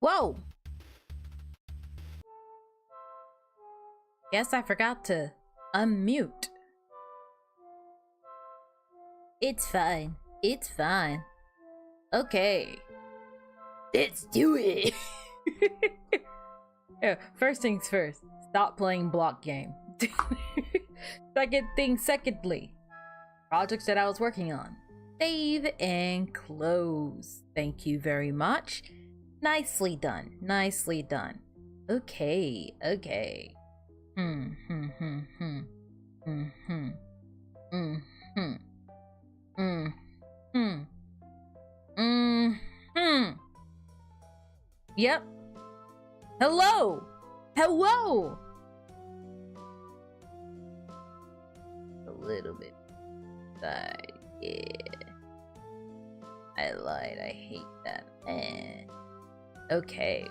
Whoa! Guess I forgot to unmute. It's fine. It's fine. Okay. Let's do it! Yeah, first things first. Stop playing block game. Secondly. Projects that I was working on. Save and close. Thank you very much. Nicely done. Nicely done. Okay, okay. Hmm. Yep. Hello! Hello! A little bit. Yeah. I lied. I hate that. Okay.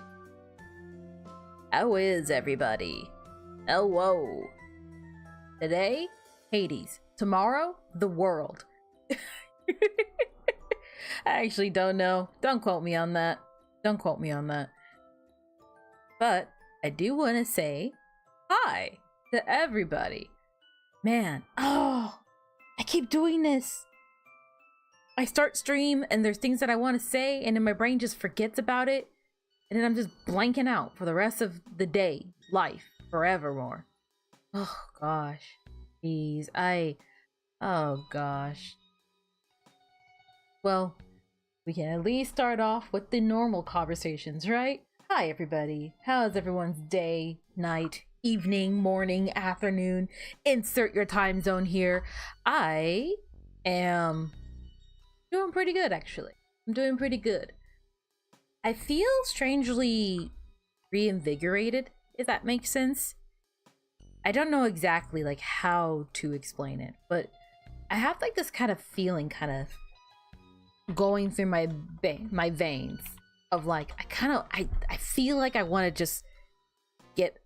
How is everybody? Hello. Today, Hades. Tomorrow, the world. I actually don't know. Don't quote me on that. Don't quote me on that. But I do want to say hi to everybody. Man, oh, I keep doing this. I start stream and there's things that I want to say and then my brain just forgets about it. And then I'm just blanking out for the rest of the day, life, forevermore. Oh gosh. Jeez, oh gosh. Well, we can at least start off with the normal conversations, right? Hi everybody, how's everyone's day, night, evening, morning, afternoon? Insert your time zone here. I am doing pretty good, actually. I'm doing pretty good. I feel strangely reinvigorated, if that makes sense. I don't know exactly like how to explain it, but I have like this kind of feeling kind of going through my veins of like I feel like I want to just get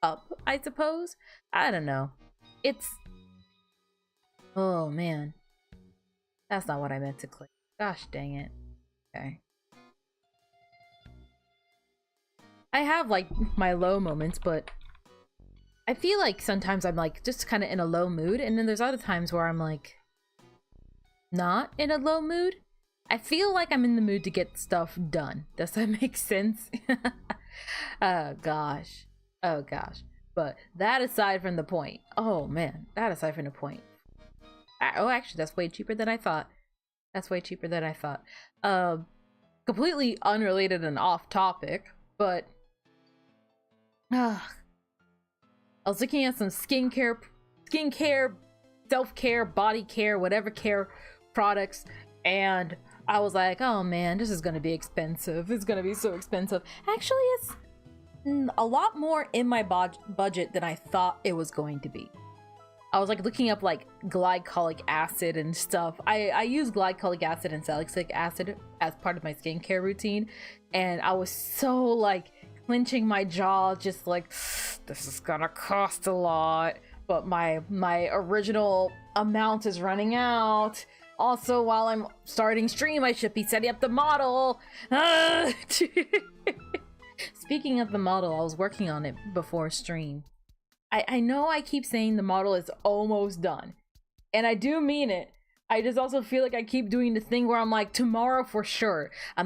up, I suppose. I don't know. It's, oh man, that's not what I meant to click. Gosh dang it. Okay. I have like my low moments, but I feel like sometimes I'm like just kind of in a low mood, and then there's other times where I'm like not in a low mood. I feel like I'm in the mood to get stuff done. Does that make sense? Oh gosh. Oh gosh. But that aside from the point. Oh man, that aside from the point. Oh, actually, that's way cheaper than I thought. That's way cheaper than I thought. Completely unrelated and off topic, but I was looking at some skincare, self-care, body care, whatever care products, and I was like, oh man, this is gonna be expensive. It's gonna be so expensive. Actually, it's a lot more in my budget than I thought it was going to be. I was like looking up like glycolic acid and stuff. I use glycolic acid and salicylic acid as part of my skincare routine, and I was so like clenching my jaw, just like, this is gonna cost a lot, but my original amount is running out. Also, while I'm starting stream, I should be setting up the model. Speaking of the model, I was working on it before stream. I know I keep saying the model is almost done, and I do mean it. I just also feel like I keep doing the thing where I'm like, tomorrow for sure. I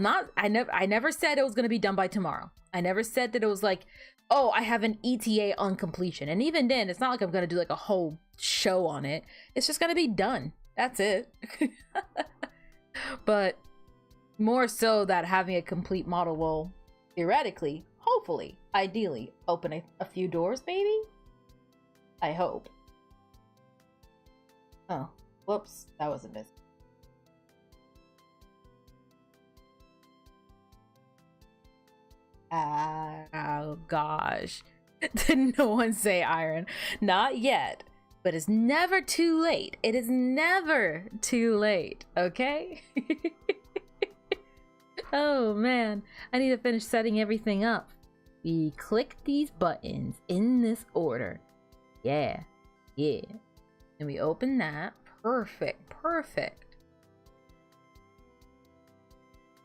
never said it was gonna be done by tomorrow. I never said that it was like, oh, I have an ETA on completion. And even then, it's not like I'm gonna do like a whole show on it. It's just gonna be done. That's it. But more so that having a complete model will theoretically, hopefully, ideally, open a few doors, maybe? I hope. Oh, whoops, that was a miss. Oh gosh. Did no one say iron? Not yet. But it's never too late. It is never too late, okay? Oh man, I need to finish setting everything up. We click these buttons in this order. Yeah, yeah. And we open that. Perfect, perfect.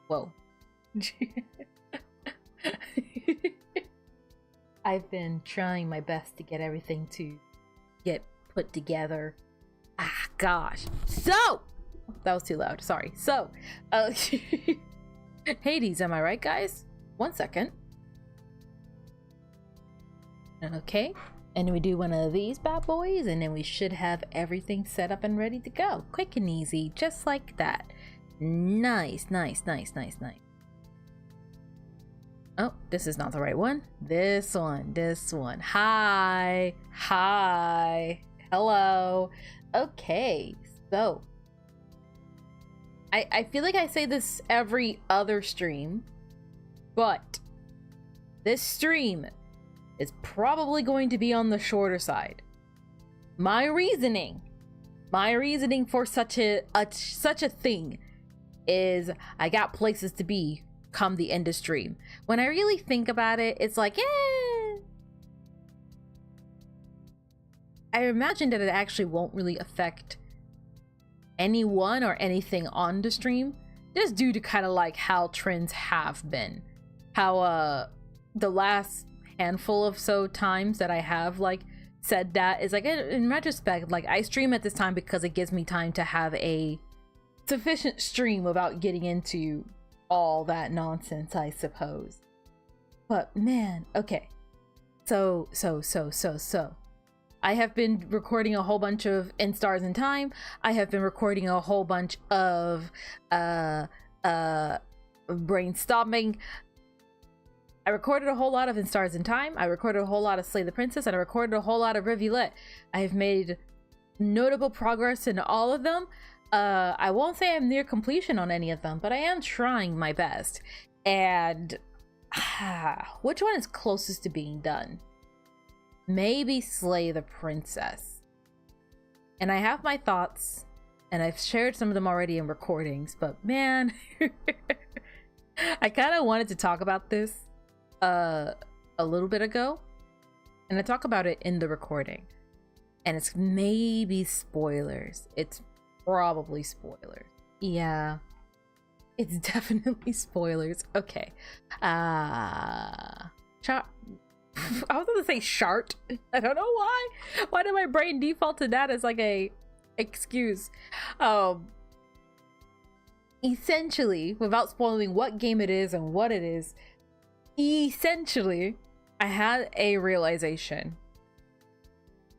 Whoa. I've been trying my best to get everything to get put together. Ah, gosh. So, that was too loud. Sorry. So, Hades, am I right, guys? 1 second. Okay. And we do one of these bad boys, and then we should have everything set up and ready to go. Quick and easy, just like that. Nice, nice, nice, nice, nice. Oh, this is not the right one. This one. Hi. Hello. Okay, so I feel like I say this every other stream, but this stream is probably going to be on the shorter side. My reasoning for such a thing is I got places to be come the end of stream. When I really think about it, it's like, I imagine that it actually won't really affect anyone or anything on the stream, just due to kind of like how trends have been. How the last handful of so times that I have like said that is like, in retrospect, like I stream at this time because it gives me time to have a sufficient stream without getting into all that nonsense, I suppose. But man, okay, so I have been recording a whole bunch of In Stars in Time. I have been recording a whole bunch of brainstorming. I recorded a whole lot of In Stars in Time. I recorded a whole lot of Slay the Princess, and I recorded a whole lot of Rivulet. I have made notable progress in all of them. I won't say I'm near completion on any of them, but I am trying my best. And which one is closest to being done? Maybe Slay the Princess. And I have my thoughts, and I've shared some of them already in recordings, but man, I kind of wanted to talk about this a little bit ago, and I talk about it in the recording, and it's maybe spoilers. It's probably spoilers. Yeah, it's definitely spoilers. Okay. I was gonna say shart. I don't know why. Why did my brain default to that as like a excuse? Essentially, without spoiling what game it is and what it is, essentially, I had a realization.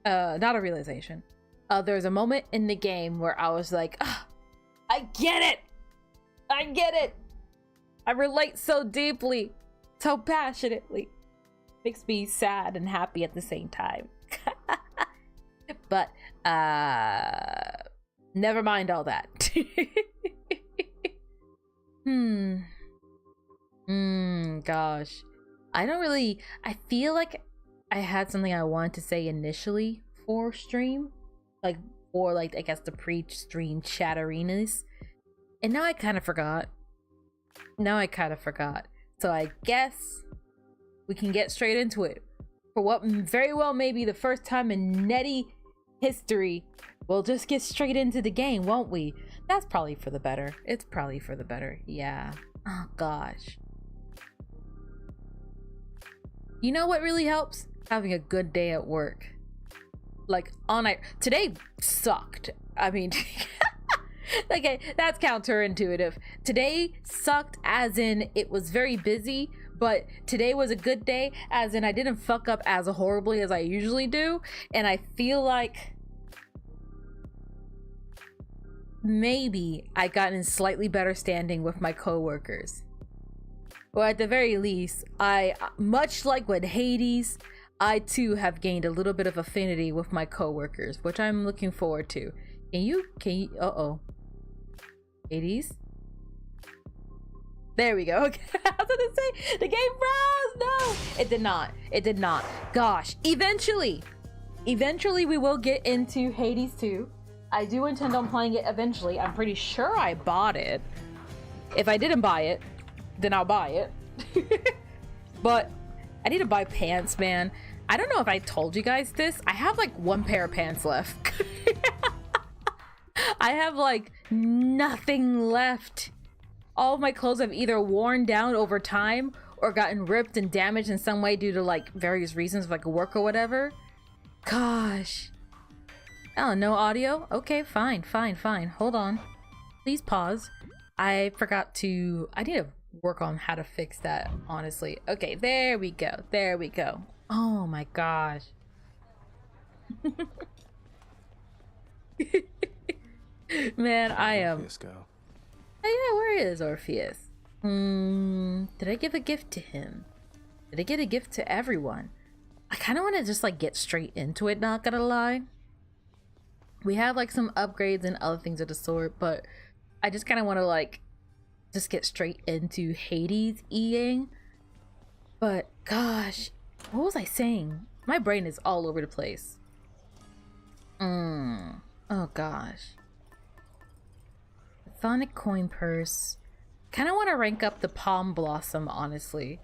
Not a realization. There's a moment in the game where I was like, I get it! I get it! I relate so deeply, so passionately. Makes me sad and happy at the same time. But never mind all that. Gosh, I feel like I had something I wanted to say initially for stream, like for like I guess the pre-stream chatteriness, and now I kind of forgot. So I guess we can get straight into it. For what very well may be the first time in Netty history, we'll just get straight into the game, won't we? That's probably for the better. It's probably for the better. Yeah. Oh gosh. You know what really helps? Having a good day at work. Like today sucked. I mean, okay, that's counterintuitive. Today sucked as in it was very busy, but today was a good day as in I didn't fuck up as horribly as I usually do, and I feel like maybe I got in slightly better standing with my coworkers. Or at the very least, much like with Hades, I too have gained a little bit of affinity with my coworkers, which I'm looking forward to. Can you, uh-oh. Hades? There we go. Okay. I was gonna say, the game froze! No! It did not. Gosh, eventually we will get into Hades 2. I do intend on playing it eventually. I'm pretty sure I bought it. If I didn't buy it, then I'll buy it. But I need to buy pants, man. I don't know if I told you guys this. I have like one pair of pants left. I have like nothing left. All of my clothes have either worn down over time or gotten ripped and damaged in some way due to like various reasons, like work or whatever. Gosh. Oh, no audio? Okay, fine. Hold on. Please pause. I need to work on how to fix that, honestly. Okay, there we go. Oh my gosh. Man, I am... Orpheus go? Oh yeah, where is Orpheus? Did I give a gift to him? Did I get a gift to everyone? I kind of want to just like get straight into it, not gonna lie. We have like some upgrades and other things of the sort, but I just kind of want to like just get straight into Hades eating. But gosh, what was I saying? My brain is all over the place. Oh gosh. Sonic coin purse. Kind of want to rank up the palm blossom, honestly.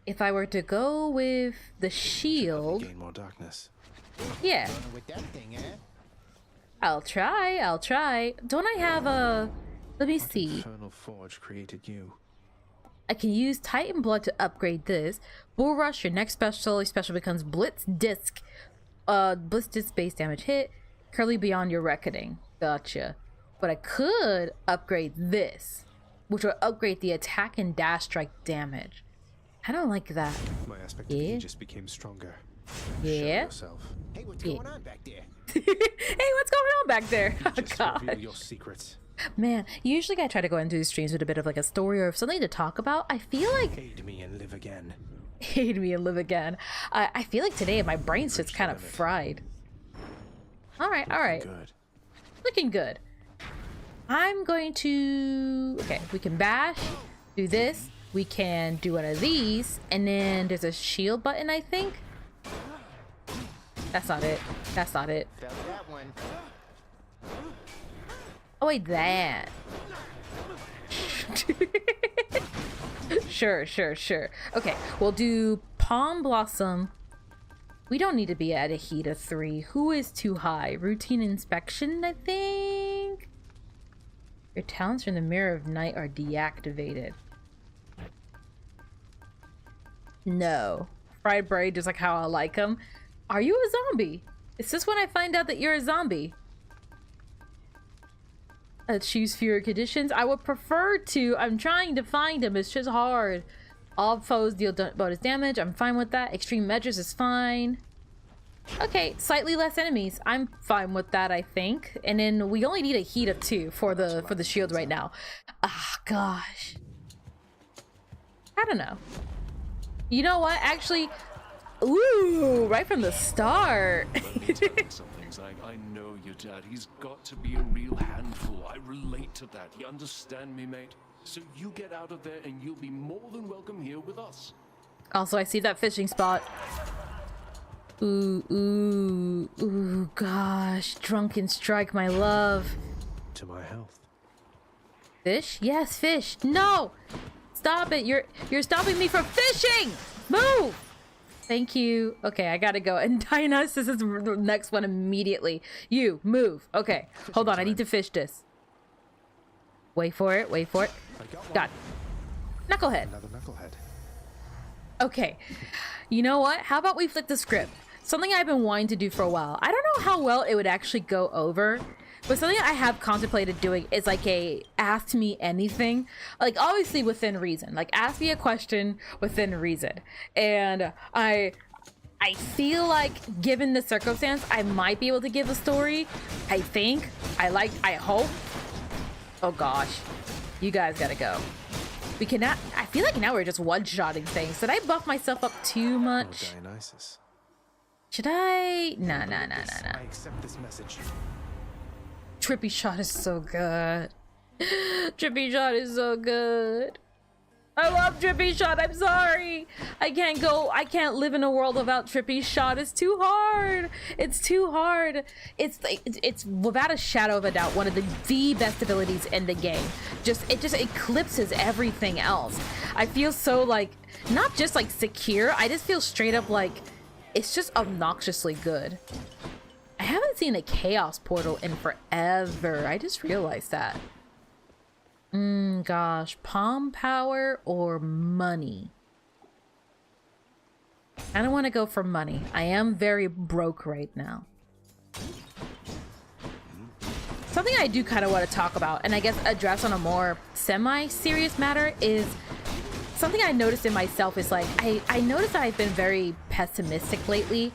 If I were to go with the shield, gain more darkness. Yeah. With that thing, eh? I'll try. Don't I have a... Let me see. Infernal Forge created you. I can use Titan Blood to upgrade this. Bull Rush, your next special becomes Blitz Disc. Blitz Disc base damage hit. Curly Beyond Your Reckoning. Gotcha. But I could upgrade this, which will upgrade the attack and dash strike damage. I don't like that. My aspect of you just became stronger. Yeah. Show yourself. Hey, what's going on back there? Hey, what's going on back there? Oh, Just reveal God. your secrets. Man, usually I try to go into these streams with a bit of like a story or something to talk about. I feel like... Aid me and live again. Aid me and live again. I feel like today my brain's just kind of fried. Alright. Good. Looking good. I'm going to... Okay, we can bash, do this. We can do one of these, and then there's a shield button, I think. That's not it. That's not it. Felt that one. Oh, wait, that. Sure. Okay, we'll do Palm Blossom. We don't need to be at a heat of 3. Who is too high? Routine inspection, I think? Your talents from the Mirror of Night are deactivated. No. Fried braid, just like how I like them. Are you a zombie? Is this when I find out that you're a zombie? Choose fewer conditions. I would prefer to. I'm trying to find them. It's just hard. All foes deal bonus damage. I'm fine with that. Extreme measures is fine. Okay, slightly less enemies. I'm fine with that, I think. And then we only need a heat of 2 for the shield right now. Ah, gosh. I don't know. You know what? Actually, ooh, right from the start. Let me tell you something, Zach. I know your dad. He's got to be a real handful. I relate to that. You understand me, mate? So you get out of there and you'll be more than welcome here with us. Also, I see that fishing spot. Ooh, gosh. Drunken Strike, my love. To my health. Fish? Yes, fish. No! Stop it. You're stopping me from fishing! Move! Thank you. Okay, I gotta go. And Dionysus is the next one immediately. You, move. Okay, hold on. I need to fish this. Wait for it. Got it. Knucklehead. Another knucklehead. Okay. You know what? How about we flip the script? Something I've been wanting to do for a while. I don't know how well it would actually go over, but something I have contemplated doing is like a ask me anything. Like obviously within reason. Like ask me a question within reason. And I feel like given the circumstance, I might be able to give a story. I think. I hope. Oh gosh. You guys gotta go. We cannot. I feel like now we're just one-shotting things. Did I buff myself up too much? Oh, Dionysus. Should I? Nah. I accept this message. Trippy shot is so good. Trippy shot is so good. I love Trippy shot. I'm sorry. I can't live in a world without Trippy shot. It's too hard. It's too hard. It's without a shadow of a doubt one of the best abilities in the game. It just eclipses everything else. I feel so like not just like secure. I just feel straight up like it's just obnoxiously good. I haven't seen a chaos portal in forever. I just realized that. Gosh, palm power or money? I don't want to go for money. I am very broke right now. Something I do kind of want to talk about, and I guess address on a more semi-serious matter, is something I noticed in myself is like, I noticed that I've been very pessimistic lately.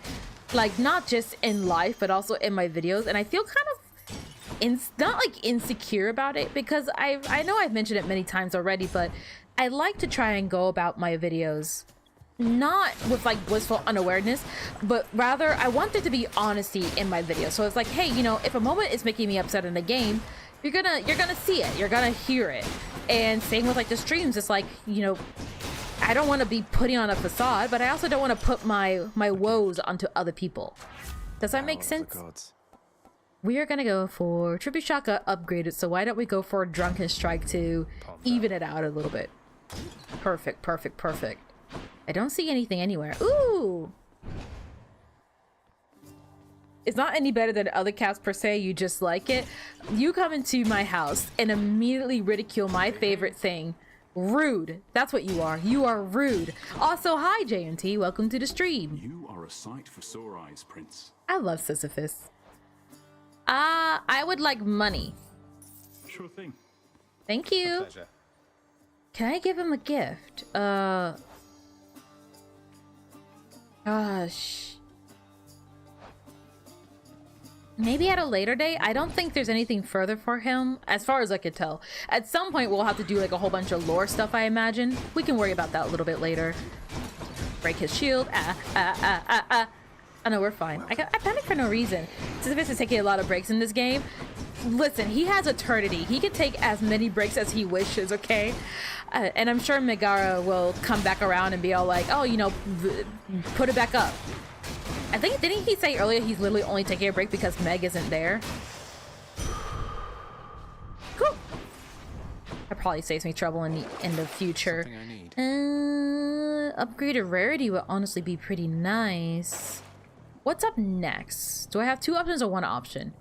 Like, not just in life, but also in my videos. And I feel kind of not like insecure about it, because I know I've mentioned it many times already, but I like to try and go about my videos not with like blissful unawareness, but rather I want there to be honesty in my video. So it's like, hey, you know, if a moment is making me upset in a game, you're gonna see it, you're gonna hear it. And same with like the streams, it's like, you know, I don't want to be putting on a facade, but I also don't want to put my woes onto other people. Does that make sense? We are gonna go for Trippy Shaka upgraded, so why don't we go for Drunken Strike to even it out a little bit? Perfect, perfect, perfect. I don't see anything anywhere. Ooh! It's not any better than other cats per se, you just like it. You come into my house and immediately ridicule my favorite thing. Rude. That's what you are. You are rude. Also, hi JMT, welcome to the stream. You are a sight for sore eyes, Prince. I love Sisyphus. I would like money. Sure thing. Thank you. Pleasure. Can I give him a gift? Gosh. Maybe at a later date. I don't think there's anything further for him, as far as I could tell. At some point, we'll have to do like a whole bunch of lore stuff, I imagine. We can worry about that a little bit later. Break his shield. Oh no, we're fine. I panicked for no reason. Sisyphus is taking a lot of breaks in this game. Listen, he has eternity. He can take as many breaks as he wishes, okay? And I'm sure Megara will come back around and be all like, oh, you know, put it back up. I think, didn't he say earlier he's literally only taking a break because Meg isn't there? Cool. That probably saves me trouble in the future. Upgraded rarity would honestly be pretty nice. What's up next? Do I have two options or one option?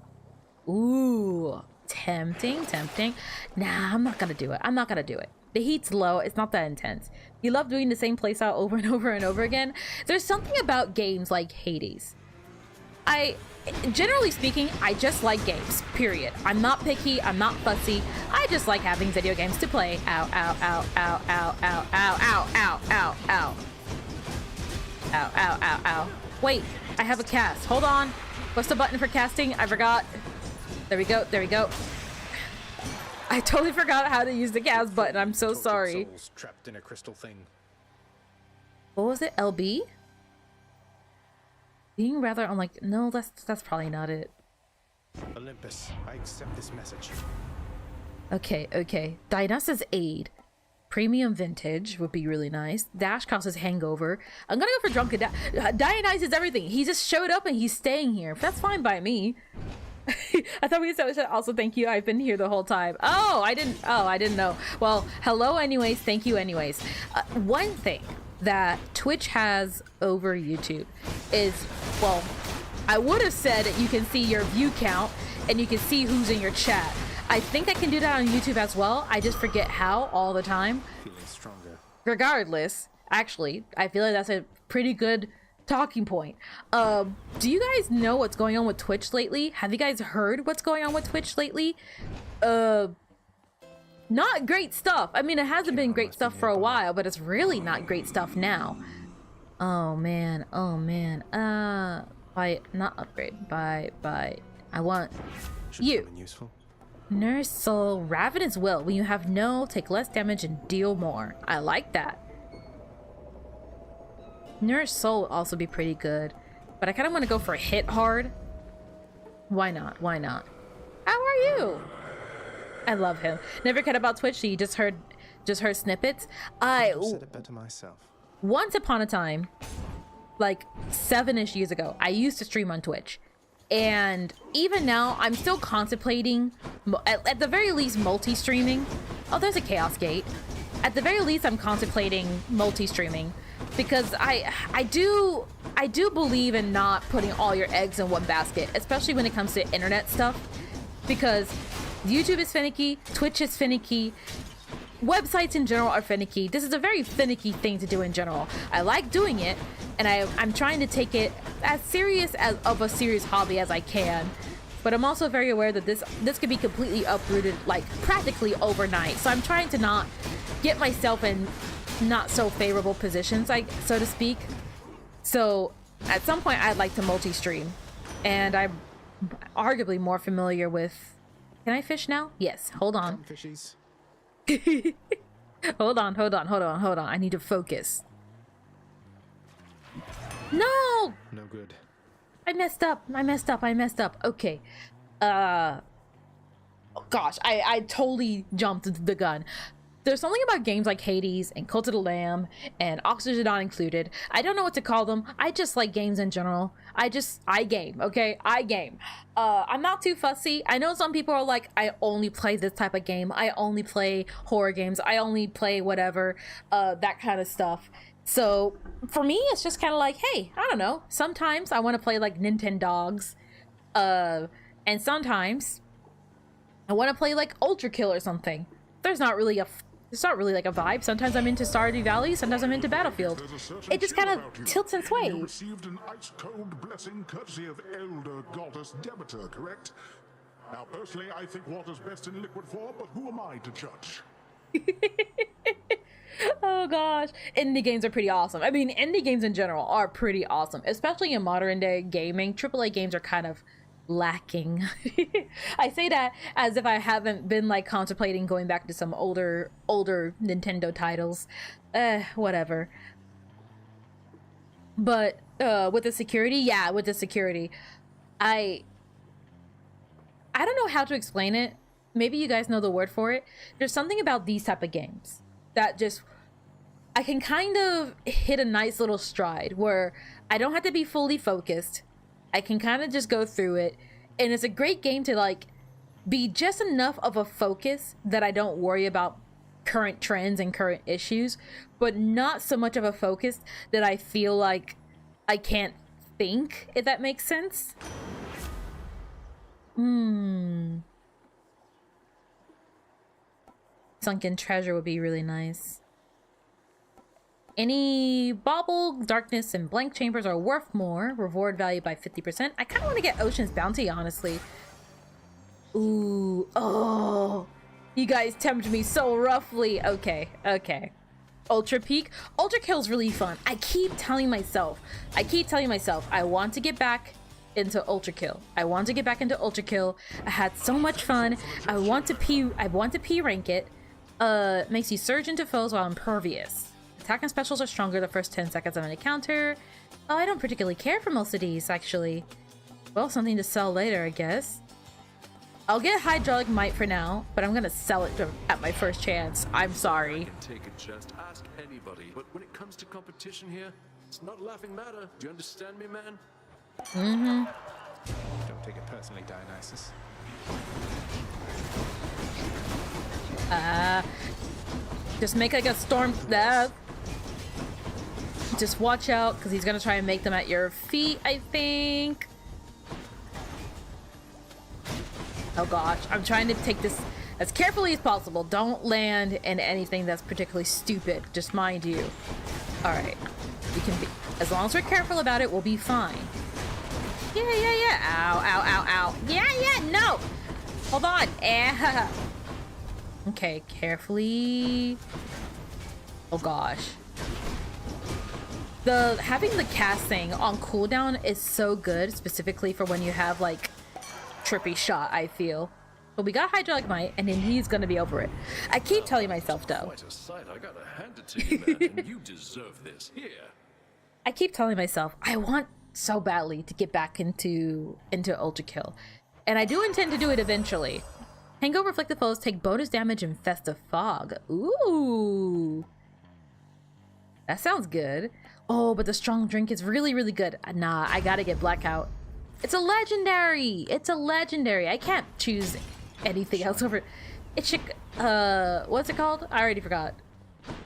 Ooh, tempting, tempting. Nah, I'm not gonna do it. I'm not gonna do it. The heat's low. It's not that intense. You love doing the same playstyle over and over and over again. There's something about games like Hades. Generally speaking, I just like games, period. I'm not picky. I'm not fussy. I just like having video games to play. Ow, ow, ow, ow, ow, ow, ow, ow, ow, ow, ow. Ow, ow, ow, ow. Wait, I have a cast. Hold on. What's the button for casting? I forgot. There we go. There we go. I totally forgot how to use the cast button. I'm so sorry. Souls trapped in a crystal thing. What was it? LB? Being rather unlike... No, that's probably not it. Olympus, I accept this message. Okay, okay. Dionysus Aid. Premium Vintage would be really nice. Dash causes Hangover. I'm gonna go for Drunken Dionysus everything. He just showed up and he's staying here. That's fine by me. I thought we said also thank you. I've been here the whole time. Oh, I didn't know. Well, hello anyways. Thank you anyways. One thing that Twitch has over YouTube is, well, I would have said that you can see your view count and you can see who's in your chat. I think I can do that on YouTube as well. I just forget how all the time. Feeling stronger. Regardless, actually, I feel like that's a pretty good talking point. Do you guys know what's going on with Twitch lately? Have you guys heard what's going on with Twitch lately? Not great stuff. I mean, it hasn't been great stuff for a while, but it's really not great stuff now. Oh man, oh man. Buy, not upgrade. Buy. I want you. Nurse Soul, Ravenous Will. When you have no, take less damage and deal more. I like that. Nurse Soul would also be pretty good, but I kind of want to go for Hit Hard. Why not? Why not? How are you? I love him. Never cared about Twitch, so you just heard snippets. I said it better myself. Once upon a time, like 7-ish years ago, I used to stream on Twitch. And even now, I'm still contemplating, at the very least, multi-streaming. Oh, there's a Chaos Gate. At the very least, I'm contemplating multi-streaming. Because I do believe in not putting all your eggs in one basket, especially when it comes to internet stuff. Because YouTube is finicky, Twitch is finicky, websites in general are finicky. This is a very finicky thing to do in general. I like doing it, and I'm trying to take it as serious of a serious hobby as I can. But I'm also very aware that this could be completely uprooted, like practically overnight. So I'm trying to not get myself in not so favorable positions, like, so to speak. So at some point I'd like to multi-stream, and I'm arguably more familiar with Can I fish now? Yes. Hold on. Come, fishies. Hold on. I need to focus. No! No good. I messed up. Okay. Oh gosh, I totally jumped the gun. There's something about games like Hades and Cult of the Lamb and Oxygen Not Included. I don't know what to call them. I just like games in general. I game, okay? I game. I'm not too fussy. I know some people are like, I only play this type of game. I only play horror games. I only play whatever, that kind of stuff. So for me, it's just kind of like, hey, I don't know. Sometimes I want to play like Nintendogs. And sometimes I want to play like Ultra Kill or something. It's not really like a vibe. Sometimes I'm into Stardew Valley, sometimes I'm into Battlefield. It just kind of tilts and sways. You received an ice-cold blessing courtesy of Elder Goddess Demeter, correct? Now, personally, I think water's best in liquid form, but who am I to judge? Oh gosh, indie games are pretty awesome. I mean, indie games in general are pretty awesome, especially in modern day gaming. AAA games are kind of lacking. I say that as if I haven't been like contemplating going back to some older Nintendo titles. Whatever. But with the security, I don't know how to explain it. Maybe you guys know the word for it. There's something about these type of games that just, I can kind of hit a nice little stride where I don't have to be fully focused. I can kind of just go through it, and it's a great game to like be just enough of a focus that I don't worry about current trends and current issues, but not so much of a focus that I feel like I can't think, if that makes sense. Sunken treasure would be really nice. Any bauble, darkness, and blank chambers are worth more. Reward value by 50%. I kind of want to get Ocean's Bounty, honestly. Ooh. Oh. You guys tempt me so roughly. Okay. Ultra Peak. Ultra Kill's really fun. I keep telling myself, I want to get back into Ultra Kill. I had so much fun. I want to P rank it. Makes you surge into foes while impervious. Attack and specials are stronger the first 10 seconds of an encounter. Oh, I don't particularly care for most of these, actually. Well, something to sell later, I guess. I'll get Hydraulic Might for now, but I'm gonna sell it at my first chance. I'm sorry. I can take a chance. Ask anybody. But when it comes to competition here, it's not a laughing matter. Do you understand me, man? Mm-hmm. Don't take it personally, Dionysus. Just make like a storm. Just watch out, because he's gonna try and make them at your feet, I think. Oh gosh, I'm trying to take this as carefully as possible. Don't land in anything that's particularly stupid, just mind you. Alright. We can be, as long as we're careful about it, we'll be fine. Yeah. Ow. Yeah, no! Hold on. Okay, carefully. Oh gosh. Having the casting on cooldown is so good, specifically for when you have like trippy shot, I feel. But we got Hydraulic Might, and then he's gonna be over it. I keep telling myself though. Quite a sight. I gotta hand it to you, man, and you deserve this. Here. I keep telling myself I want so badly to get back into Ultra Kill, and I do intend to do it eventually. Hangover Afflicted foes take bonus damage in Festive Fog. Ooh, that sounds good. Oh, but the strong drink is really, really good. Nah, I gotta get Blackout. It's a legendary. I can't choose anything else over. It should. What's it called? I already forgot.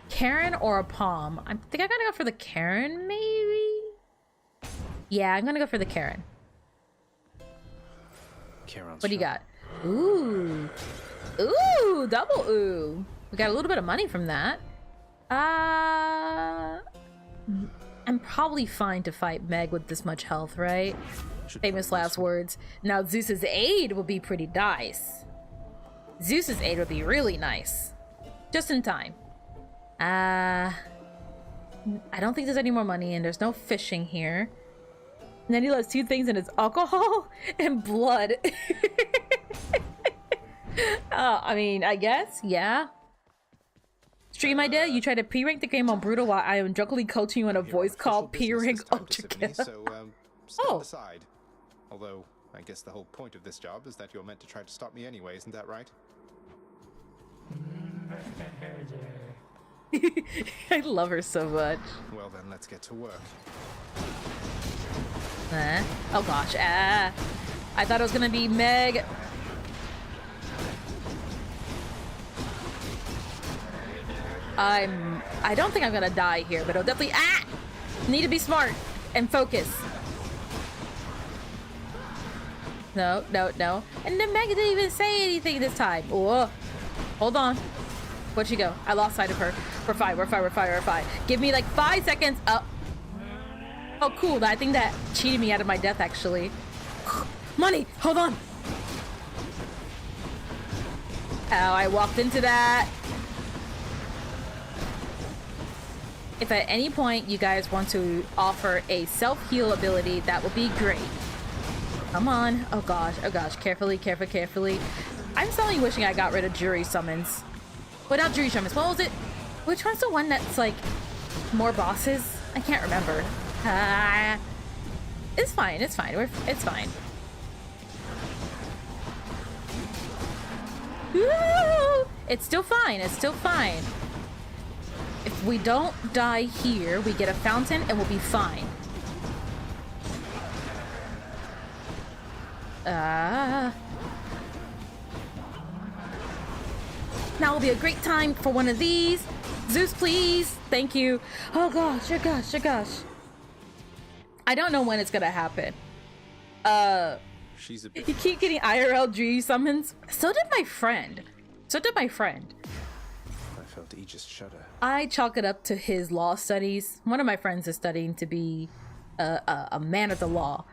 Karen or a Palm? I think I'm gonna go for the Karen, maybe. Yeah, I'm gonna go for the Karen. Charon's What do you shot. got? Ooh, double ooh. We got a little bit of money from that. I'm probably fine to fight Meg with this much health, right? Famous last words. Now Zeus's aid will be pretty nice. Zeus's aid would be really nice. Just in time. I don't think there's any more money, and there's no fishing here. And then he loves two things, and it's alcohol and blood. I mean, I guess, yeah. Stream idea, you try to P-rank the game on Brutal while I am drunkenly coaching you on a voice call P-rank Ultra Kill. So, step aside. Although, I guess the whole point of this job is that you're meant to try to stop me anyway, isn't that right? I love her so much. Well then, let's get to work. Oh gosh, I thought it was gonna be Meg. I don't think I'm gonna die here, but I'll definitely need to be smart and focus. No. And then Meg didn't even say anything this time. Whoa. Hold on. Where'd she go? I lost sight of her. We're fine. Give me like 5 seconds. Oh, cool. I think that cheated me out of my death, actually. Money! Hold on! Oh, I walked into that. If at any point you guys want to offer a self-heal ability, that would be great. Come on. Oh gosh. Carefully. I'm suddenly wishing I got rid of jury summons. Without jury summons, what was it? Which one's the one that's like more bosses? I can't remember. It's fine. It's fine. Woo! It's still fine. If we don't die here, we get a fountain and we'll be fine. Now will be a great time for one of these. Zeus, please. Thank you. Oh gosh. I don't know when it's gonna happen. She's a bit... You keep getting IRLG summons. So did my friend. I felt Aegis shudder. I chalk it up to his law studies. One of my friends is studying to be a man of the law.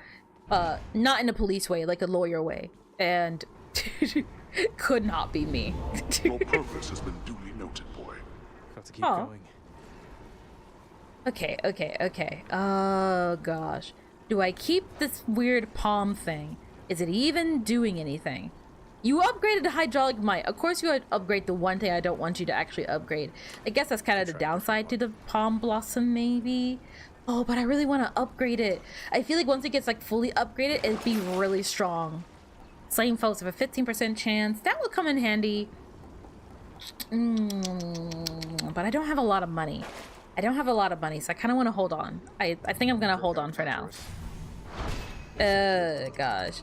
Not in a police way, like a lawyer way. And could not be me. Your progress has been duly noted, boy. Have to keep going. Okay. Oh gosh. Do I keep this weird palm thing? Is it even doing anything? You upgraded the hydraulic might. Of course you would upgrade the one thing I don't want you to actually upgrade. I guess that's kind of the downside to the palm blossom, maybe. Oh, but I really want to upgrade it. I feel like once it gets like fully upgraded, it'd be really strong. Slaying foes have a 15% chance. That would come in handy. But I don't have a lot of money. So I kind of want to hold on. I think I'm going to hold on for now. Gosh.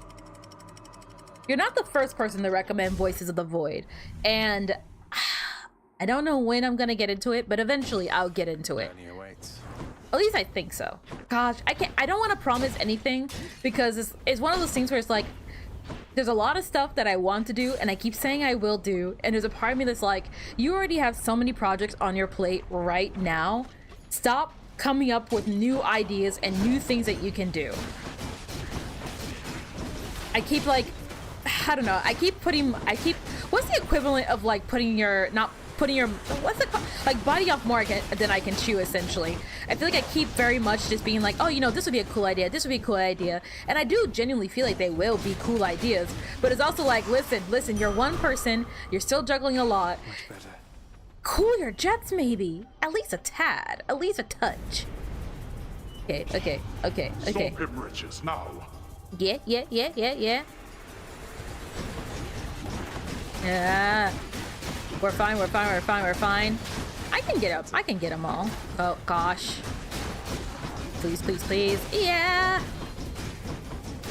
You're not the first person to recommend Voices of the Void. And I don't know when I'm going to get into it, but eventually I'll get into it. At least I think so. Gosh, I don't want to promise anything because it's one of those things where it's like, there's a lot of stuff that I want to do and I keep saying I will do. And there's a part of me that's like, you already have so many projects on your plate right now. Stop coming up with new ideas and new things that you can do. I keep like, I don't know. What's the equivalent of like what's it called? Like biting off more than I can chew, essentially. I feel like I keep very much just being like, oh, this would be a cool idea. And I do genuinely feel like they will be cool ideas. But it's also like, listen, you're one person. You're still juggling a lot. Much better. Cool your jets, maybe. At least a tad. At least a touch. Okay. Stop him, riches, now. Yeah. Yeah. We're fine. I can get them all. Oh, gosh. Please. Yeah.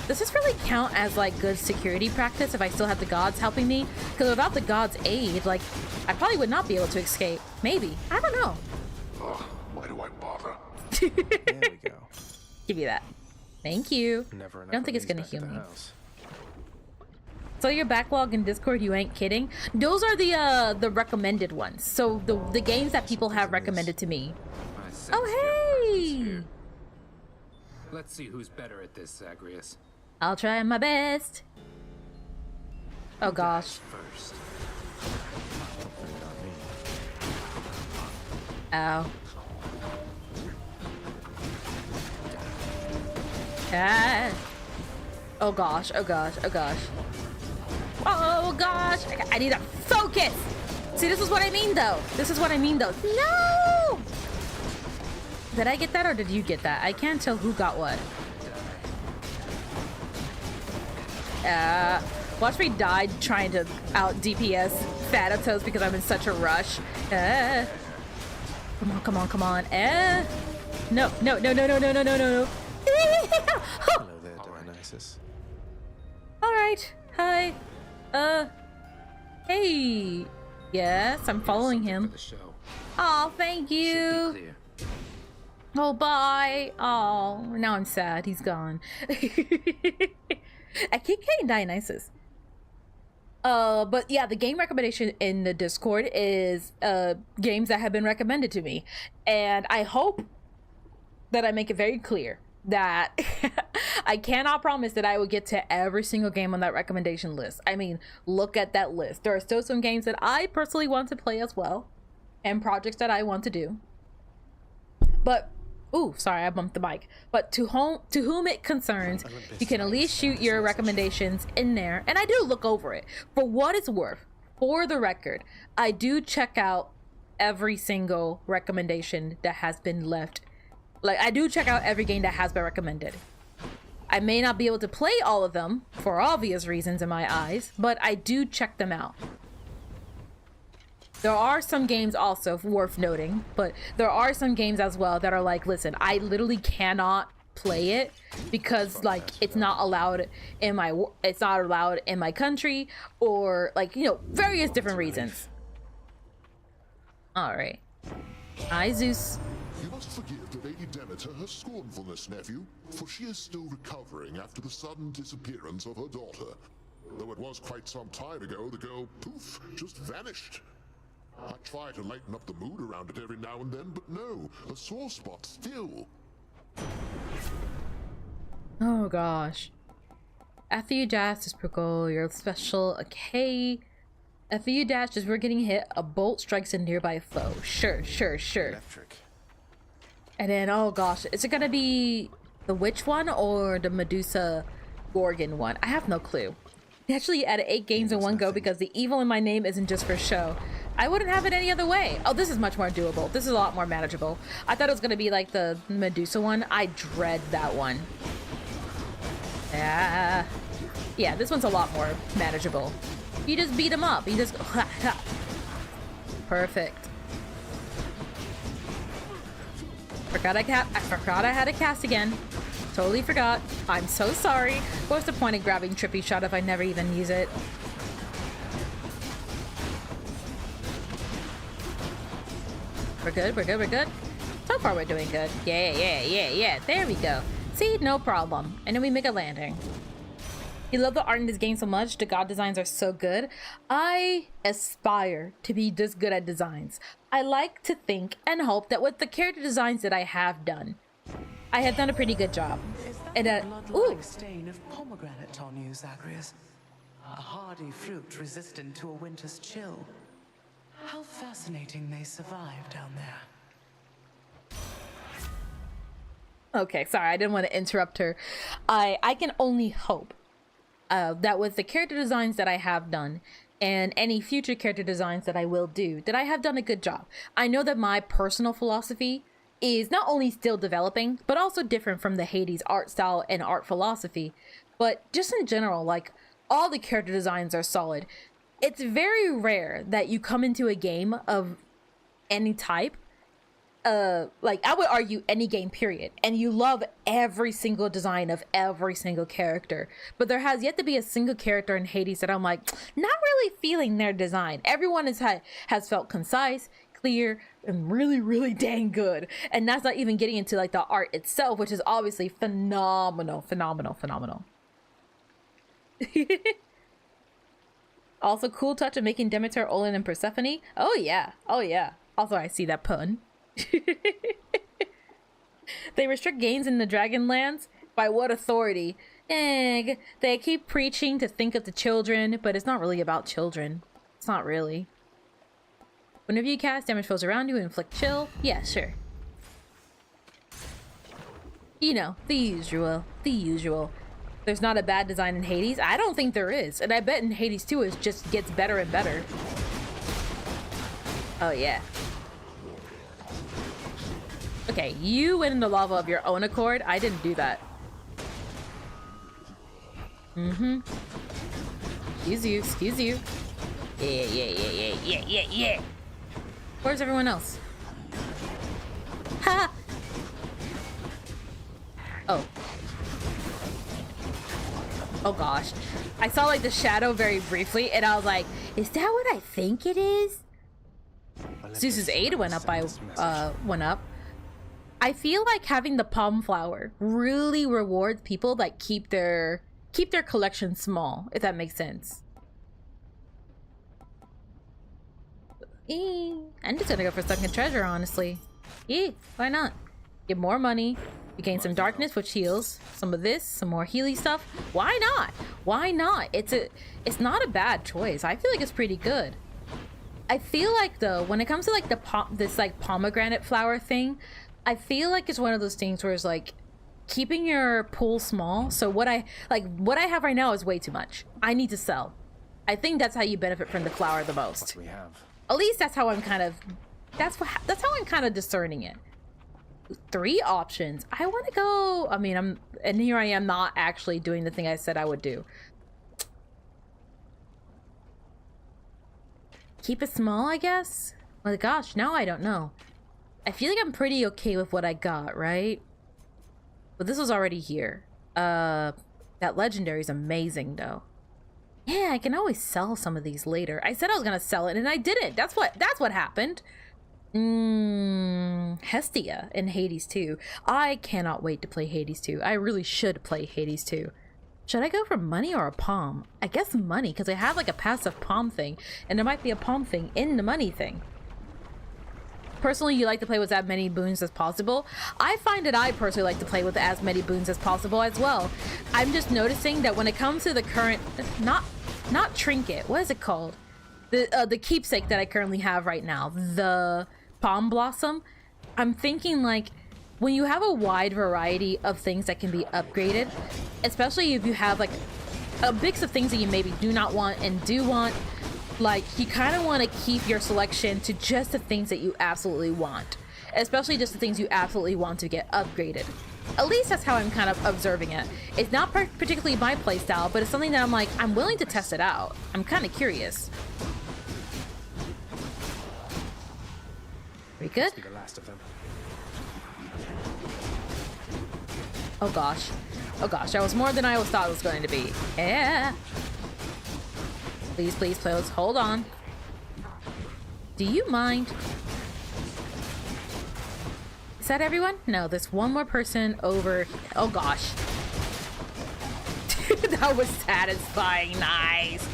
Does this really count as, like, good security practice if I still have the gods helping me? Because without the gods' aid, like, I probably would not be able to escape. Maybe. I don't know. Why do I bother? There we go. Give you that. Thank you. Never enough I don't think of it's these gonna back heal at the me. house. So your backlog in Discord, you ain't kidding? Those are the recommended ones. So the games that people have recommended to me. Oh, hey! Let's see who's better at this, Zagreus. I'll try my best. Oh gosh. First. Ow. Ah. Oh gosh. Oh gosh, I need to focus. See, this is what I mean though. This is what I mean though. No! Did I get that or did you get that? I can't tell who got what. Watch me die trying to out DPS Thanatos because I'm in such a rush. Come on, come on, come on. No, no, no, no, no, no, no, no, no. Hello there, Dionysus. All right. Hi. Hey. Yes, I'm following him. Oh, thank you. Oh, bye. Oh, now I'm sad. He's gone. I keep getting Dionysus. But yeah, the game recommendation in the Discord is games that have been recommended to me. And I hope that I make it very clear that I cannot promise that I will get to every single game on that recommendation list. I mean, look at that list. There are still some games that I personally want to play as well, and projects that I want to do. But ooh, sorry, I bumped the mic. But to whom it concerns, you can at least shoot your recommendations in there. And I do look over it. For what it's worth, for the record, I do check out every single recommendation that has been left. Like, I do check out every game that has been recommended. I may not be able to play all of them, for obvious reasons in my eyes, but I do check them out. There are some games also worth noting, but there are some games as well that are like, listen, I literally cannot play it because like it's not allowed in my country, or like, you know, various different reasons. All right. Hi, Zeus. You must forgive the Lady Demeter her scornfulness, nephew, for she is still recovering after the sudden disappearance of her daughter. Though it was quite some time ago, the girl, poof, just vanished. I try to lighten up the mood around it every now and then, but no, a sore spot still. Oh gosh. After you dash this prickle, you're special. Okay. After you dash as we're getting hit, a bolt strikes a nearby foe. Sure, sure, sure. Electric. And then, oh gosh, is it gonna be the witch one or the Medusa Gorgon one? I have no clue. Actually, added 8 games in one go because the evil in my name isn't just for show. I wouldn't have it any other way. Oh, this is much more doable. This is a lot more manageable. I thought it was gonna be like the Medusa one. I dread that one. Yeah, this one's a lot more manageable. You just beat him up. You just perfect. I forgot I had a cast again. Totally forgot. I'm so sorry. What's the point of grabbing Trippy Shot if I never even use it? We're good, we're good, we're good. So far we're doing good. Yeah. There we go. See, no problem. And then we make a landing. You love the art in this game so much. The god designs are so good. I aspire to be this good at designs. I like to think and hope that with the character designs that I have done, I have done a pretty good job. Is that And the blood-like stain of pomegranate on you, Zagreus? A hardy fruit resistant to a winter's chill. How fascinating they survive down there. Okay, sorry, I didn't want to interrupt her. I can only hope that with the character designs that I have done and any future character designs that I will do, that I have done a good job. I know that my personal philosophy is not only still developing, but also different from the Hades art style and art philosophy. But just in general, like, all the character designs are solid. It's very rare that you come into a game of any type, like, I would argue any game period, and you love every single design of every single character. But there has yet to be a single character in Hades that I'm like, not really feeling their design. Everyone has felt concise, clear, and really, really dang good. And that's not even getting into like the art itself, which is obviously phenomenal. Also, cool touch of making Demeter, Olin, and Persephone. Oh yeah. Also, I see that pun. They restrict gains in the Dragonlands? By what authority? They keep preaching to think of the children, but it's not really about children. It's not really. Whenever you cast, damage foes around you and inflict chill. Yeah, sure. You know, the usual. there's not a bad design in Hades. I don't think there is. And I bet in Hades 2 it just gets better and better. Oh, yeah. Okay, you went in the lava of your own accord. I didn't do that. Mm-hmm. Excuse you, excuse you. Yeah. Where's everyone else? Ha! Oh. Oh gosh. I saw like the shadow very briefly and I was like, is that what I think it is? Zeus's aid went up by went up. I feel like having the palm flower really rewards people that keep their collection small, if that makes sense. I'm just gonna go for sunken treasure, honestly. Why not? Get more money. You gain some darkness, which heals. Some of this, some more healy stuff. Why not? Why not? It's not a bad choice. I feel like it's pretty good. I feel like though, when it comes to like this like pomegranate flower thing, I feel like it's one of those things where it's like keeping your pool small. So what I have right now is way too much. I need to sell. I think that's how you benefit from the flower the most. What do we have? At least that's how I'm kind of that's how I'm kind of discerning it. 3 options. I want to go. I mean, and here I am not actually doing the thing I said I would do. Keep it small, I guess. Well, gosh, now I don't know. I feel like I'm pretty okay with what I got, right? But this was already here. That legendary is amazing, though. Yeah, I can always sell some of these later. I said I was gonna sell it, and I didn't. That's what happened. Hestia in Hades 2. I cannot wait to play Hades 2. I really should play Hades 2. Should I go for money or a palm? I guess money, because I have like a passive palm thing, and there might be a palm thing in the money thing. Personally, you like to play with as many boons as possible. I find that I personally like to play with as many boons as possible as well. I'm just noticing that when it comes to the current, not trinket, what is it called? The keepsake that I currently have right now, the palm blossom. I'm thinking like when you have a wide variety of things that can be upgraded, especially if you have like a mix of things that you maybe do not want and do want, like you kind of want to keep your selection to just the things that you absolutely want, especially just the things you absolutely want to get upgraded. At least that's how I'm kind of observing it. It's not particularly my playstyle, but it's something that I'm like, I'm willing to test it out. I'm kind of curious. We good? Be the last of them. Oh gosh. Oh gosh, that was more than I thought it was going to be. Yeah. Please, please, please, hold on. Do you mind? Is that everyone? No, there's one more person over. Oh gosh. Dude, that was satisfying. Nice.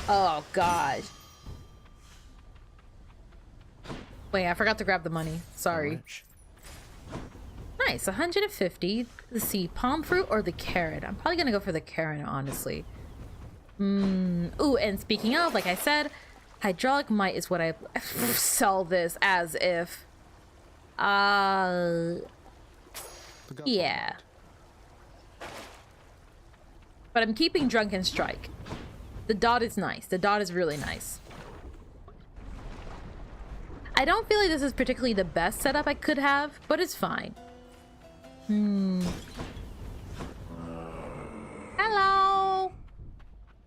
Oh gosh. Wait, I forgot to grab the money. Sorry. Nice, 150. Let's see, palm fruit or the carrot? I'm probably gonna go for the carrot, honestly. Ooh, and speaking of, like I said, hydraulic might is what I sell this as if. Yeah. But I'm keeping Drunken Strike. The dot is nice. The dot is really nice. I don't feel like this is particularly the best setup I could have, but it's fine. Hello.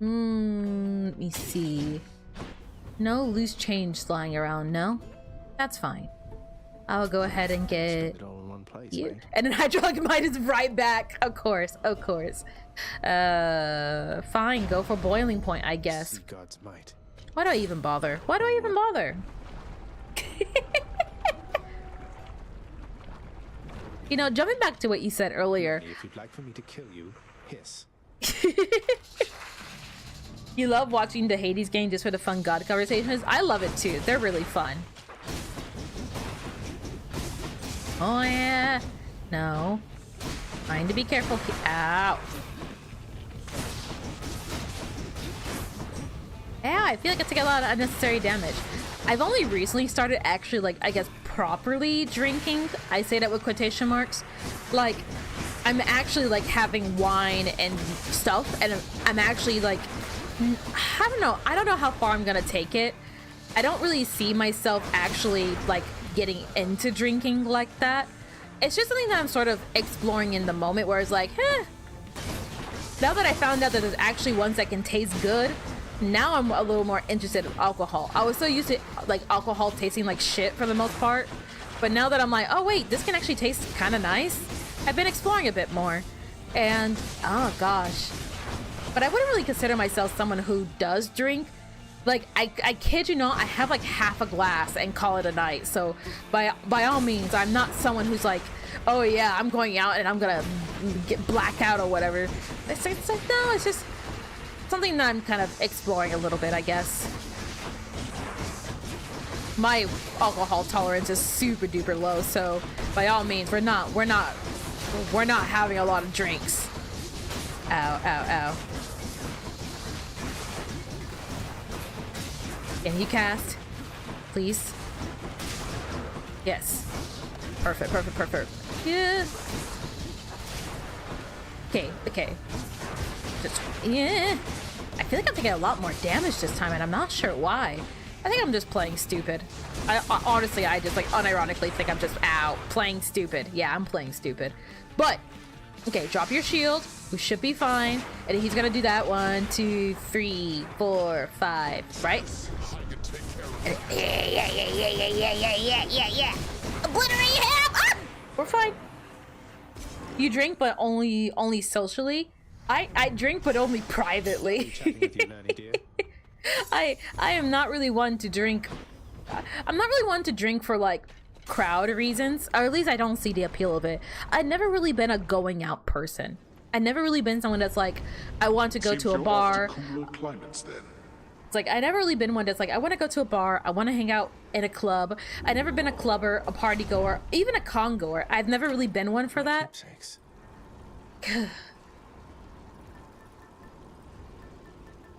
Let me see. No loose change flying around, no? That's fine. I'll go ahead and get it all in one place, you. right? And then hydraulic mine is right back. Of course, of course. Fine, go for boiling point, I guess. See God's might. Why do I even bother? Why do I even bother? You know, jumping back to what you said earlier. If you'd like for me to kill you, hiss. You love watching the Hades game just for the fun god conversations. I love it too. They're really fun. Oh yeah. No. Trying to be careful. Ow. Yeah, I feel like I took a lot of unnecessary damage. I've only recently started actually, like, I guess, properly drinking. I say that with quotation marks. Like, I'm actually like having wine and stuff, and I'm actually like, I don't know how far I'm gonna take it. I don't really see myself actually like getting into drinking like that. It's just something that I'm sort of exploring in the moment, where it's like, now that I found out that there's actually ones that can taste good, now I'm a little more interested in alcohol. I was so used to like alcohol tasting like shit for the most part, but now that I'm like, oh wait, this can actually taste kind of nice, I've been exploring a bit more. And oh gosh, but I wouldn't really consider myself someone who does drink. Like I kid you not, I have like half a glass and call it a night. So by all means, I'm not someone who's like, oh yeah, I'm going out and I'm gonna get blackout or whatever. It's like, no, it's just something that I'm kind of exploring a little bit, I guess. My alcohol tolerance is super duper low, so by all means, we're not having a lot of drinks. Ow, ow, ow. Can you cast, please? Yes. Perfect, perfect, perfect. Yeah. Okay. Just, yeah. I feel like I'm taking a lot more damage this time, and I'm not sure why. I think I'm just playing stupid. Honestly, I just like unironically think I'm just playing stupid. Yeah, I'm playing stupid. But okay, drop your shield. We should be fine. And he's gonna do that 1, 2, 3, 4, 5, right? Yeah. Obliterate him! Ah! We're fine. You drink, but only socially. I drink, but only privately. I am not really one to drink. I'm not really one to drink for like crowd reasons, or at least I don't see the appeal of it. I've never really been a going out person. I've never really been someone that's like, I want to go to a bar. It's like, I never really been one that's like, I want to go to a bar, I want to hang out in a club. I've never been a clubber, a party goer, even a con goer. I've never really been one for that.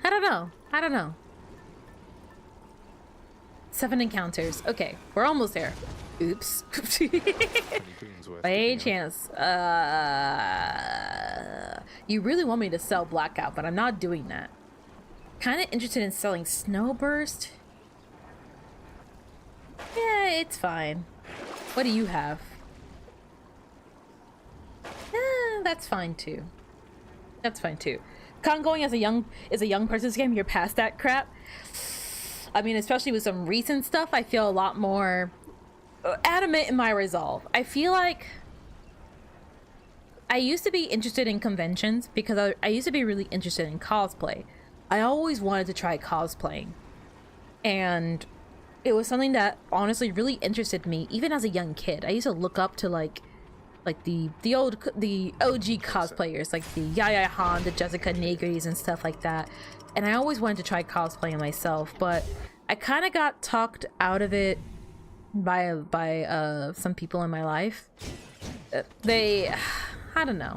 I don't know. 7 encounters. Okay, we're almost there. Oops. By any chance, you really want me to sell Blackout, but I'm not doing that. Kind of interested in selling Snowburst. Yeah, it's fine. What do you have? That's fine too. That's fine too. Con going is a young person's game. You're past that crap. I mean, especially with some recent stuff, I feel a lot more adamant in my resolve. I feel like I used to be interested in conventions because I used to be really interested in cosplay. I always wanted to try cosplaying, and it was something that honestly really interested me even as a young kid. I used to look up to like the OG cosplayers, like the Yaya Han, the Jessica Negris and stuff like that. And I always wanted to try cosplaying myself, but I kind of got talked out of it by some people in my life. I don't know.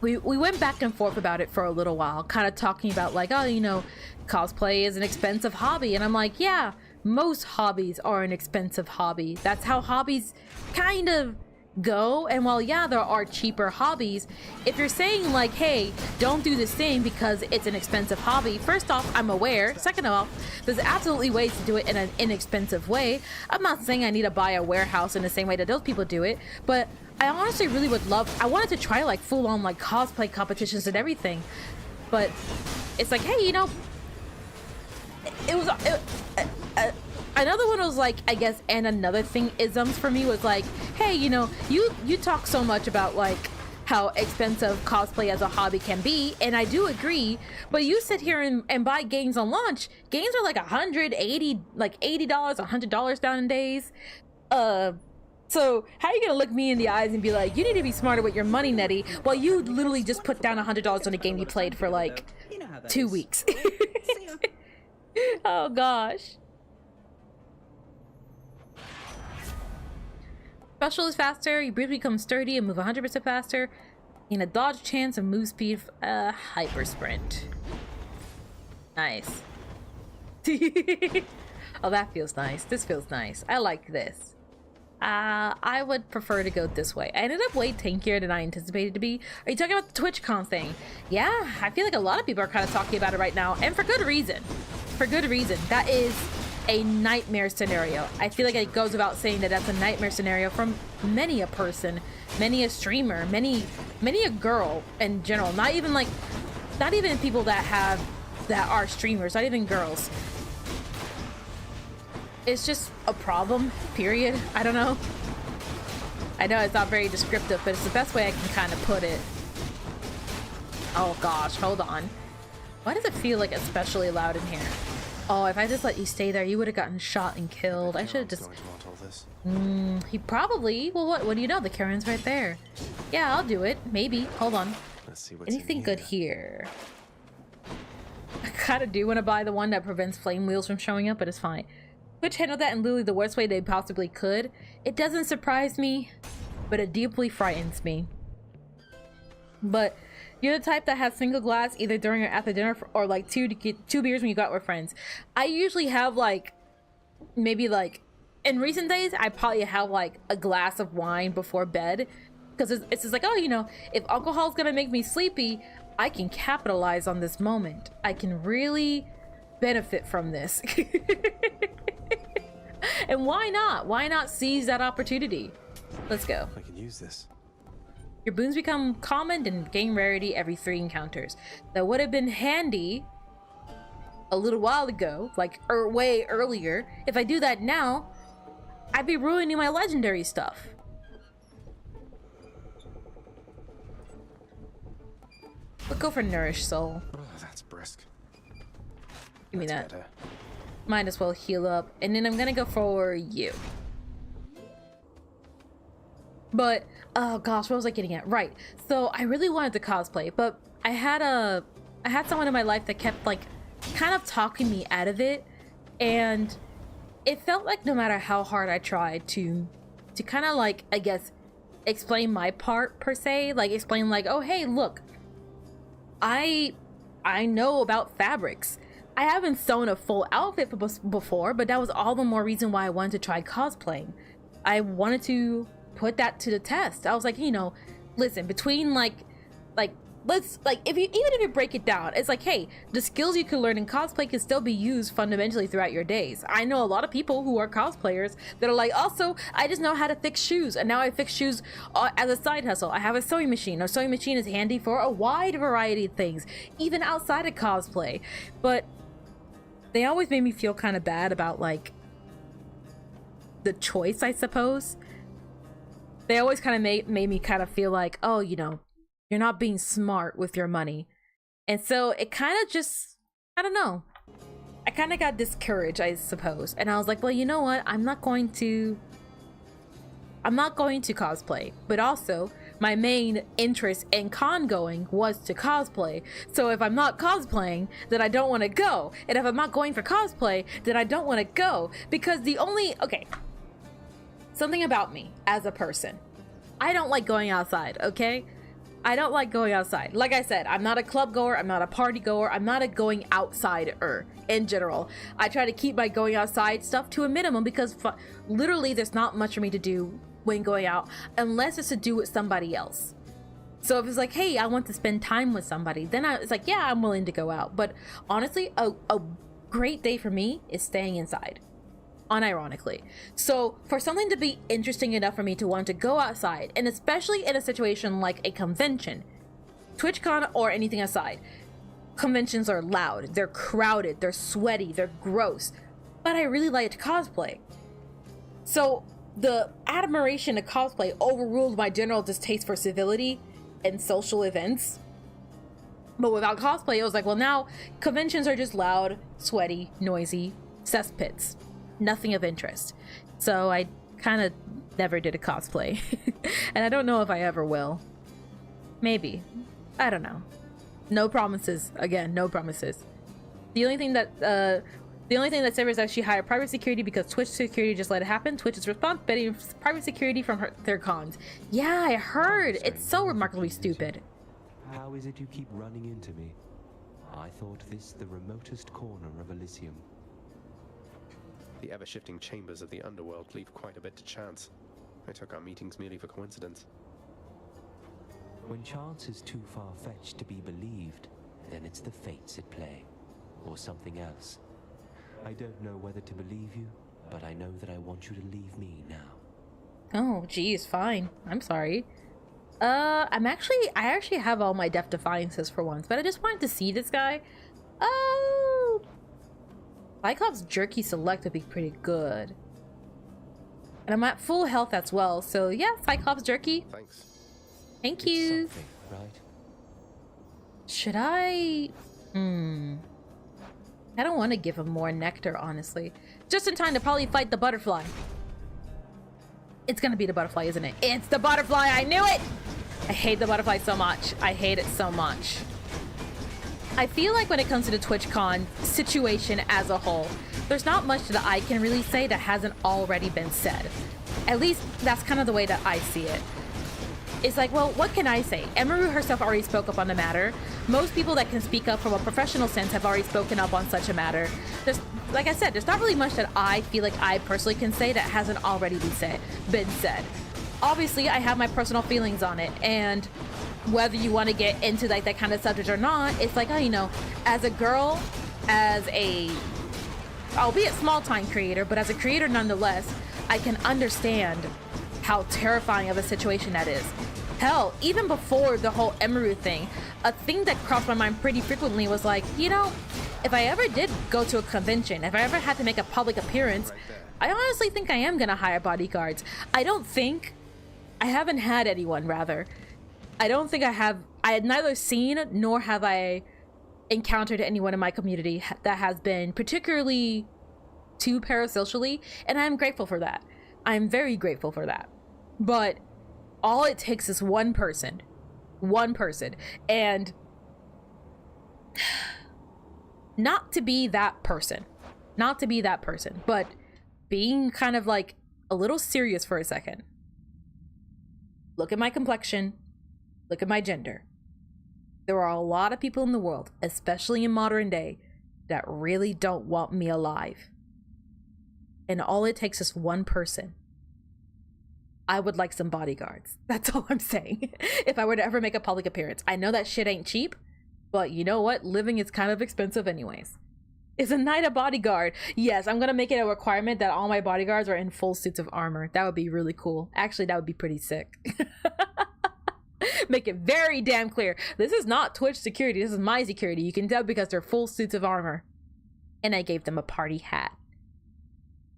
We went back and forth about it for a little while, kind of talking about like, oh, you know, cosplay is an expensive hobby. And I'm like, yeah, most hobbies are an expensive hobby. That's how hobbies kind of go. And while yeah, there are cheaper hobbies, if you're saying like, hey, don't do this thing because it's an expensive hobby, first off, I'm aware. Second off, there's absolutely ways to do it in an inexpensive way. I'm not saying I need to buy a warehouse in the same way that those people do it, but I honestly really would love, I wanted to try like full on like cosplay competitions and everything, but it's like, hey, you know, another one was like, I guess, and another thing isms for me was like, hey, you know, you talk so much about like how expensive cosplay as a hobby can be, and I do agree, but you sit here and buy games on launch. Games are like $80, $100 nowadays. So how are you gonna look me in the eyes and be like, you need to be smarter with your money, Netty, while you literally just put down $100 on a game you played for like 2 weeks? Oh gosh. Special is faster, you briefly become sturdy and move 100% faster. In a dodge chance and move speed, hyper sprint. Nice. Oh, that feels nice. This feels nice. I like this. I would prefer to go this way. I ended up way tankier than I anticipated to be. Are you talking about the TwitchCon thing? Yeah, I feel like a lot of people are kind of talking about it right now, and for good reason. For good reason. That is a nightmare scenario. I feel like it goes without saying that that's a nightmare scenario from many a person, many a streamer, many a girl in general. Not even people that are streamers, not even girls. It's just a problem, period. I don't know. I know it's not very descriptive, but it's the best way I can kind of put it. Oh gosh, hold on. Why does it feel like especially loud in here? Oh, if I just let you stay there, you would have gotten shot and killed. I should have just... He probably... Well, what do you know? The Karen's right there. Yeah, I'll do it. Maybe. Hold on. Let's see what's Anything good here? I kind of do want to buy the one that prevents flame wheels from showing up, but it's fine. Twitch handled that in literally the worst way they possibly could. It doesn't surprise me, but it deeply frightens me. But you're the type that has single glass either during or after dinner, or like two beers when you go out with friends. I usually have like, maybe like, in recent days, I probably have like a glass of wine before bed. Because it's just like, oh, you know, if alcohol's gonna make me sleepy, I can capitalize on this moment. I can really benefit from this. And why not? Why not seize that opportunity? Let's go. I can use this. Your boons become common and gain rarity every 3 encounters. That would have been handy a little while ago, like way earlier. If I do that now, I'd be ruining my legendary stuff. But go for Nourish Soul. Oh, that's brisk. Give me that. Better. Might as well heal up. And then I'm gonna go for you. But, oh gosh, what was I getting at? Right. So I really wanted to cosplay, but I had someone in my life that kept like kind of talking me out of it. And it felt like no matter how hard I tried to kind of like, I guess, explain my part per se, like explain like, oh, hey, look, I know about fabrics. I haven't sewn a full outfit before, but that was all the more reason why I wanted to try cosplaying. I wanted to put that to the test. I was like, you know, listen, between let's even if you break it down, it's like, hey, the skills you can learn in cosplay can still be used fundamentally throughout your days. I know a lot of people who are cosplayers that are like, also, I just know how to fix shoes, and now I fix shoes as a side hustle. I have a sewing machine. A sewing machine is handy for a wide variety of things, even outside of cosplay. But they always made me feel kind of bad about like the choice, I suppose. They always kind of made me kind of feel like, oh, you know, you're not being smart with your money. And so it kind of just, I don't know. I kind of got discouraged, I suppose. And I was like, well, you know what? I'm not going to cosplay. But also, my main interest in con going was to cosplay. So if I'm not cosplaying, then I don't want to go. And if I'm not going for cosplay, then I don't want to go. Because okay. Something about me as a person. I don't like going outside, okay? I don't like going outside. Like I said, I'm not a club goer, I'm not a party goer, I'm not a going outsider in general. I try to keep my going outside stuff to a minimum because literally there's not much for me to do when going out unless it's to do with somebody else. So if it's like, hey, I want to spend time with somebody, then it's like, yeah, I'm willing to go out. But honestly, a great day for me is staying inside. Unironically. So for something to be interesting enough for me to want to go outside, and especially in a situation like a convention, TwitchCon or anything aside, conventions are loud, they're crowded, they're sweaty, they're gross, but I really like to cosplay. So the admiration of cosplay overruled my general distaste for civility and social events. But without cosplay, it was like, well, now conventions are just loud, sweaty, noisy cesspits. Nothing of interest. So I kind of never did a cosplay. And I don't know if I ever will. Maybe. I don't know. No promises. Again, no promises. The only thing that Saber is actually hire private security because Twitch security just let it happen. Twitch is responsible for private security from their cons. Yeah, I heard. It's so remarkably stupid. How is it you keep running into me? I thought this the remotest corner of Elysium. The ever-shifting chambers of the Underworld leave quite a bit to chance. I took our meetings merely for coincidence. When chance is too far-fetched to be believed, then it's the fates at play. Or something else. I don't know whether to believe you, but I know that I want you to leave me now. Oh, geez, fine. I'm sorry. I actually have all my Death Defiances for once, but I just wanted to see this guy. Oh, Cyclops Jerky Select would be pretty good. And I'm at full health as well, so yeah, Cyclops Jerky. Thanks. Thank you. It's something, right? Should I? I don't want to give him more nectar, honestly. Just in time to probably fight the butterfly. It's gonna be the butterfly, isn't it? It's the butterfly! I knew it! I hate the butterfly so much. I hate it so much. I feel like when it comes to the TwitchCon situation as a whole, there's not much that I can really say that hasn't already been said. At least that's kind of the way that I see it. It's like, well, what can I say? Emeru herself already spoke up on the matter. Most people that can speak up from a professional sense have already spoken up on such a matter. There's, like I said, there's not really much that I feel like I personally can say that hasn't already been said. Obviously, I have my personal feelings on it, and whether you want to get into like that kind of subject or not, it's like, oh, you know, as a girl, as a, albeit small-time creator, but as a creator nonetheless, I can understand how terrifying of a situation that is. Hell, even before the whole Emeru thing, a thing that crossed my mind pretty frequently was like, you know, if I ever did go to a convention, if I ever had to make a public appearance, I honestly think I am gonna hire bodyguards. I haven't had anyone, rather. I don't think I have. I had neither seen nor have I encountered anyone in my community that has been particularly too parasocially, and I'm grateful for that. I'm very grateful for that. But all it takes is one person, and not to be that person, but being kind of like a little serious for a second. Look at my complexion, look at my gender. There are a lot of people in the world, especially in modern day, that really don't want me alive. And all it takes is one person. I would like some bodyguards. That's all I'm saying. If I were to ever make a public appearance. I know that shit ain't cheap, but you know what? Living is kind of expensive anyways. Is a knight a bodyguard? Yes, I'm gonna make it a requirement that all my bodyguards are in full suits of armor. That would be really cool. Actually, that would be pretty sick. Make it very damn clear. This is not Twitch security. This is my security. You can tell because they're full suits of armor. And I gave them a party hat.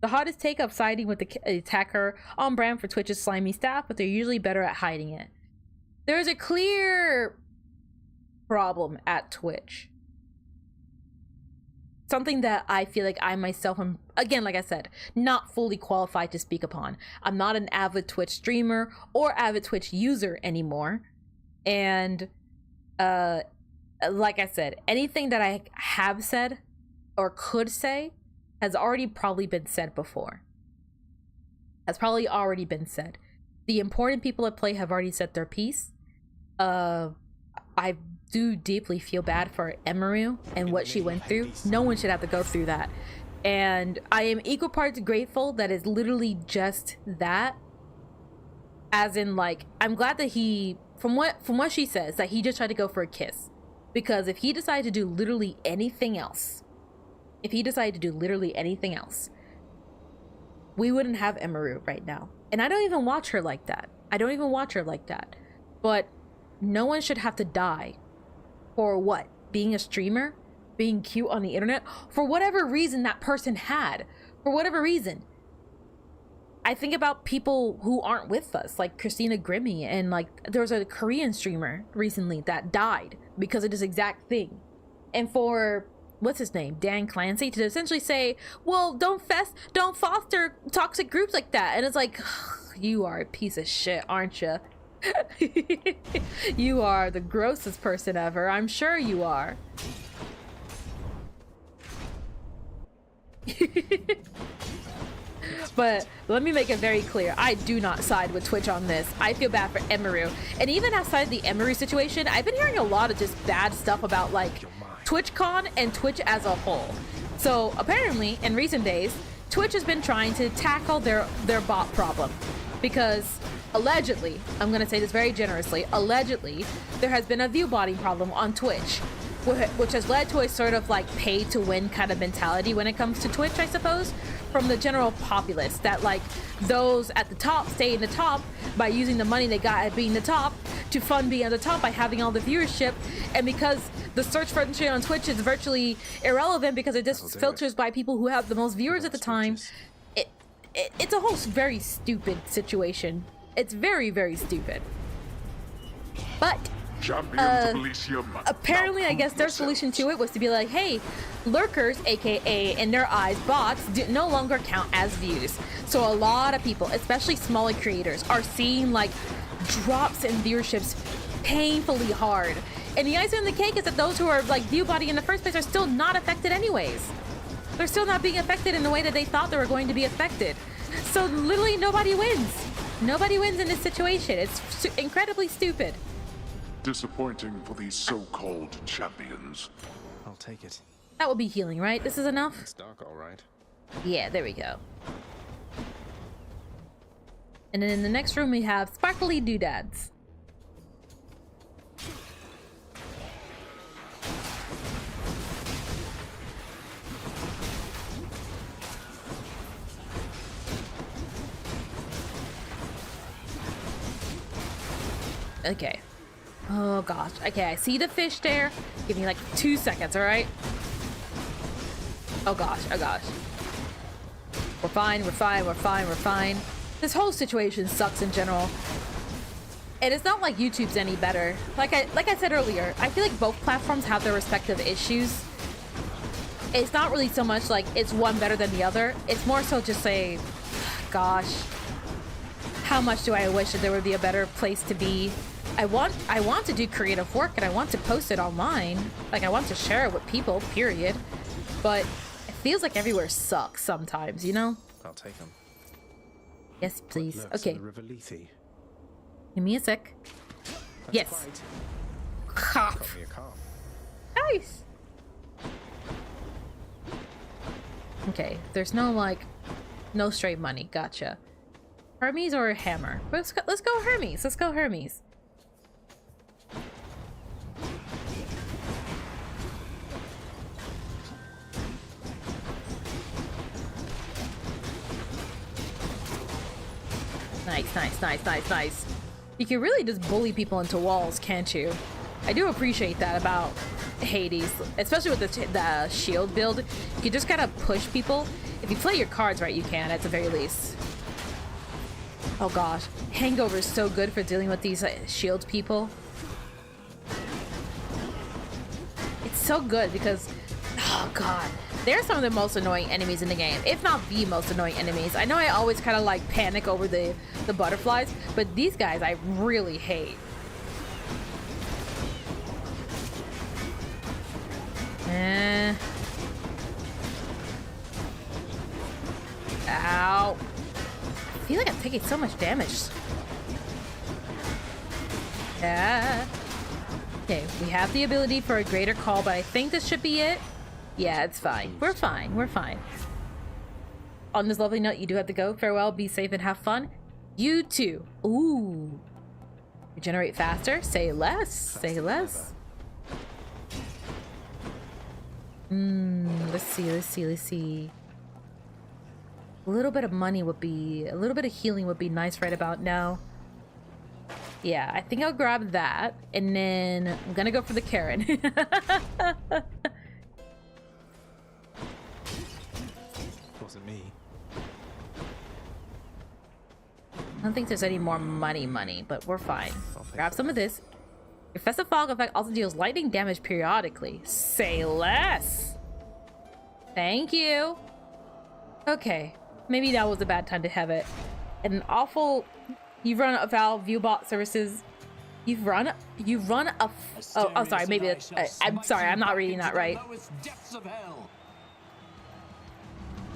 The hottest take-up siding with the attacker, on brand for Twitch's slimy staff, but they're usually better at hiding it. There is a clear problem at Twitch. Something that I feel like I myself am, again, like I said, not fully qualified to speak upon. I'm not an avid Twitch streamer or avid Twitch user anymore. And like I said, anything that I have said or could say has already probably been said before. Has probably already been said. The important people at play have already said their piece. I do deeply feel bad for Emeru and what she went through. No one should have to go through that. And I am equal parts grateful that it's literally just that. As in, like, I'm glad that he, from what she says, that he just tried to go for a kiss. Because if he decided to do literally anything else, we wouldn't have Emeru right now. And I don't even watch her like that. But no one should have to die for what? Being a streamer? Being cute on the internet? For whatever reason that person had. For whatever reason. I think about people who aren't with us, like Christina Grimmie, and like there was a Korean streamer recently that died because of this exact thing. And for what's his name, Dan Clancy, to essentially say, well, don't foster toxic groups like that. And it's like, you are a piece of shit, aren't you? You are the grossest person ever. I'm sure you are. But let me make it very clear, I do not side with Twitch on this. I feel bad for Emeru. And even outside the Emeru situation, I've been hearing a lot of just bad stuff about like TwitchCon and Twitch as a whole. So apparently in recent days, Twitch has been trying to tackle their bot problem. because allegedly, I'm gonna say this very generously, allegedly, there has been a view botting problem on Twitch, which has led to a sort of like pay to win kind of mentality when it comes to Twitch, I suppose, from the general populace, that like those at the top stay in the top by using the money they got at being the top to fund being at the top by having all the viewership. And because the search function on Twitch is virtually irrelevant because it just filters by people who have the most viewers at the time, it's a whole very stupid situation. It's very, very stupid. But apparently, I guess their solution to it was to be like, hey, lurkers, aka in their eyes bots, no longer count as views. So a lot of people, especially smaller creators, are seeing like drops in viewerships painfully hard. And the icing on the cake is that those who are like view botting in the first place are still not affected anyways. They're still not being affected in the way that they thought they were going to be affected. So literally nobody wins. Nobody wins in this situation. It's incredibly stupid. Disappointing for these so-called champions. I'll take it. That will be healing, right? This is enough? It's dark, all right. Yeah, there we go. And then in the next room we have sparkly doodads. Okay. Oh gosh. Okay, I see the fish there. Give me like 2 seconds, alright? Oh gosh, oh gosh. We're fine, we're fine, we're fine, we're fine. This whole situation sucks in general. And it's not like YouTube's any better. Like I said earlier, I feel like both platforms have their respective issues. It's not really so much like it's one better than the other. It's more so just say, gosh, how much do I wish that there would be a better place to be? I want to do creative work and I want to post it online. Like I want to share it with people, period. But it feels like everywhere sucks sometimes, you know? I'll take them. Yes, please. Okay. Give me a sec. Yes. Cough. Nice. Okay, there's no like, no straight money. Gotcha. Hermes or hammer? Let's go Hermes. Let's go Hermes. Nice, nice, nice, nice, nice. You can really just bully people into walls, can't you? I do appreciate that about Hades, especially with the shield build. You can just kind of push people. If you play your cards right, you can, at the very least. Oh gosh, Hangover is so good for dealing with these shield people. It's so good because, oh god, they're some of the most annoying enemies in the game, if not the most annoying enemies. I know I always kind of like panic over the butterflies, but these guys I really hate. Ow. I feel like I'm taking so much damage. Yeah. Okay, we have the ability for a greater call, but I think this should be it. Yeah, it's fine. We're fine. We're fine. On this lovely note, you do have to go. Farewell, be safe, and have fun. You too. Ooh. Regenerate faster. Say less. Say less. Let's see, let's see, let's see. A little bit of money would be, a little bit of healing would be nice right about now. Yeah, I think I'll grab that, and then I'm gonna go for the Karen. Wasn't me. I don't think there's any more money, but we're fine. Grab some of this. Your Festive Fog effect also deals lightning damage periodically. Say less! Thank you! Okay, maybe that was a bad time to have it. And an awful... You've run a Valve Viewbot services. You've run a... Oh, sorry, maybe it's... I'm sorry, I'm not reading that right.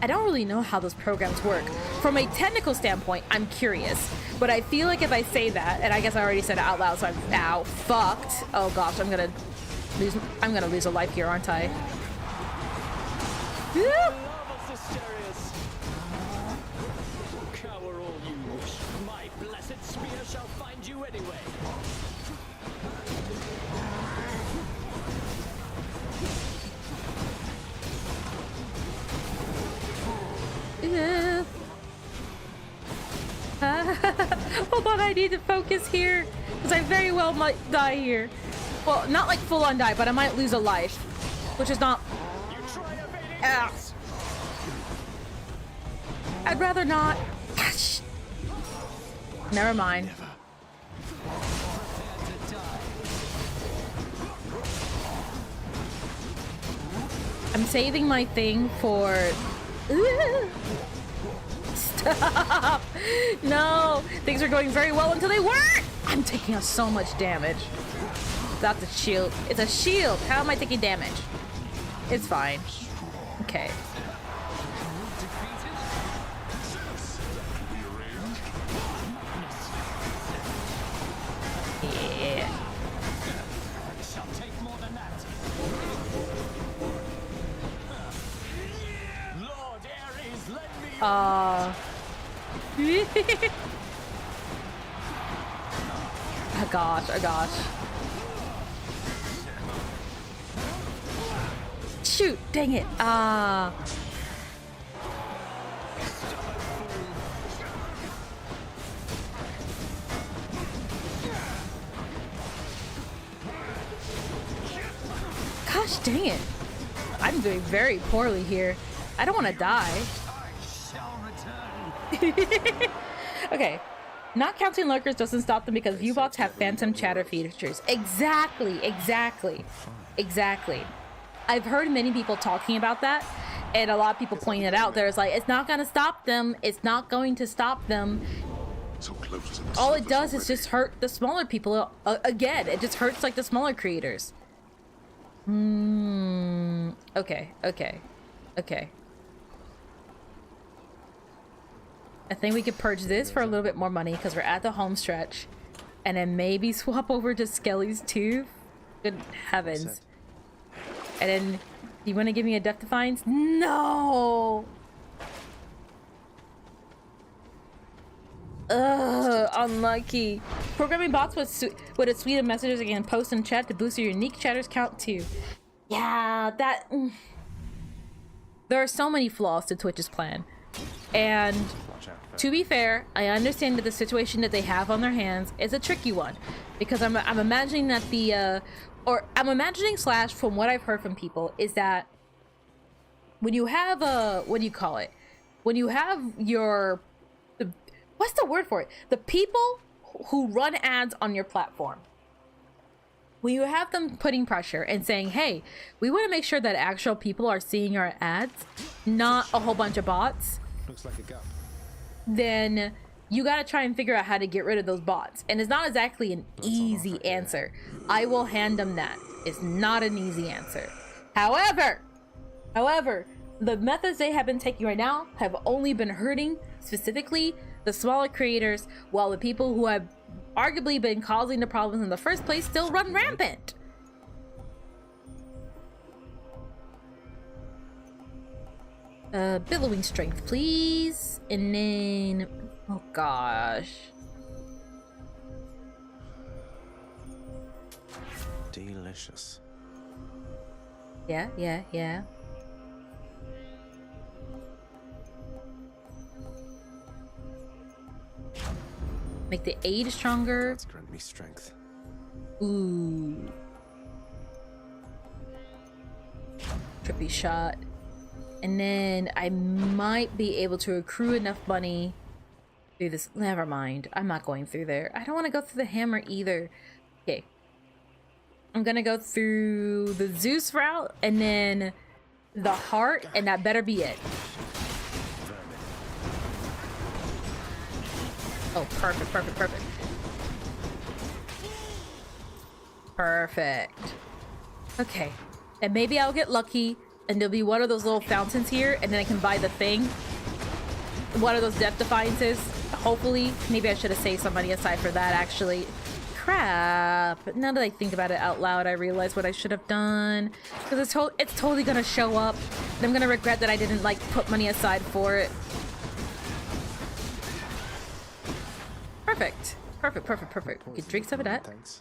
I don't really know how those programs work. From a technical standpoint, I'm curious. But I feel like if I say that, and I guess I already said it out loud, so I'm now fucked. Oh gosh, I'm gonna lose a life here, aren't I? I need to focus here because I very well might die here. Well, not like full on die, but I might lose a life, which is not. Ah. I'd rather not. Gosh. Never mind. I'm saving my thing for. Stop! No! Things are going very well until they weren't! I'm taking so much damage. That's a shield. It's a shield! How am I taking damage? It's fine. Okay. Yeah. Oh gosh, oh gosh. Shoot, dang it. Gosh dang it. I'm doing very poorly here. I don't want to die. Okay, not counting lurkers doesn't stop them because viewbots have phantom chatter features. Exactly. I've heard many people talking about that, and a lot of people pointing it out. There's like, it's not going to stop them. It's not going to stop them. All it does is just hurt the smaller people. Again, it just hurts like the smaller creators. Okay. I think we could purge this for a little bit more money because we're at the home stretch. And then maybe swap over to Skelly's too. Good heavens. And then, do you want to give me a Death Defiance? No! Ugh, unlucky. Programming bots with a suite of messages again, post and chat to boost your unique chatters count too. Yeah, that... There are so many flaws to Twitch's plan. And to be fair, I understand that the situation that they have on their hands is a tricky one, because I'm imagining that I'm imagining / from what I've heard from people is that when you have what do you call it? When you have what's the word for it? The people who run ads on your platform. When you have them putting pressure and saying, hey, we want to make sure that actual people are seeing our ads, not a whole bunch of bots. Looks like a gap. Then you got to try and figure out how to get rid of those bots. And it's not exactly an easy answer. I will hand them that. It's not an easy answer. However, the methods they have been taking right now have only been hurting specifically the smaller creators, while the people who have arguably been causing the problems in the first place still run rampant. Billowing strength, please. And then, oh gosh. Delicious. Yeah. Make the aid stronger. Let's grant me strength. Ooh. Trippy shot. And then I might be able to accrue enough money through this. Never mind. I'm not going through there. I don't want to go through the hammer either. Okay. I'm going to go through the Zeus route and then the heart, and that better be it. Oh, perfect. Perfect. Okay. And maybe I'll get lucky and there'll be one of those little fountains here, and then I can buy the thing. One of those Death Defiances. Hopefully. Maybe I should have saved some money aside for that, actually. Crap. Now that I think about it out loud, I realize what I should have done. Because it's totally gonna show up. And I'm gonna regret that I didn't, like, put money aside for it. Perfect. Get drink some of that. Thanks.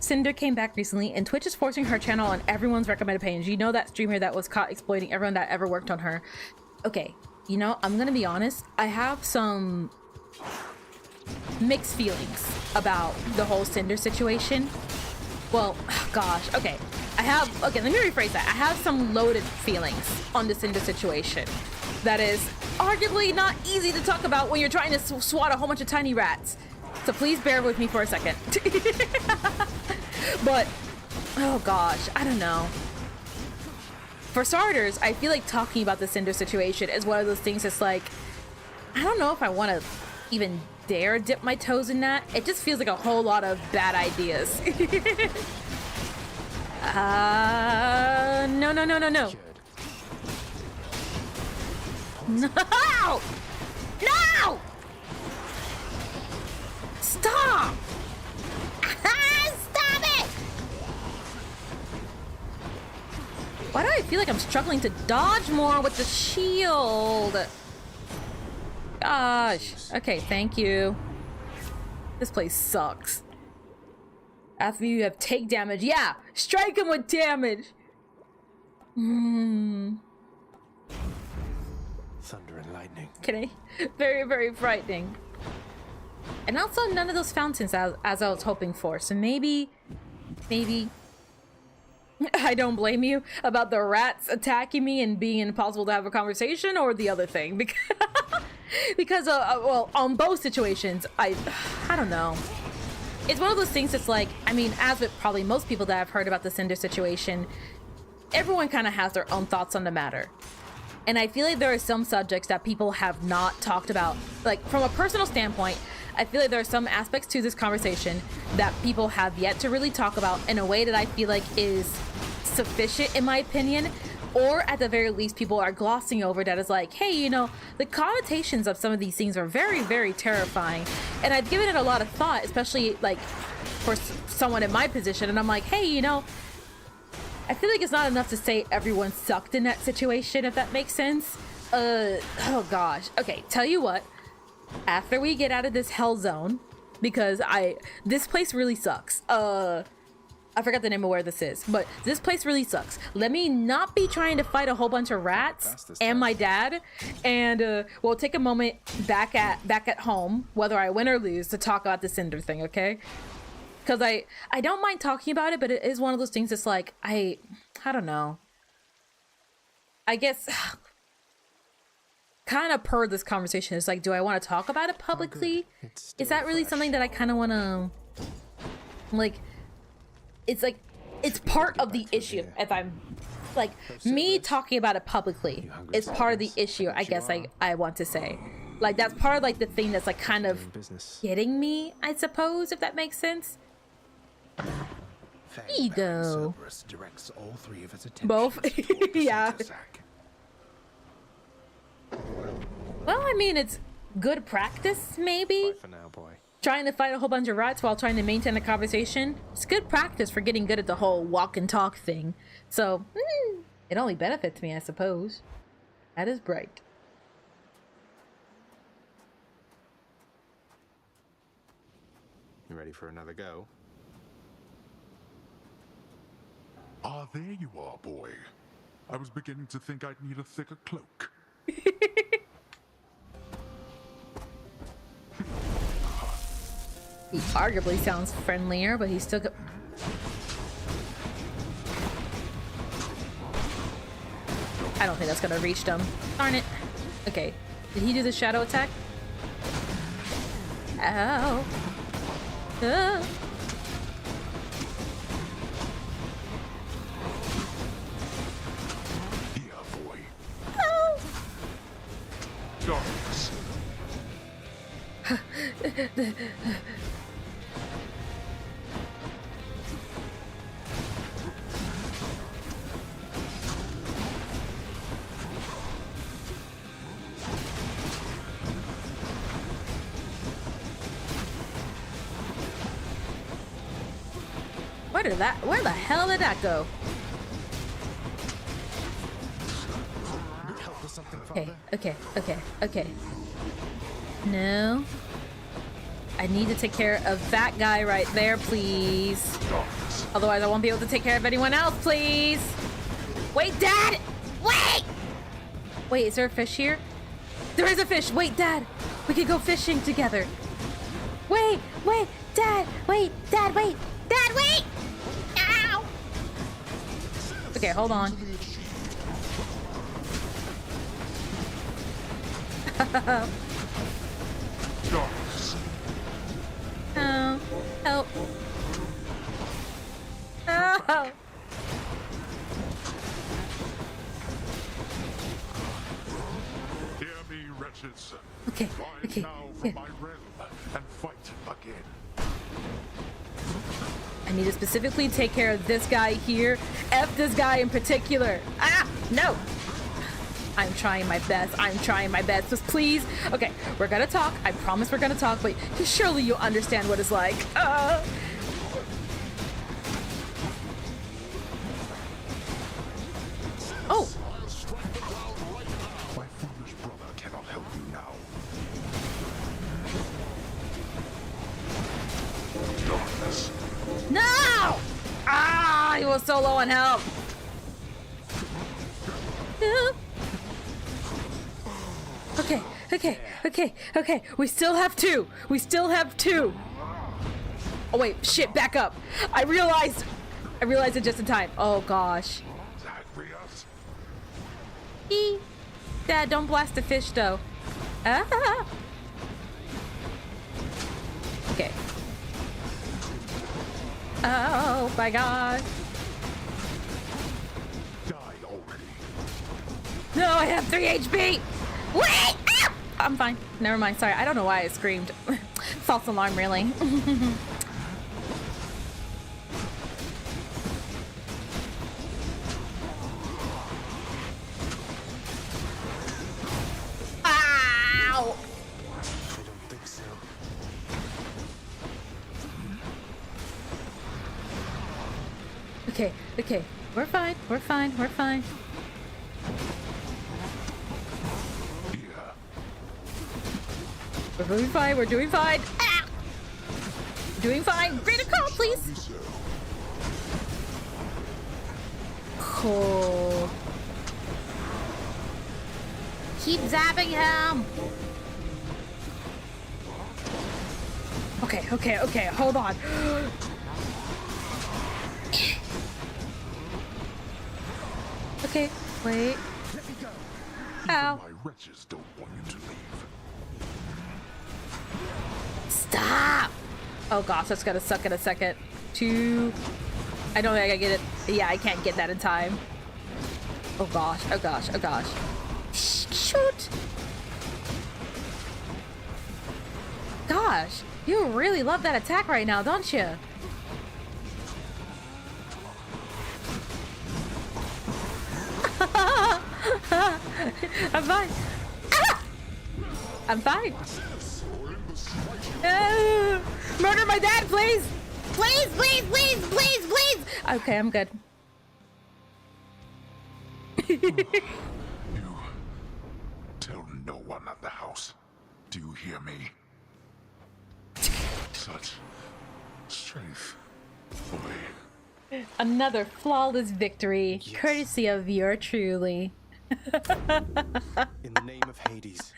Cinder came back recently, and Twitch is forcing her channel on everyone's recommended page. You know that streamer that was caught exploiting everyone that ever worked on her. Okay, you know, I'm gonna be honest. I have some mixed feelings about the whole Cinder situation. Well, gosh, okay. Okay, let me rephrase that. I have some loaded feelings on the Cinder situation. That is arguably not easy to talk about when you're trying to swat a whole bunch of tiny rats. So please bear with me for a second. But, oh gosh, I don't know. For starters, I feel like talking about the Cinder situation is one of those things that's like, I don't know if I want to even dare dip my toes in that. It just feels like a whole lot of bad ideas. No. No! No! Stop! Stop it! Why do I feel like I'm struggling to dodge more with the shield? Gosh. Okay, thank you. This place sucks. After you have take damage, yeah! Strike him with damage! Thunder and lightning. Okay. Very, very frightening. And also none of those fountains as I was hoping for. So maybe I don't blame you about the rats attacking me and being impossible to have a conversation, or the other thing. Because well, on both situations, I don't know. It's one of those things that's like, I mean, as with probably most people that have heard about the Cinder situation, everyone kind of has their own thoughts on the matter. And I feel like there are some subjects that people have not talked about. Like, from a personal standpoint, I feel like there are some aspects to this conversation that people have yet to really talk about in a way that I feel like is sufficient, in my opinion. Or at the very least, people are glossing over that is like, hey, you know, the connotations of some of these things are very, very terrifying. And I've given it a lot of thought, especially like for someone in my position. And I'm like, hey, you know, I feel like it's not enough to say everyone sucked in that situation, if that makes sense. Oh gosh. Okay, tell you what. After we get out of this hell zone, because this place really sucks. I forgot the name of where this is, but this place really sucks. Let me not be trying to fight a whole bunch of rats and my dad, and we'll take a moment back at home, whether I win or lose, to talk about the Cinder thing, okay? Because I don't mind talking about it, but it is one of those things that's like, I don't know. I guess kind of per this conversation, it's like, do I want to talk about it publicly? Is that really something that I kind of want to, like, it's like, it's part of the issue. If I'm like, me talking about it publicly is part of the issue, I guess I want to say. Like, that's part of like the thing that's like kind of getting me, I suppose, if that makes sense. Ego. Both. Yeah. Well, I mean, it's good practice, maybe. Bye for now, boy. Trying to fight a whole bunch of rats while trying to maintain a conversation. It's good practice for getting good at the whole walk and talk thing. So, it only benefits me, I suppose. That is bright. You ready for another go? Ah, there you are, boy. I was beginning to think I'd need a thicker cloak. He arguably sounds friendlier, but he's still I don't think that's gonna reach them. Darn it. Okay. Did he do the shadow attack? Ow. Ah. Yeah, boy. Oh. Darkness. Where the hell did that go? Okay. No. I I need to take care of that guy right there, please. Otherwise, I won't be able to take care of anyone else, please. Wait, Dad! Wait! Wait, is there a fish here? There is a fish! Wait, Dad! We could go fishing together. Wait! Wait! Dad! Wait! Dad, wait! Dad, wait! Ow! Okay, hold on. Oh, help. Oh. Hear me, wretches. Okay, okay. Now from my realm and fight again. I need to specifically take care of this guy here. F this guy in particular. Ah, no. I'm trying my best. I'm trying my best. Just please. Okay, we're gonna talk. I promise we're gonna talk, but surely you'll understand what it's like. Oh. My foolish brother cannot help you now. Darkness. No! Ah, he was so low on health. Okay, okay, okay, okay. We still have two. We still have two. Oh wait, shit, back up. I realized it just in time. Oh gosh. Dad, don't blast the fish though. Ah. Okay. Oh my god. Die already. No, I have 3 HP. Wait! Ah! I'm fine. Never mind. Sorry. I don't know why I screamed. False alarm, really. Ow! I don't think so. Okay, okay. We're fine. We're fine. We're fine. We're doing fine. We're doing fine. Ah! Doing fine. Greater call, please. Cool. Keep zapping him. Okay, okay, okay. Hold on. Okay, wait. Let me go. Ow. My wretches don't want you to leave. Stop! Oh gosh, that's gonna suck in a second. 2. I don't think I get it. Yeah, I can't get that in time. Oh gosh, oh gosh, oh gosh. Shoot! Gosh, you really love that attack right now, don't you? I'm fine. Ah! I'm fine. Murder my dad, please! Please, please, please, please, please! Okay, I'm good. You tell no one at the house. Do you hear me? Such strength. Boy. Another flawless victory, yes. Courtesy of your truly. In the name of Hades.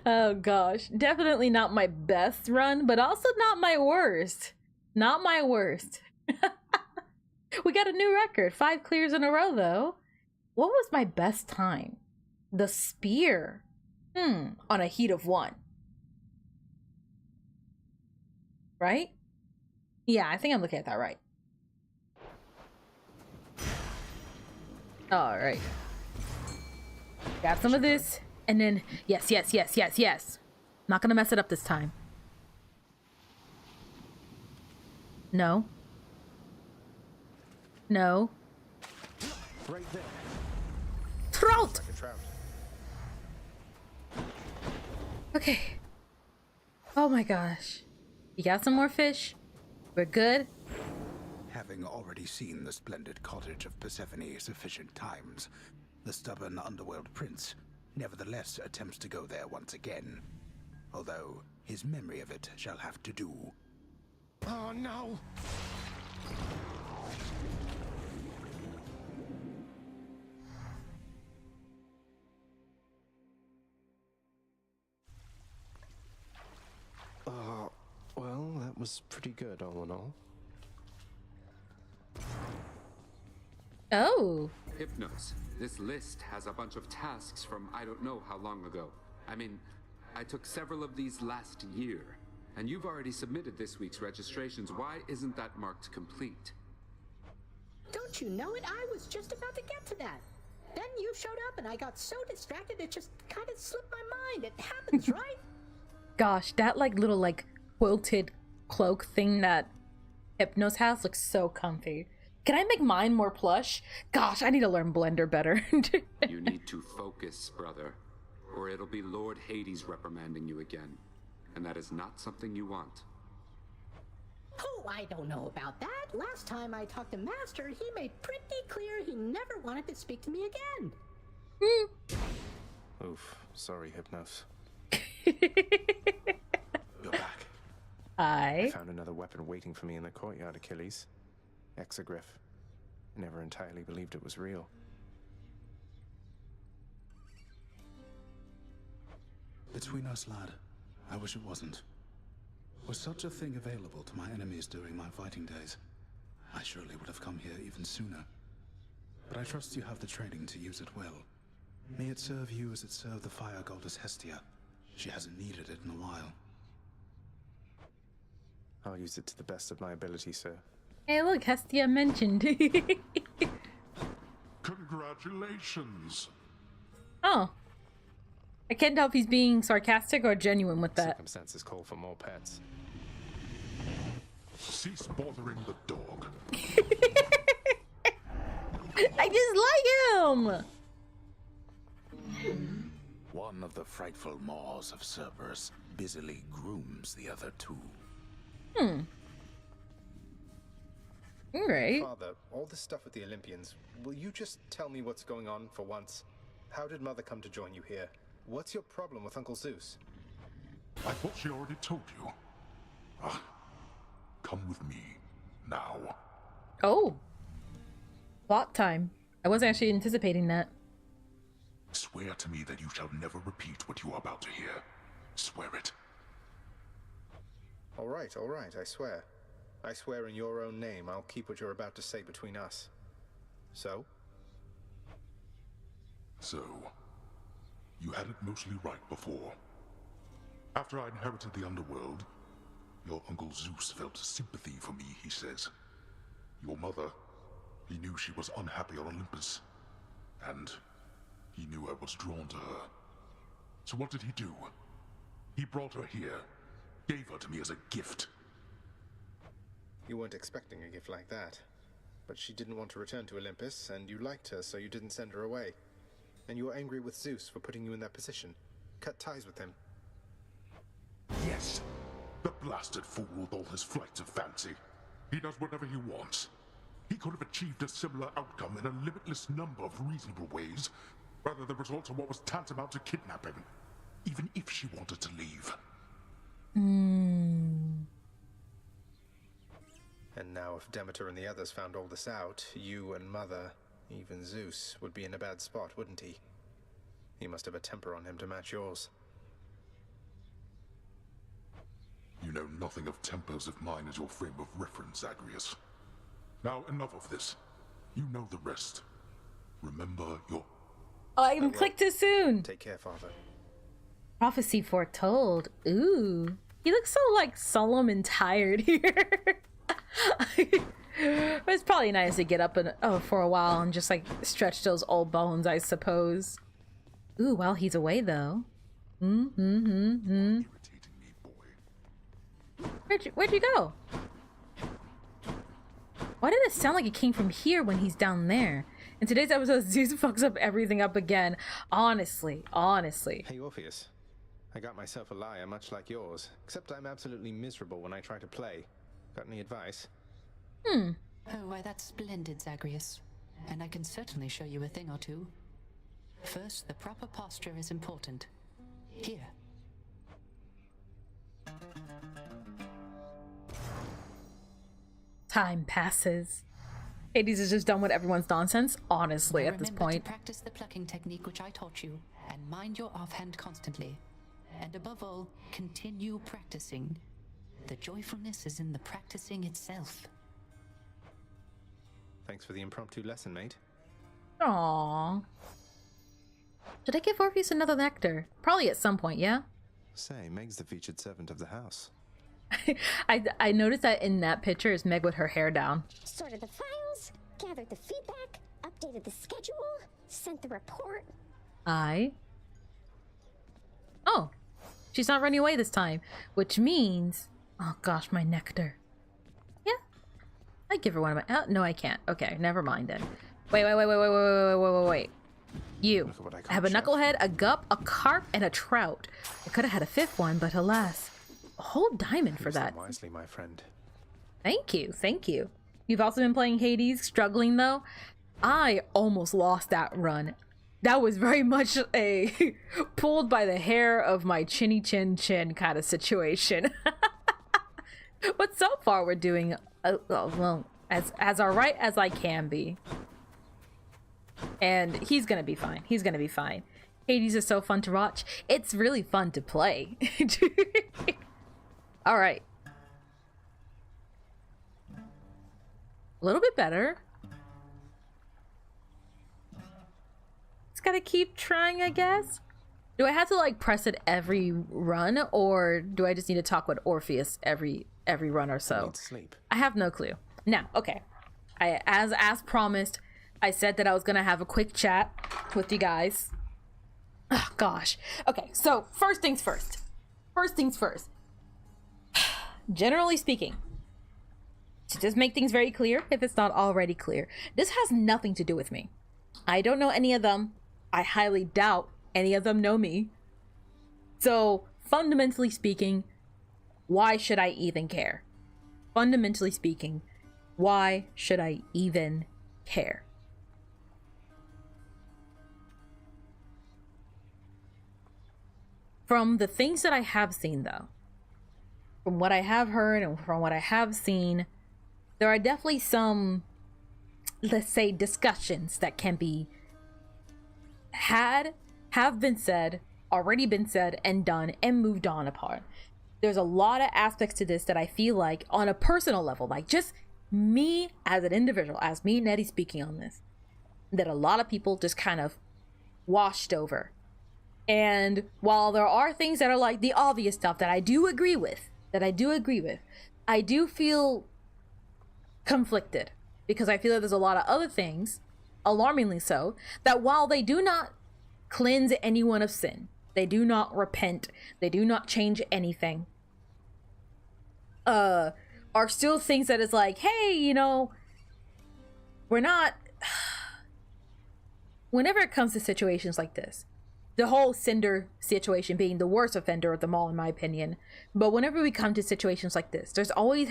Oh gosh, definitely not my best run, but also not my worst. Not my worst. We got a new record, 5 clears in a row though. What was my best time? The spear. On a heat of 1. Right? Yeah, I think I'm looking at that right. All right. Got some of this. And then, yes, yes, yes, yes, yes. Not gonna mess it up this time. No. No. Right there. Trout! Like a trout. Okay. Oh my gosh. You got some more fish? We're good? Having already seen the splendid cottage of Persephone sufficient times, the stubborn Underworld prince nevertheless attempts to go there once again. although his memory of it shall have to do. Oh no! Well, that was pretty good all in all. Oh. Hypnos, this list has a bunch of tasks from I don't know how long ago. I mean, I took several of these last year, and you've already submitted this week's registrations. Why isn't that marked complete? Don't you know it? I was just about to get to that. Then you showed up and I got so distracted it just kind of slipped my mind. It happens, right? Gosh, that like little like quilted cloak thing that Hypnos has looks so comfy. Can I make mine more plush? Gosh, I need to learn Blender better. You need to focus, brother, or it'll be Lord Hades reprimanding you again. And that is not something you want. Oh, I don't know about that. Last time I talked to Master, he made pretty clear he never wanted to speak to me again. Oof, sorry, Hypnos. You're back. I found another weapon waiting for me in the courtyard, Achilles. Exogryph. I never entirely believed it was real. Between us, lad, I wish it wasn't. Was such a thing available to my enemies during my fighting days, I surely would have come here even sooner. But I trust you have the training to use it well. May it serve you as it served the fire goddess Hestia. She hasn't needed it in a while. I'll use it to the best of my ability, sir. Hey, look, Hestia mentioned. Congratulations! Oh. I can't tell if he's being sarcastic or genuine with that. Circumstances call for more pets. Cease bothering the dog. I just like him! One of the frightful maws of Cerberus busily grooms the other two. Alright. Father, all this stuff with the Olympians, will you just tell me what's going on for once? How did Mother come to join you here? What's your problem with Uncle Zeus? I thought she already told you. Come with me, now. Oh. Plot time. I wasn't actually anticipating that. Swear to me that you shall never repeat what you are about to hear. Swear it. All right, I swear. I swear in your own name I'll keep what you're about to say between us. So? So, you had it mostly right before. After I inherited the Underworld, your Uncle Zeus felt sympathy for me, he says. Your mother, he knew she was unhappy on Olympus. And he knew I was drawn to her. So what did he do? He brought her here, gave her to me as a gift. You weren't expecting a gift like that. But she didn't want to return to Olympus, and you liked her, so you didn't send her away. And you were angry with Zeus for putting you in that position. Cut ties with him. Yes. The blasted fool with all his flights of fancy. He does whatever he wants. He could have achieved a similar outcome in a limitless number of reasonable ways, rather than result in what was tantamount to kidnapping, even if she wanted to leave. And now if Demeter and the others found all this out, you and Mother, even Zeus, would be in a bad spot, wouldn't he? He must have a temper on him to match yours. You know nothing of tempers if mine is your frame of reference, Zagreus. Now enough of this. You know the rest. Remember your... Oh, I clicked too soon! Take care, Father. Prophecy foretold. Ooh. He looks so, like, solemn and tired here. It's probably nice to get up and for a while and just, like, stretch those old bones, I suppose. Ooh, while he's away, though. Where'd you go? Why did it sound like it came from here when he's down there? In today's episode, Zeus fucks up everything up again. Honestly. Hey, Orpheus. I got myself a lyre much like yours, except I'm absolutely miserable when I try to play. Got any advice? Oh, why, that's splendid, Zagreus. And I can certainly show you a thing or two. First, the proper posture is important. Here. Time passes. Hades is just done with everyone's nonsense, honestly, at this point. To practice the plucking technique which I taught you, and mind your offhand constantly. And above all, continue practicing. The joyfulness is in the practicing itself. Thanks for the impromptu lesson, mate. Aww. Should I give Orpheus another nectar? Probably at some point, yeah? Say, Meg's the featured servant of the house. I noticed that in that picture is Meg with her hair down. Sorted the files, gathered the feedback, updated the schedule, sent the report. Oh, she's not running away this time, which means... Oh gosh, my nectar. Yeah, I give her one of my... Oh, no, I can't. Okay, never mind then. Wait. You. I have a knucklehead, a gup, a carp, and a trout. I could have had a fifth one, but alas. A whole diamond for that. Wisely, my friend. Thank you. You've also been playing Hades, struggling though. I almost lost that run. That was very much a pulled by the hair of my chinny chin kind of situation. But so far we're doing well, as alright as I can be. And he's gonna be fine. Hades is so fun to watch. It's really fun to play. All right. A little bit better. Just gotta keep trying, I guess. Do I have to like press it every run, or do I just need to talk with Orpheus every run or so? I need sleep. I have no clue. Now, okay. As promised, I said that I was gonna have a quick chat with you guys. Oh gosh. Okay, so first things first. Generally speaking, to just make things very clear, if it's not already clear, this has nothing to do with me. I don't know any of them. I highly doubt any of them know me. So, fundamentally speaking, why should I even care? Fundamentally speaking, why should I even care? From the things that I have seen, though, from what I have heard and from what I have seen, there are definitely some, let's say, discussions that can be had, have been said, already been said and done and moved on upon. There's a lot of aspects to this that I feel like on a personal level, like just me as an individual, as me, Netty, speaking on this, that a lot of people just kind of washed over. And while there are things that are like the obvious stuff that I do agree with, I do feel conflicted because I feel that there's a lot of other things, alarmingly so, that while they do not cleanse anyone of sin, they do not repent, they do not change anything, are still things that is like, hey, you know, we're not... Whenever it comes to situations like this, the whole Cinder situation being the worst offender of them all, in my opinion. But whenever we come to situations like this, there's always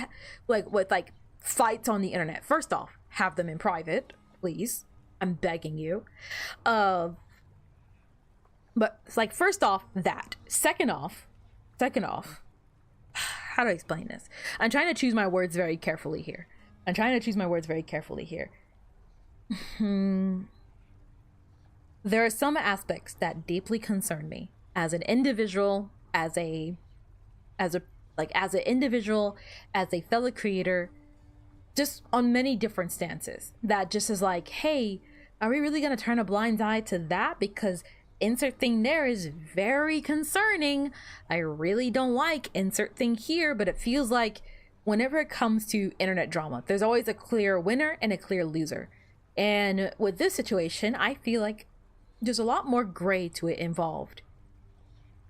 like fights on the internet. First off, have them in private, please. I'm begging you. But it's like, first off, that. Second off, how do I explain this? I'm trying to choose my words very carefully here. There are some aspects that deeply concern me as an individual, as a fellow creator, just on many different stances. That just is like, hey, are we really gonna turn a blind eye to that? Because insert thing there is very concerning. I really don't like insert thing here, but it feels like whenever it comes to internet drama, there's always a clear winner and a clear loser. And with this situation, I feel like there's a lot more gray to it involved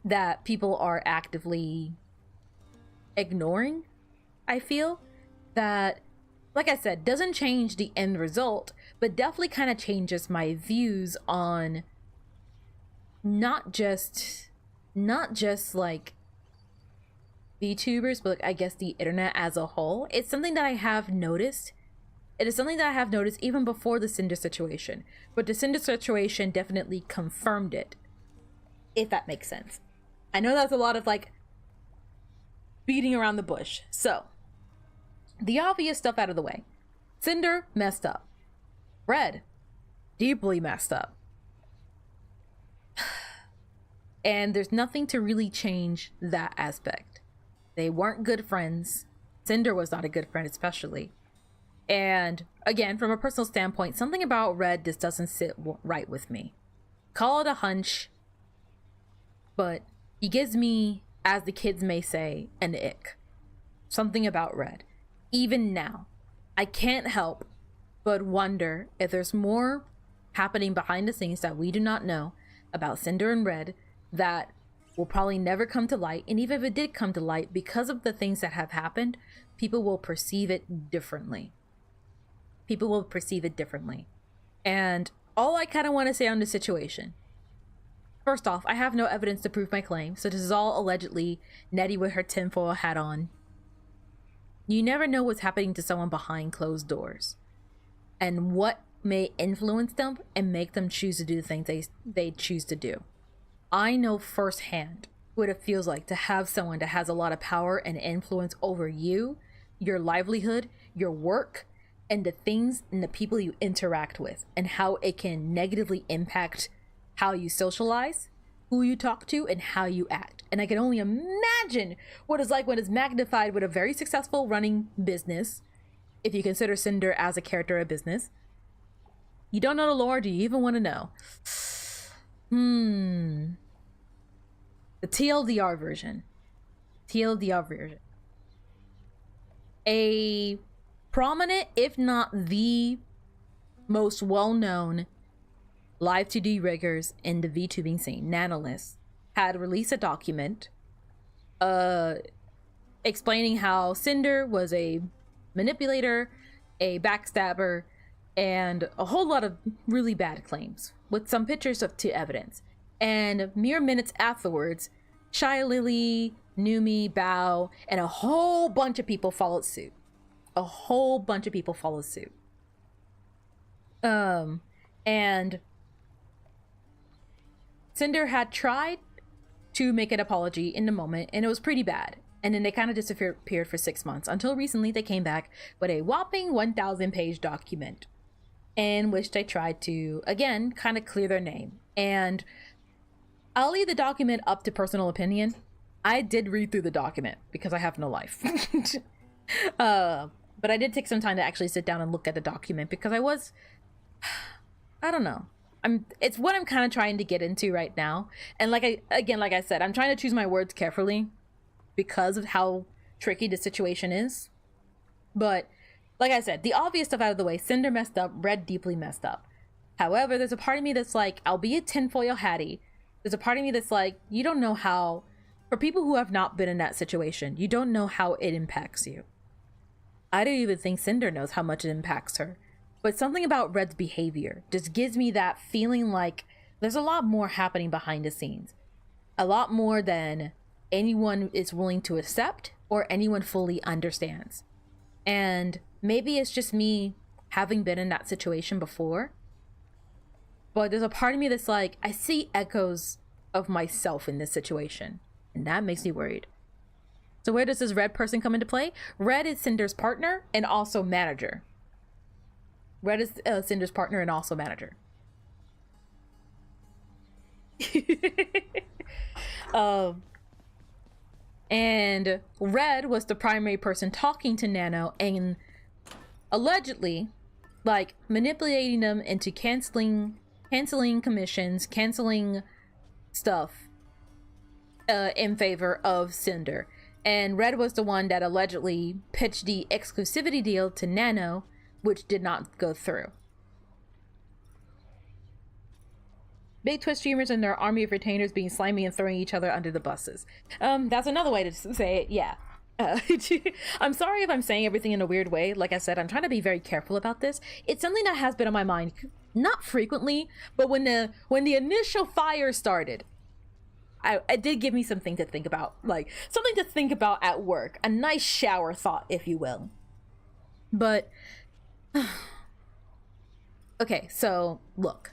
that people are actively ignoring. I feel that, like I said, doesn't change the end result, but definitely kind of changes my views on not just like VTubers, but like, I guess the internet as a whole. It's something that I have noticed. It is something that I have noticed even before the Cinder situation, but the Cinder situation definitely confirmed it, if that makes sense. I know that's a lot of like beating around the bush. So, the obvious stuff out of the way. Cinder messed up. Red deeply messed up. And there's nothing to really change that aspect. They weren't good friends. Cinder was not a good friend, especially. And again, from a personal standpoint, something about Red just doesn't sit right with me. Call it a hunch, but he gives me, as the kids may say, an ick. Something about Red. Even now, I can't help but wonder if there's more happening behind the scenes that we do not know about Cinder and Red that will probably never come to light. And even if it did come to light, because of the things that have happened, people will perceive it differently. People will perceive it differently. And all I kind of want to say on this situation, first off, I have no evidence to prove my claim, so this is all allegedly Netty with her tinfoil hat on. You never know what's happening to someone behind closed doors and what may influence them and make them choose to do the things they choose to do. I know firsthand what it feels like to have someone that has a lot of power and influence over you, your livelihood, your work, and the things and the people you interact with, and how it can negatively impact how you socialize, who you talk to, and how you act. And I can only imagine what it's like when it's magnified with a very successful running business, if you consider Cinder as a character of business. You don't know the lore, do you even want to know? The TLDR version. A prominent, if not the most well-known live 2D riggers in the VTubing scene, Nanolist, had released a document explaining how Cinder was a manipulator, a backstabber, and a whole lot of really bad claims, with some pictures to evidence. And mere minutes afterwards, Shy Lily, Numi, Bao, and a whole bunch of people followed suit. And Cinder had tried to make an apology in the moment, and it was pretty bad. And then they kind of disappeared for 6 months, until recently they came back with a whopping 1,000-page document in which they tried to, again, kind of clear their name. And I'll leave the document up to personal opinion. I did read through the document because I have no life. But I did take some time to actually sit down and look at the document because I don't know. It's what I'm kind of trying to get into right now. And like I said, I'm trying to choose my words carefully because of how tricky the situation is. But like I said, the obvious stuff out of the way, Cinder messed up, Red deeply messed up. However, there's a part of me that's like, I'll be a tinfoil hattie. There's a part of me that's like, you don't know how, for people who have not been in that situation, you don't know how it impacts you. I don't even think Cinder knows how much it impacts her. But something about Red's behavior just gives me that feeling like there's a lot more happening behind the scenes. A lot more than anyone is willing to accept or anyone fully understands. And maybe it's just me having been in that situation before. But there's a part of me that's like, I see echoes of myself in this situation. And that makes me worried. So where does this Red person come into play? Red is Cinder's partner and also manager. Red is Cinder's partner and also manager. And Red was the primary person talking to Nano and allegedly, like, manipulating them into canceling commissions, canceling stuff in favor of Cinder. And Red was the one that allegedly pitched the exclusivity deal to Nano, which did not go through. Big Twitch streamers and their army of retainers being slimy and throwing each other under the buses. That's another way to say it, yeah. I'm sorry if I'm saying everything in a weird way. Like I said, I'm trying to be very careful about this. It's something that has been on my mind, not frequently, but when the initial fire started, it did give me something to think about. Like, something to think about at work. A nice shower thought, if you will. But, okay, so, look,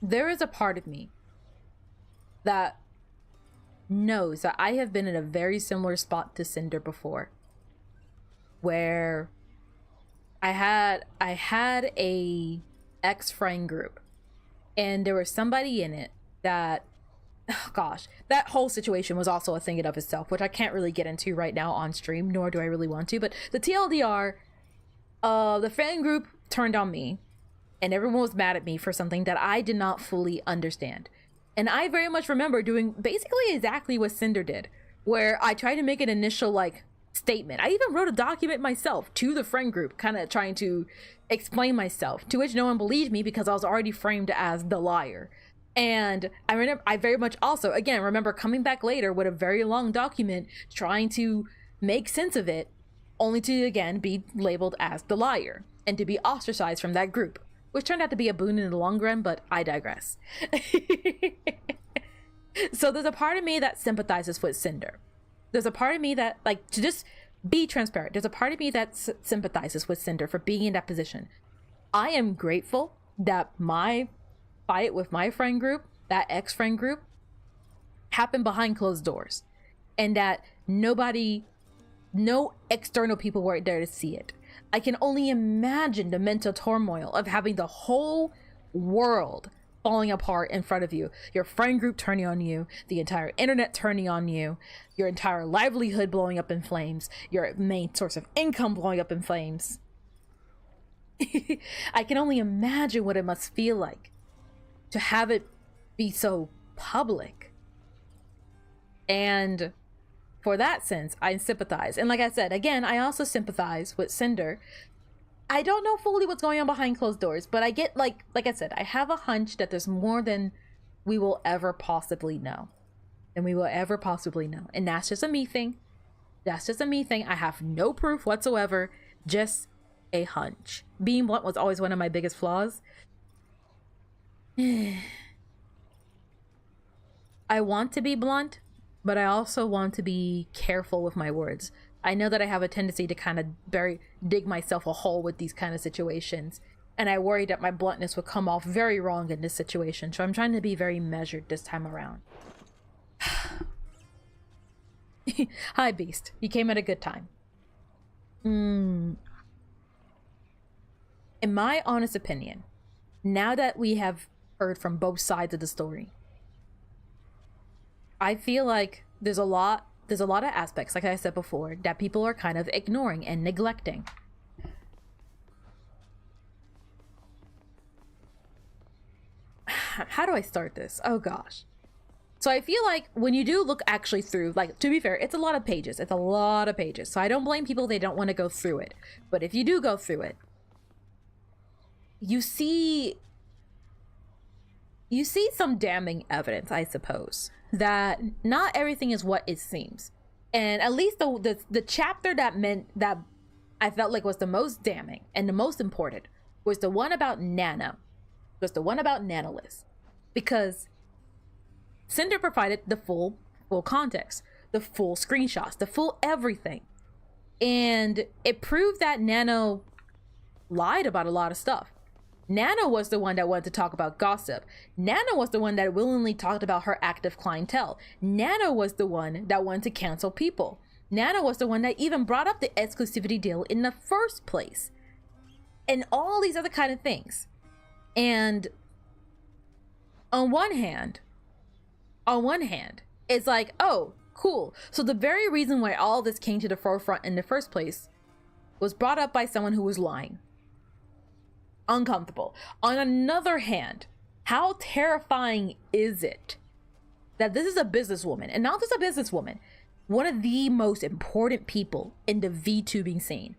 there is a part of me that knows that I have been in a very similar spot to Cinder before, where I had a ex-friend group, and there was somebody in it that, oh gosh, that whole situation was also a thing in of itself, which I can't really get into right now on stream, nor do I really want to. But the TLDR, the friend group turned on me, and everyone was mad at me for something that I did not fully understand. And I very much remember doing basically exactly what Cinder did, where I tried to make an initial like statement. I even wrote a document myself to the friend group, kind of trying to explain myself, to which no one believed me because I was already framed as the liar. And I very much also, again, remember coming back later with a very long document trying to make sense of it, only to again be labeled as the liar and to be ostracized from that group, which turned out to be a boon in the long run, but I digress. So there's a part of me that sympathizes with Cinder. There's a part of me that, like, to just be transparent, there's a part of me that sympathizes with Cinder for being in that position. I am grateful that my fight with my friend group, that ex-friend group, happened behind closed doors, and that no external people were there to see it. I can only imagine the mental turmoil of having the whole world falling apart in front of you, your friend group turning on you, the entire internet turning on you, your entire livelihood blowing up in flames, your main source of income blowing up in flames. I can only imagine what it must feel like to have it be so public. And for that sense, I sympathize. And like I said, again, I also sympathize with Cinder. I don't know fully what's going on behind closed doors, but I get, like I said, I have a hunch that there's more than we will ever possibly know. And we will ever possibly know. And that's just a me thing. That's just a me thing. I have no proof whatsoever. Just a hunch. Being blunt was always one of my biggest flaws. I want to be blunt, but I also want to be careful with my words. I know that I have a tendency to kind of dig myself a hole with these kind of situations, and I worry that my bluntness would come off very wrong in this situation, so I'm trying to be very measured this time around. Hi, Beast. You came at a good time. In my honest opinion, now that we have heard from both sides of the story, I feel like there's a lot of aspects, like I said before, that people are kind of ignoring and neglecting. How do I start this? Oh gosh. So I feel like when you do look actually through, like, to be fair, it's a lot of pages. It's a lot of pages. So I don't blame people, they don't want to go through it. But if you do go through it, you see some damning evidence, I suppose, that not everything is what it seems. And at least the chapter that I felt like was the most damning and the most important was the one about Nano. Was the one about Nanolith. Because Cinder provided the full context, the full screenshots, the full everything. And it proved that Nano lied about a lot of stuff. Nano was the one that wanted to talk about gossip. Nano was the one that willingly talked about her active clientele. Nano was the one that wanted to cancel people. Nano was the one that even brought up the exclusivity deal in the first place. And all these other kind of things. And on one hand, it's like, oh, cool. So the very reason why all this came to the forefront in the first place was brought up by someone who was lying. Uncomfortable. On another hand, how terrifying is it that this is a businesswoman, and not just a businesswoman, one of the most important people in the VTubing scene.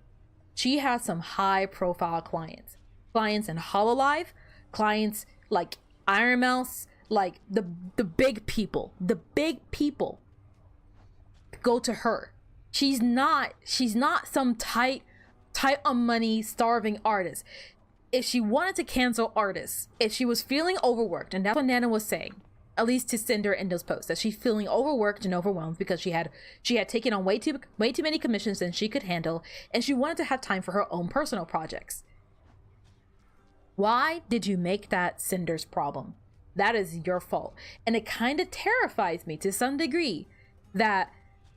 She has some high profile clients in HoloLive, clients like Iron Mouse, like the big people go to her. She's not some tight on money starving artist. If she wanted to cancel artists, if she was feeling overworked, and that's what Nana was saying, at least to Cinder in those posts, that she's feeling overworked and overwhelmed because she had taken on way too many commissions than she could handle, and she wanted to have time for her own personal projects. Why did you make that Cinder's problem? That is your fault. And it kind of terrifies me to some degree that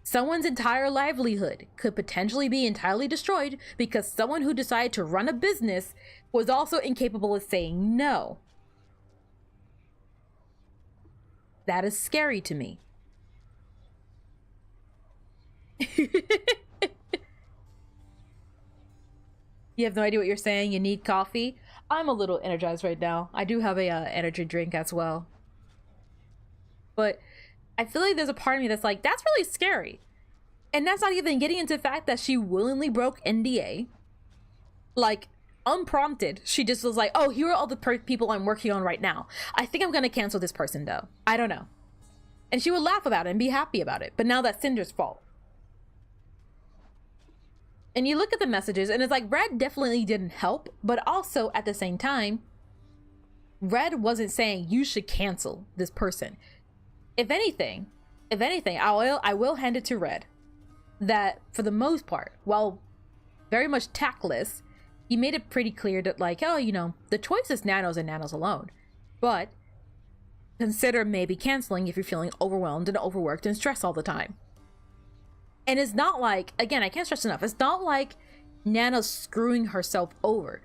someone's entire livelihood could potentially be entirely destroyed because someone who decided to run a business was also incapable of saying no. That is scary to me. You have no idea what you're saying. You need coffee. I'm a little energized right now. I do have a energy drink as well. But I feel like there's a part of me that's like, that's really scary. And that's not even getting into the fact that she willingly broke NDA. Like, unprompted. She just was like, oh, here are all the people I'm working on right now. I think I'm going to cancel this person, though. I don't know. And she would laugh about it and be happy about it. But now that's Cinder's fault. And you look at the messages, and it's like, Red definitely didn't help. But also, at the same time, Red wasn't saying you should cancel this person. If anything, I will hand it to Red that for the most part, while very much tactless, he made it pretty clear that, like, oh, you know, the choice is nanos and nanos alone. But consider maybe canceling if you're feeling overwhelmed and overworked and stressed all the time. And it's not like, again, I can't stress enough, it's not like Nana's screwing herself over.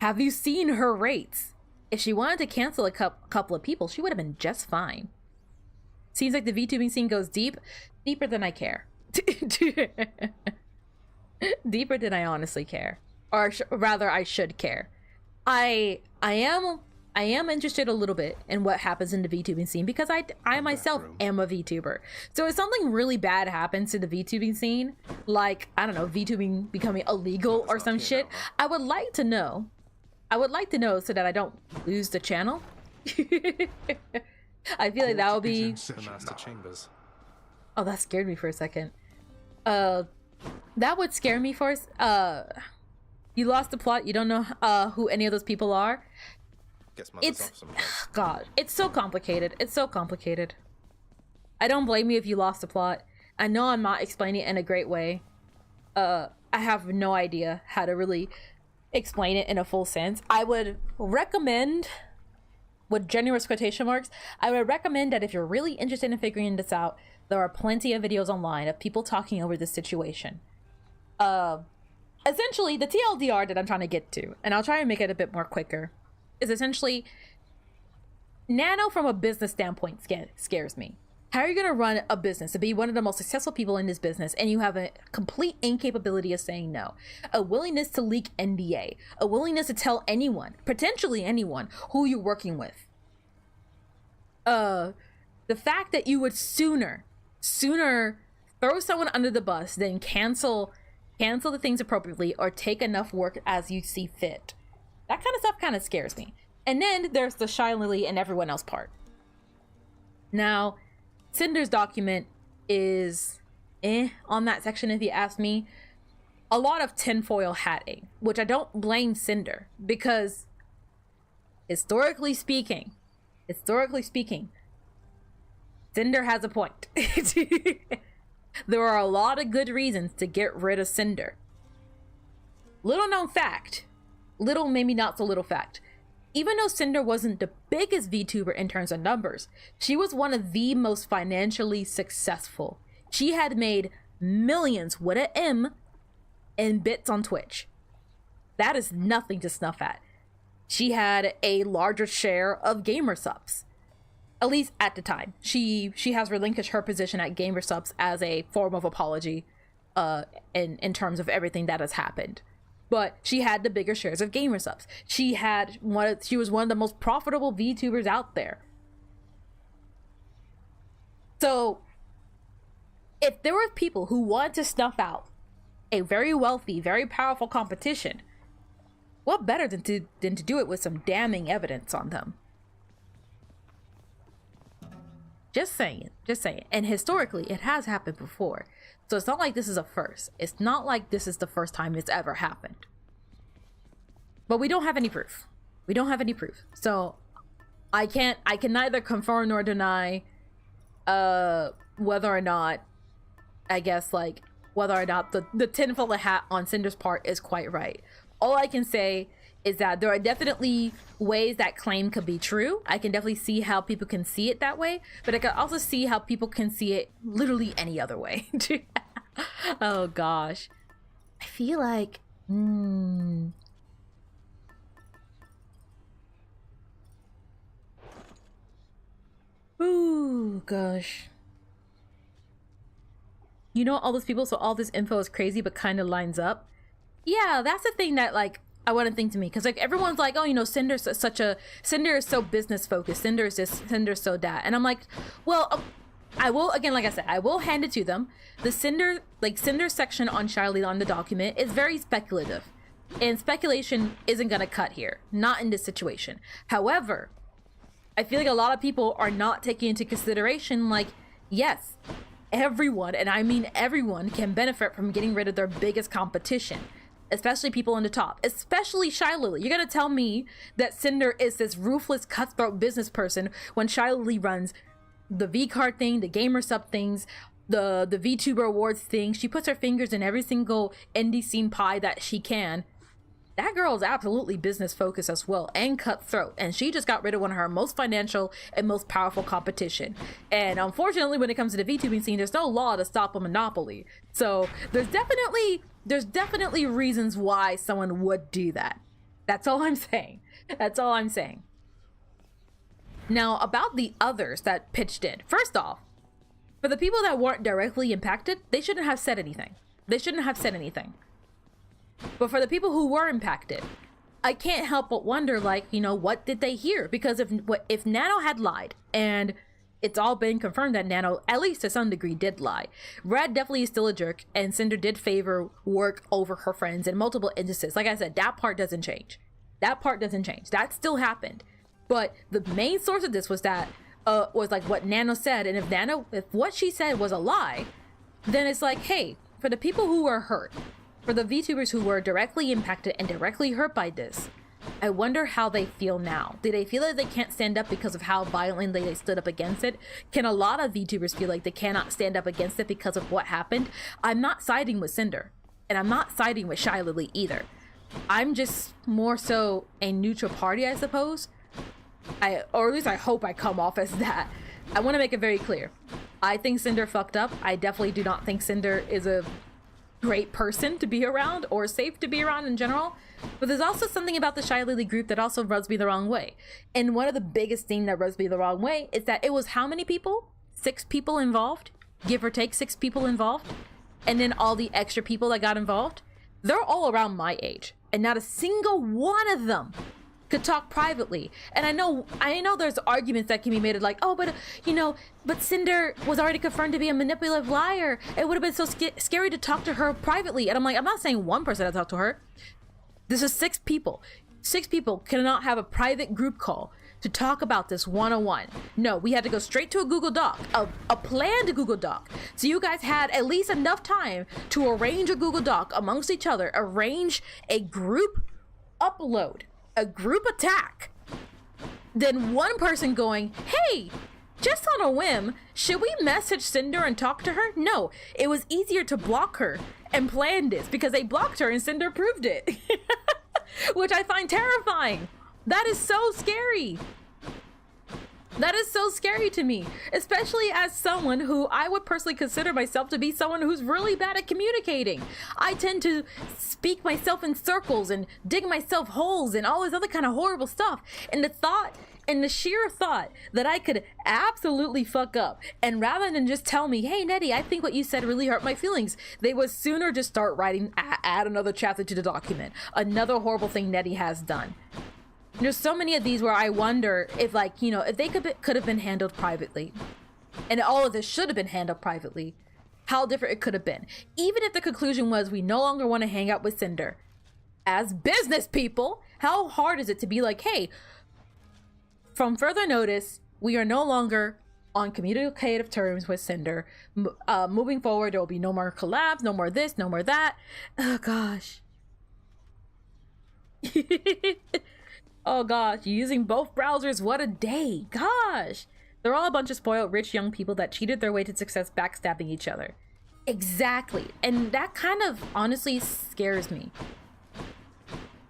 Have you seen her rates? If she wanted to cancel a couple of people, she would have been just fine. Seems like the VTubing scene goes deeper than I care. Deeper than I honestly care. Or rather, I should care. I am interested a little bit in what happens in the VTubing scene because I myself am a VTuber. So if something really bad happens to the VTubing scene, like, I don't know, VTubing becoming illegal or some shit, I would like to know. I would like to know so that I don't lose the channel. I feel like that would be... Master Chambers. Oh, that scared me for a second. That would scare me for... You lost the plot. You don't know who any of those people are. It's... God, it's so complicated. It's so complicated. I don't blame you if you lost the plot. I know I'm not explaining it in a great way. I have no idea how to really explain it in a full sense. I would recommend... with generous quotation marks, I would recommend that if you're really interested in figuring this out, there are plenty of videos online of people talking over this situation. Essentially, the TLDR that I'm trying to get to, and I'll try and make it a bit more quicker, is essentially, Nano from a business standpoint scares me. How are you going to run a business to be one of the most successful people in this business and you have a complete incapability of saying no? A willingness to leak NDA, a willingness to tell anyone, potentially anyone, who you're working with. The fact that you would sooner throw someone under the bus than cancel the things appropriately or take enough work as you see fit. That kind of stuff kind of scares me. And then there's the Shy Lily and everyone else part. Now, Cinder's document is on that section if you ask me. A lot of tinfoil hatting, which I don't blame Cinder because historically speaking, Cinder has a point. There are a lot of good reasons to get rid of Cinder. Little known fact, little maybe not so little fact, even though Cinder wasn't the biggest VTuber in terms of numbers, she was one of the most financially successful. She had made millions with an M in bits on Twitch. That is nothing to snuff at. She had a larger share of gamer subs. At least at the time. She has relinquished her position at gamer subs as a form of apology in terms of everything that has happened. But she had the bigger shares of gamer subs. She was one of the most profitable VTubers out there. So if there were people who wanted to snuff out a very wealthy, very powerful competition, what better than to do it with some damning evidence on them? Just saying. And historically, it has happened before. So it's not like this is a first. It's not like this is the first time it's ever happened. But we don't have any proof. So I can neither confirm nor deny whether or not, I guess, like, whether or not the tinfoil hat on Cinder's part is quite right. All I can say is that there are definitely ways that claim could be true. I can definitely see how people can see it that way, but I can also see how people can see it literally any other way. Oh gosh. I feel like ooh gosh. You know all those people, so all this info is crazy but kind of lines up. Yeah, that's the thing that like I want to think to me, because like everyone's like, oh, you know, Cinder is so business focused, Cinder is this, Cinder's so that, and I'm like, well, I will, again, like I said, I will hand it to them. The Cinder section on Charlie on the document is very speculative, and speculation isn't gonna cut here, not in this situation. However, I feel like a lot of people are not taking into consideration, like, yes, everyone, and I mean everyone, can benefit from getting rid of their biggest competition. Especially people on the top, especially Shy Lily. You're gonna tell me that Cinder is this ruthless, cutthroat business person when Shy Lily runs the V-Card thing, the Gamer Sub things, the VTuber Awards thing. She puts her fingers in every single indie scene pie that she can. That girl is absolutely business focused as well, and cutthroat, and she just got rid of one of her most financial and most powerful competition. And unfortunately, when it comes to the VTubing scene, there's no law to stop a monopoly. So there's definitely reasons why someone would do that. That's all I'm saying. That's all I'm saying. Now, about the others that pitched in. First off, for the people that weren't directly impacted, they shouldn't have said anything. They shouldn't have said anything. But for the people who were impacted, I can't help but wonder, like, you know, what did they hear? Because if Nano had lied, and it's all been confirmed that Nano, at least to some degree, did lie. Red definitely is still a jerk, and Cinder did favor work over her friends in multiple instances. Like I said, that part doesn't change. That part doesn't change. That still happened. But the main source of this was that, was like what Nano said, and if what she said was a lie, then it's like, hey, for the people who were hurt, for the VTubers who were directly impacted and directly hurt by this, I wonder how they feel now. Do they feel like they can't stand up because of how violently they stood up against it? Can a lot of VTubers feel like they cannot stand up against it because of what happened? I'm not siding with Cinder, and I'm not siding with Shy Lily either. I'm just more so a neutral party, I suppose. Or at least I hope I come off as that. I want to make it very clear. I think Cinder fucked up. I definitely do not think Cinder is a great person to be around or safe to be around in general, but there's also something about the Shy Lily group that also rubs me the wrong way. And one of the biggest things that rubs me the wrong way is that it was how many people? 6 people involved, give or take 6 people involved, and then all the extra people that got involved, they're all around my age, and not a single one of them could talk privately. And I know there's arguments that can be made of like, oh, but you know, but Cinder was already confirmed to be a manipulative liar. It would have been so scary to talk to her privately. And I'm like, I'm not saying one person had talked to her. This is 6 people. 6 people cannot have a private group call to talk about this one-on-one. No, we had to go straight to a Google Doc, a planned Google Doc. So you guys had at least enough time to arrange a Google Doc amongst each other, arrange a group upload, a group attack, then one person going, hey, just on a whim, should we message Cinder and talk to her? No, it was easier to block her and plan this because they blocked her and Cinder proved it. Which I find terrifying. That is so scary. That is so scary to me, especially as someone who I would personally consider myself to be someone who's really bad at communicating. I tend to speak myself in circles and dig myself holes and all this other kind of horrible stuff. And the sheer thought that I could absolutely fuck up, and rather than just tell me, hey Netty, I think what you said really hurt my feelings, they would sooner just start writing, add another chapter to the document, another horrible thing Netty has done. There's so many of these where I wonder if, like, you know, if they could have been handled privately, and all of this should have been handled privately, how different it could have been. Even if the conclusion was we no longer want to hang out with Cinder, as business people, how hard is it to be like, hey, from further notice, we are no longer on communicative terms with Cinder. Moving forward, there will be no more collabs, no more this, no more that. Oh gosh. Oh gosh, you're using both browsers, what a day. Gosh. They're all a bunch of spoiled rich young people that cheated their way to success backstabbing each other. Exactly. And that kind of honestly scares me.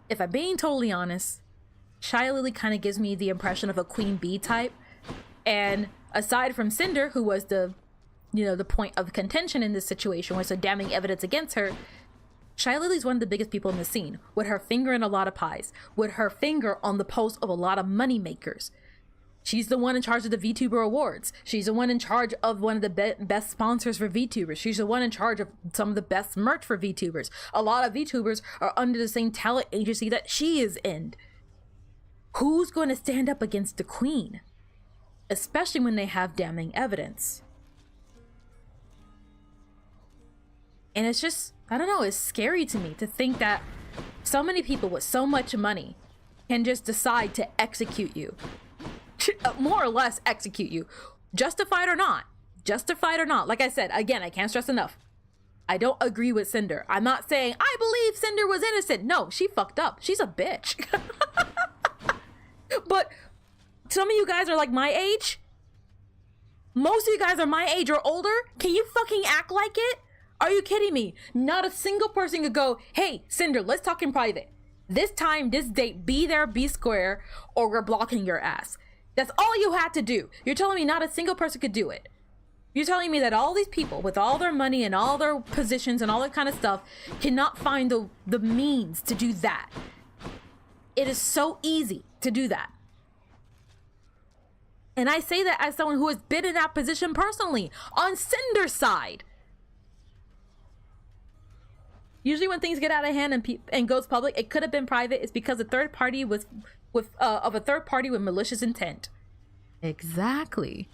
if I'm being totally honest, Shy Lily kind of gives me the impression of a Queen Bee type. And aside from Cinder, who was the point of contention in this situation, was so damning evidence against her, Shy Lily's one of the biggest people in the scene, with her finger in a lot of pies, with her finger on the pulse of a lot of money makers. She's the one in charge of the VTuber Awards. She's the one in charge of one of the best sponsors for VTubers. She's the one in charge of some of the best merch for VTubers. A lot of VTubers are under the same talent agency that she is in. Who's going to stand up against the Queen? Especially when they have damning evidence. And it's just, I don't know, it's scary to me to think that so many people with so much money can just decide to execute you. More or less execute you. Justified or not. Justified or not. Like I said, again, I can't stress enough. I don't agree with Cinder. I'm not saying I believe Cinder was innocent. No, she fucked up. She's a bitch. But some of you guys are like my age. Most of you guys are my age or older. Can you fucking act like it? Are you kidding me? Not a single person could go, hey, Cinder, let's talk in private. This time, this date, be there, be square, or we're blocking your ass. That's all you had to do. You're telling me not a single person could do it. You're telling me that all these people with all their money and all their positions and all that kind of stuff cannot find the means to do that. It is so easy to do that. And I say that as someone who has been in that position personally, on Cinder's side. Usually when things get out of hand and goes public, it could have been private. It's because a third party was of a third party with malicious intent. Exactly.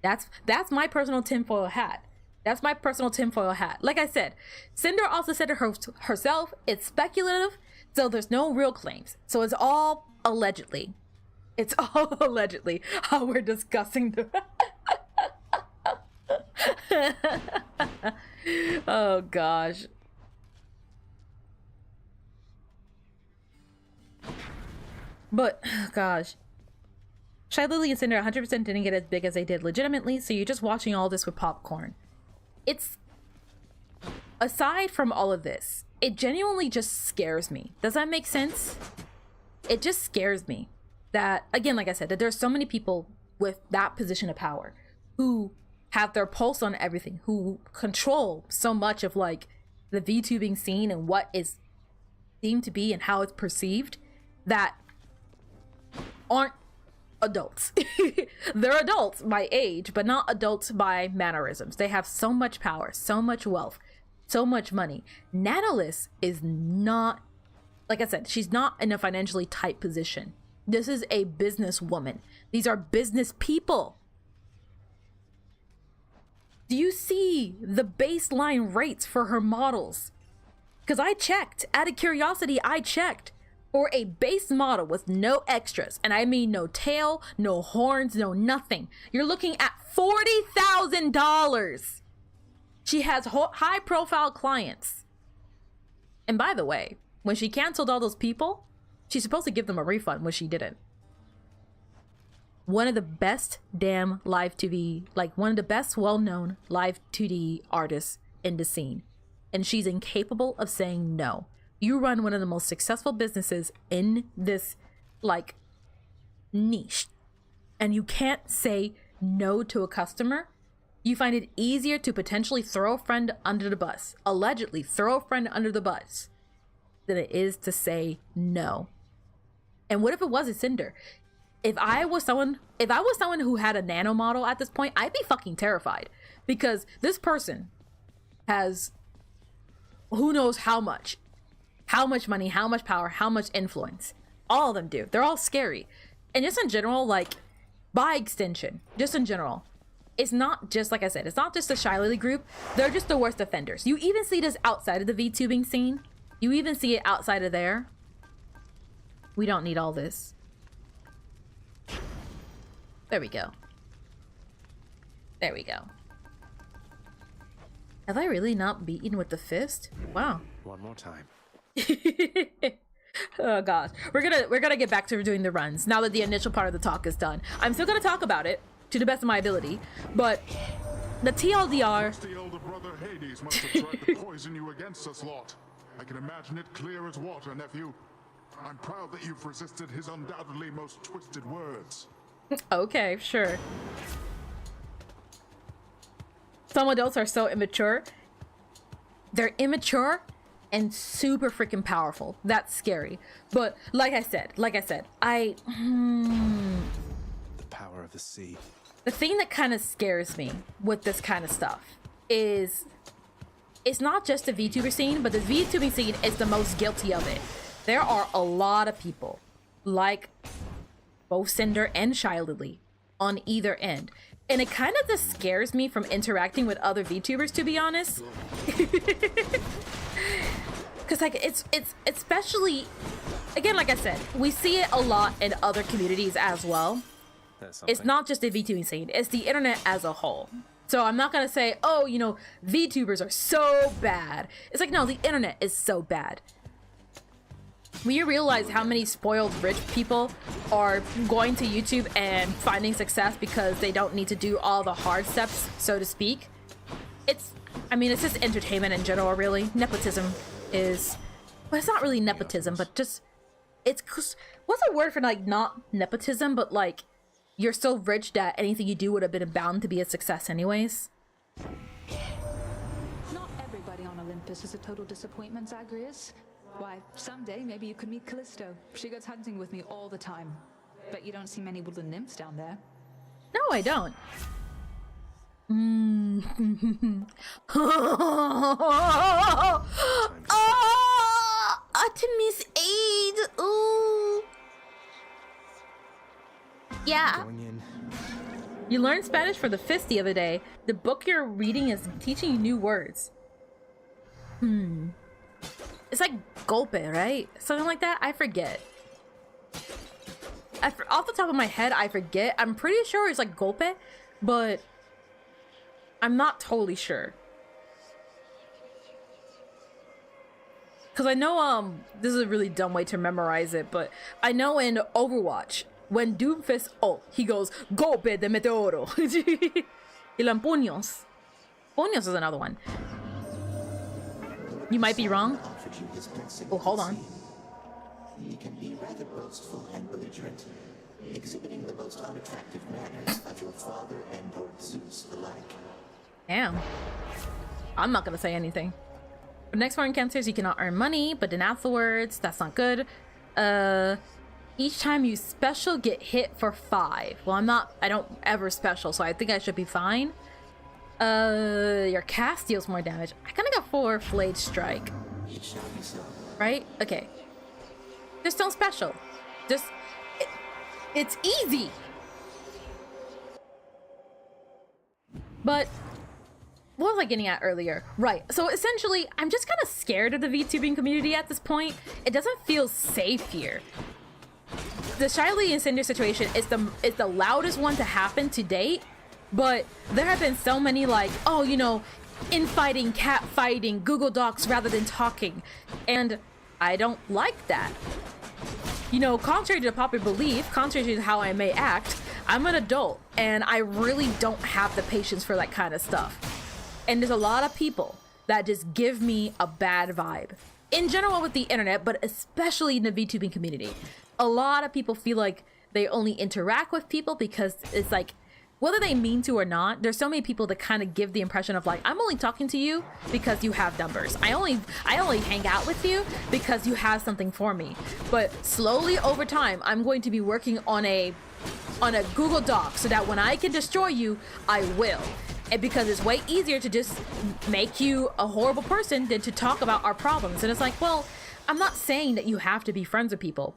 That's my personal tinfoil hat. That's my personal tinfoil hat. Like I said, Cinder also said it herself, it's speculative, so there's no real claims. So it's all allegedly. It's all allegedly how we're discussing the... Oh, gosh. But, gosh. Shy Lily and Cinder 100% didn't get as big as they did legitimately, so you're just watching all this with popcorn. It's... Aside from all of this, it genuinely just scares me. Does that make sense? It just scares me. That, again, like I said, that there's so many people with that position of power who have their pulse on everything, who control so much of, like, the VTubing scene and what is deemed to be and how it's perceived, that aren't adults. They're adults by age, but not adults by mannerisms. They have so much power, so much wealth, so much money. Natalis is not, like I said, she's not in a financially tight position. This is a businesswoman. These are business people. Do you see the baseline rates for her models? Because I checked, out of curiosity, I checked. For a base model with no extras, and I mean no tail, no horns, no nothing, you're looking at $40,000. She has high profile clients. And by the way, when she canceled all those people, she's supposed to give them a refund, when she didn't. One of the best damn live 2D, like one of the best well-known live 2D artists in the scene. And she's incapable of saying no. You run one of the most successful businesses in this, like, niche, and you can't say no to a customer. You find it easier to potentially throw a friend under the bus, allegedly throw a friend under the bus, than it is to say no. And what if it was a Cinder? If I was someone who had a nano model at this point, I'd be fucking terrified, because this person has who knows how much money, how much power, how much influence. All of them do. They're all scary. And just in general, like, by extension, just in general, it's not just, like I said, it's not just the Shy Lily group. They're just the worst offenders. You even see this outside of the VTubing scene. You even see it outside of there. We don't need all this. There we go. There we go. Have I really not beaten with the fist? Wow. One more time. Oh gosh, we're gonna get back to doing the runs now that the initial part of the talk is done. I'm still gonna talk about it to the best of my ability, but the TLDR. The elder brother Hades must have tried to poison you against us lot. I can imagine it clear as water, nephew. I'm proud that you've resisted his undoubtedly most twisted words. Okay, sure. Some adults are so immature. They're immature and super freaking powerful. That's scary. But like I said, The power of the sea. the thing that kind of scares me with this kind of stuff is it's not just the VTuber scene, but the VTubing scene is the most guilty of it. There are a lot of people, like both Cinder and Shy Lily, on either end. And it kind of just scares me from interacting with other VTubers, to be honest. Because like it's especially, again, like I said, we see it a lot in other communities as well. It's not just the VTubing scene, it's the internet as a whole. So I'm not gonna say, oh, you know, VTubers are so bad. It's like, no, the internet is so bad. When you realize how many spoiled rich people are going to YouTube and finding success because they don't need to do all the hard steps, so to speak, it's just entertainment in general, really. Nepotism is, well, it's not really nepotism, but just, what's the word for, like, not nepotism, but like, you're so rich that anything you do would have been bound to be a success anyways. Not everybody on Olympus is a total disappointment, Zagreus. Why, someday maybe you could meet Callisto. She goes hunting with me all the time. Bet you don't see many woodland nymphs down there. No, I don't. Artemis 8. Ooh. Yeah. You learned Spanish for the fist the other day. The book you're reading is teaching you new words. It's like golpe, right? Something like that? I forget. Off the top of my head, I forget. I'm pretty sure it's like golpe, but I'm not totally sure. Because I know, this is a really dumb way to memorize it, but I know in Overwatch, when Doomfist ult, he goes, golpe de meteoro. Y los puños. Puños is another one. You might be wrong. Oh, hold on. He can be rather boastful and belligerent, exhibiting the most unattractive manners of your father and Lord Zeus alike. Damn. I'm not gonna say anything. The next four encounters, you cannot earn money, but then afterwards, that's not good. Each time you special, get hit for 5. Well, I don't ever special, so I think I should be fine. Your cast deals more damage. I kinda got 4 Flayed Strike. It shall be so. Right? Okay. Just don't special. Just, it's easy. But what was I getting at earlier? Right. So essentially, I'm just kind of scared of the VTubing community at this point. It doesn't feel safe here. The Shiley and Cinder situation is the loudest one to happen to date, but there have been so many like, oh, you know, infighting, cat fighting, Google Docs rather than talking, and I don't like that. You know, contrary to popular belief, contrary to how I may act, I'm an adult, and I really don't have the patience for that kind of stuff. And there's a lot of people that just give me a bad vibe. In general with the internet, but especially in the VTubing community. A lot of people feel like they only interact with people because it's like, whether they mean to or not, there's so many people that kind of give the impression of like, I'm only talking to you because you have numbers. I only hang out with you because you have something for me. But slowly over time, I'm going to be working on a Google Doc so that when I can destroy you, I will. And because it's way easier to just make you a horrible person than to talk about our problems. And it's like, well, I'm not saying that you have to be friends with people.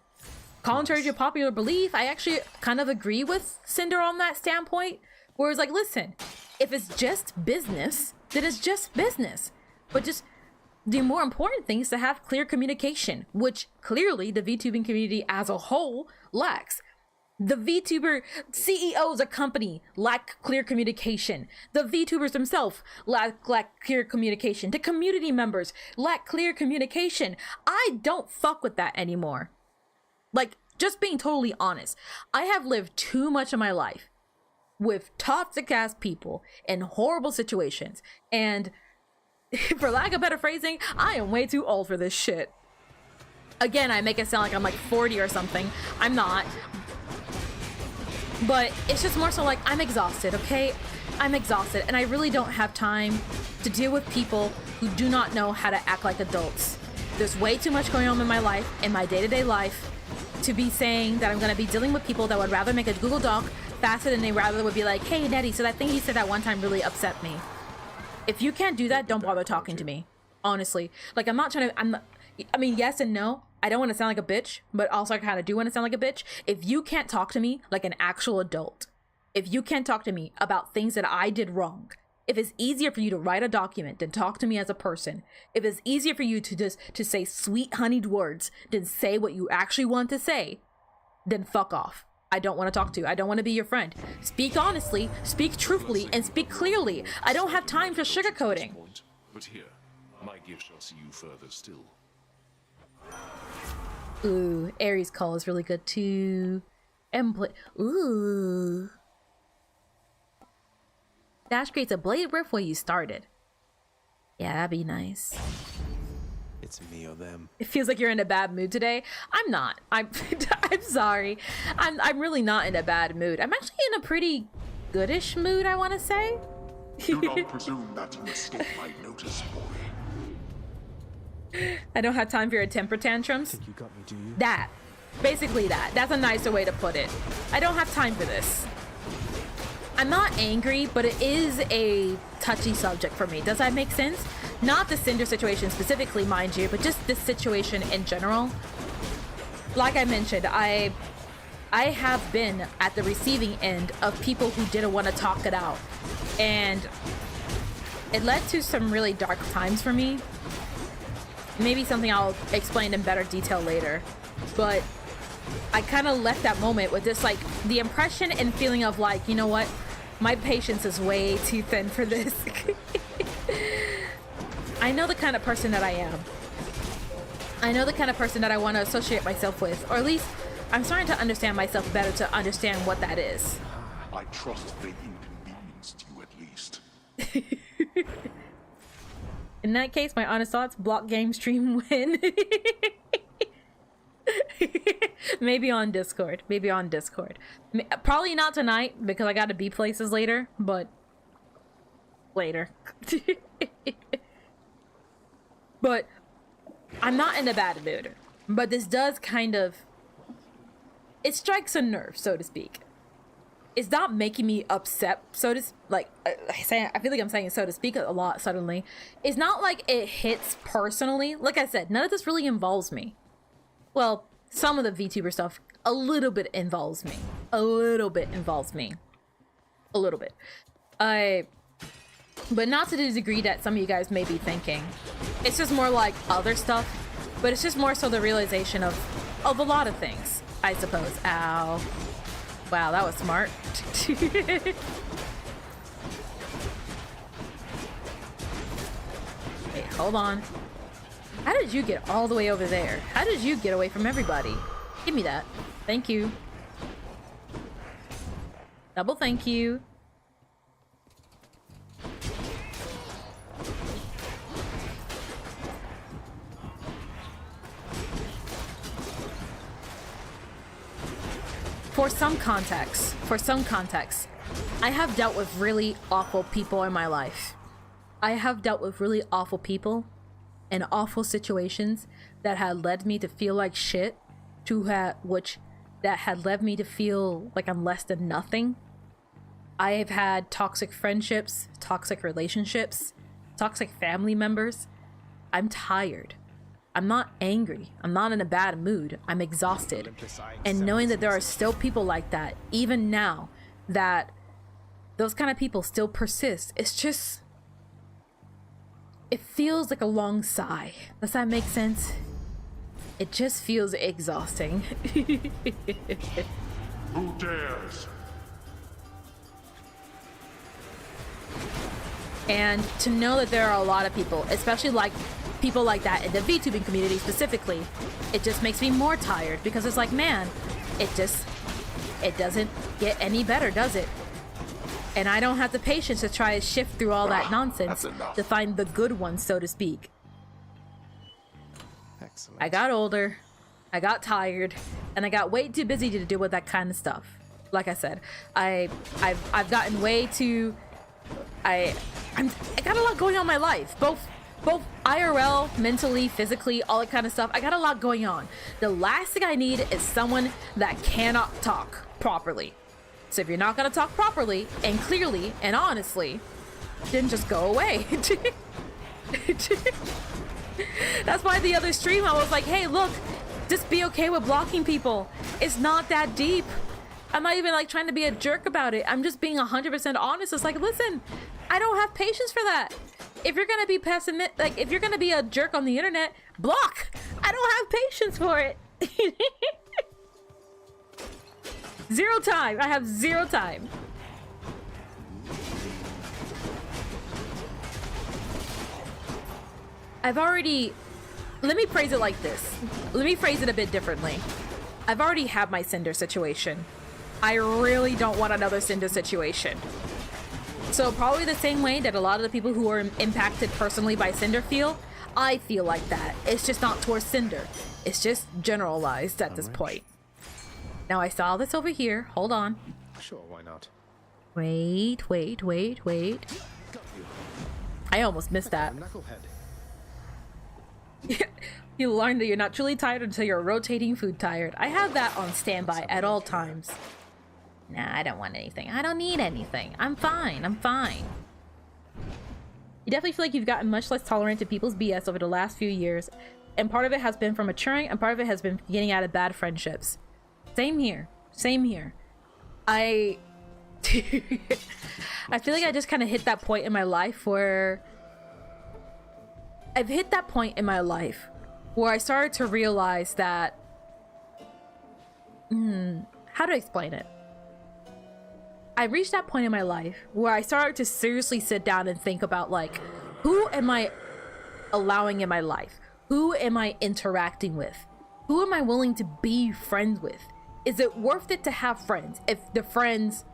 Contrary to popular belief, I actually kind of agree with Cinder on that standpoint, where it's like, listen, if it's just business, then it's just business. But just the more important thing is to have clear communication, which clearly the VTubing community as a whole lacks. The VTuber CEOs of company lack clear communication. The VTubers themselves lack clear communication. The community members lack clear communication. I don't fuck with that anymore. Like, just being totally honest, I have lived too much of my life with toxic ass people in horrible situations, and for lack of better phrasing, I am way too old for this shit. Again, I make it sound like I'm like 40 or something. I'm not. But it's just more so like, I'm exhausted, okay? I'm exhausted, and I really don't have time to deal with people who do not know how to act like adults. There's way too much going on in my life, in my day-to-day life, to be saying that I'm gonna be dealing with people that would rather make a Google Doc faster than they rather would be like, hey, Netty, so that thing you said that one time really upset me. If you can't do that, don't bother talking to me. Honestly. Like, I'm not trying to, I mean, yes and no. I don't want to sound like a bitch, but also I kind of do want to sound like a bitch. If you can't talk to me like an actual adult, if you can't talk to me about things that I did wrong, if it's easier for you to write a document than talk to me as a person, if it's easier for you to say sweet honeyed words than say what you actually want to say, then fuck off. I don't want to talk to you. I don't want to be your friend. Speak honestly, speak truthfully, and speak clearly. I don't have time for sugarcoating. But here, my gift shall see you further still. Ooh, Ares' call is really good too. Ooh. Dash creates a blade riff where you started. Yeah, that'd be nice. It's me or them. It feels like you're in a bad mood today. I'm not. I'm sorry. I'm really not in a bad mood. I'm actually in a pretty goodish mood, I want to say. Do not presume that you escape my notice, boy. I don't have time for your temper tantrums. Think you got me, do you? That. Basically that. That's a nicer way to put it. I don't have time for this. I'm not angry, but it is a touchy subject for me. Does that make sense? Not the Cinder situation specifically, mind you, but just this situation in general. Like I mentioned, I have been at the receiving end of people who didn't want to talk it out. And it led to some really dark times for me. Maybe something I'll explain in better detail later. But I kind of left that moment with this, like, the impression and feeling of like, you know what? My patience is way too thin for this. I know the kind of person that I am. I know the kind of person that I want to associate myself with. Or at least I'm starting to understand myself better to understand what that is. I trust they inconvenienced you at least. In that case, my honest thoughts, block game stream win. Maybe on Discord. Maybe on Discord. Probably not tonight because I gotta be places later, but later. But I'm not in a bad mood. But this does kind of, it strikes a nerve, so to speak. It's not making me upset, so to like. I feel like I'm saying so to speak a lot suddenly. It's not like it hits personally. Like I said, none of this really involves me. Well, some of the VTuber stuff a little bit involves me. A little bit involves me. A little bit. But not to the degree that some of you guys may be thinking. It's just more like other stuff. But it's just more so the realization of a lot of things, I suppose. Ow. Wow, that was smart. Wait, hold on. How did you get all the way over there? How did you get away from everybody? Give me that. Thank you. Double thank you. For some context, I have dealt with really awful people in my life. I have dealt with really awful people and awful situations that had led me to feel like shit, that had led me to feel like I'm less than nothing. I have had toxic friendships, toxic relationships, toxic family members. I'm tired. I'm not angry. I'm not in a bad mood. I'm exhausted. And knowing that there are still people like that, even now, that those kind of people still persist, it's just, it feels like a long sigh. Does that make sense? It just feels exhausting. Who dares? And to know that there are a lot of people, especially like people like that in the VTubing community specifically, it just makes me more tired because it's like, man, it doesn't get any better, does it? And I don't have the patience to try to shift through all that nonsense to find the good ones, so to speak. Excellent. I got older. I got tired, and I got way too busy to deal with that kind of stuff. Like I said, I've gotten way too. I got a lot going on in my life, both IRL, mentally, physically, all that kind of stuff. I got a lot going on. The last thing I need is someone that cannot talk properly. So if you're not gonna talk properly and clearly and honestly, then just go away. That's why the other stream I was like, hey, look, just be okay with blocking people. It's not that deep. I'm not even like trying to be a jerk about it. I'm just being 100% honest. It's like, listen, I don't have patience for that. If you're gonna be pessimistic, like if you're gonna be a jerk on the internet, block. I don't have patience for it. Zero time. I have zero time. I've already, let me phrase it like this. Let me phrase it a bit differently. I've already had my Cinder situation. I really don't want another Cinder situation. So probably the same way that a lot of the people who are impacted personally by Cinder feel, I feel like that. It's just not towards Cinder. It's just generalized at this point. Now I saw this over here. Hold on. Sure, why not? Wait. I almost missed that. You learn that you're not truly tired until you're rotating food tired. I have that on standby at all times. Nah, I don't want anything. I don't need anything. I'm fine. You definitely feel like you've gotten much less tolerant to people's BS over the last few years, and part of it has been from maturing, and part of it has been getting out of bad friendships. Same here. I feel like I just kind of hit that point in my life where I started to realize that how to explain it? I reached that point in my life where I started to seriously sit down and think about, like, who am I allowing in my life? Who am I interacting with? Who am I willing to be friends with? Is it worth it to have friends if the friends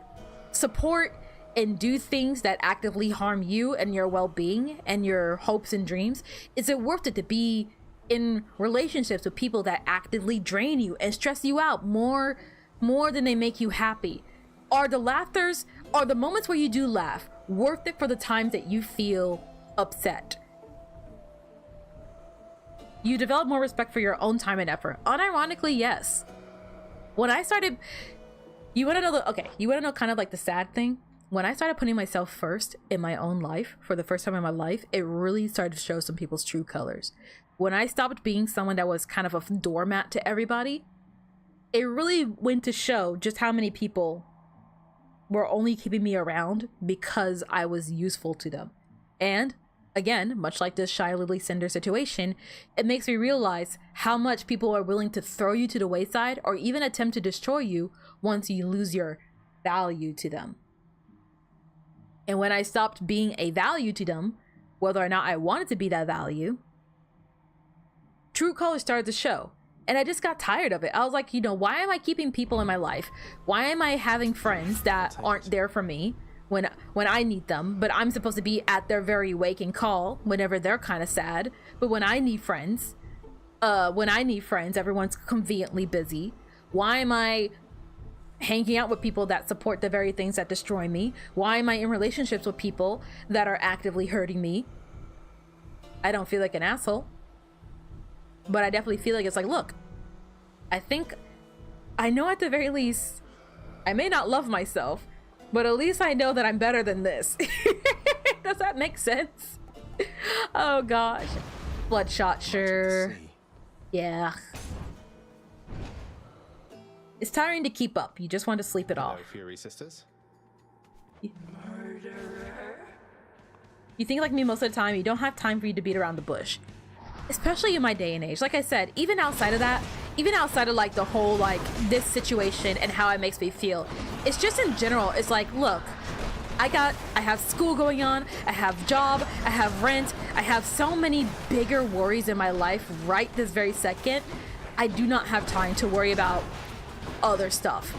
support and do things that actively harm you and your well-being and your hopes and dreams? Is it worth it to be in relationships with people that actively drain you and stress you out more than they make you happy? Are the moments where you do laugh worth it for the times that you feel upset? You develop more respect for your own time and effort. Unironically, yes. When I started, you want to know kind of like the sad thing? When I started putting myself first in my own life for the first time in my life, it really started to show some people's true colors. When I stopped being someone that was kind of a doormat to everybody, it really went to show just how many people were only keeping me around because I was useful to them. And again, much like this Shy Lily Cinder situation, it makes me realize how much people are willing to throw you to the wayside or even attempt to destroy you once you lose your value to them. And when I stopped being a value to them, whether or not I wanted to be that value, true colors started to show. And I just got tired of it. I was like, why am I keeping people in my life? Why am I having friends that aren't there for me when I need them, but I'm supposed to be at their very wake and call whenever they're kind of sad? But when I need friends, everyone's conveniently busy. Why am I hanging out with people that support the very things that destroy me? Why am I in relationships with people that are actively hurting me? I don't feel like an asshole. But I definitely feel like it's like, look, I know at the very least, I may not love myself, but at least I know that I'm better than this. Does that make sense? Oh gosh. Bloodshot, sure. Yeah. It's tiring to keep up. You just want to sleep it off. Fury sisters? You think like me most of the time, you don't have time for you to beat around the bush. Especially in my day and age. Like I said, even outside of that, even outside of like the whole like this situation and how it makes me feel, it's just in general, it's like, look, I have school going on, I have job, I have rent, I have so many bigger worries in my life right this very second. I do not have time to worry about other stuff.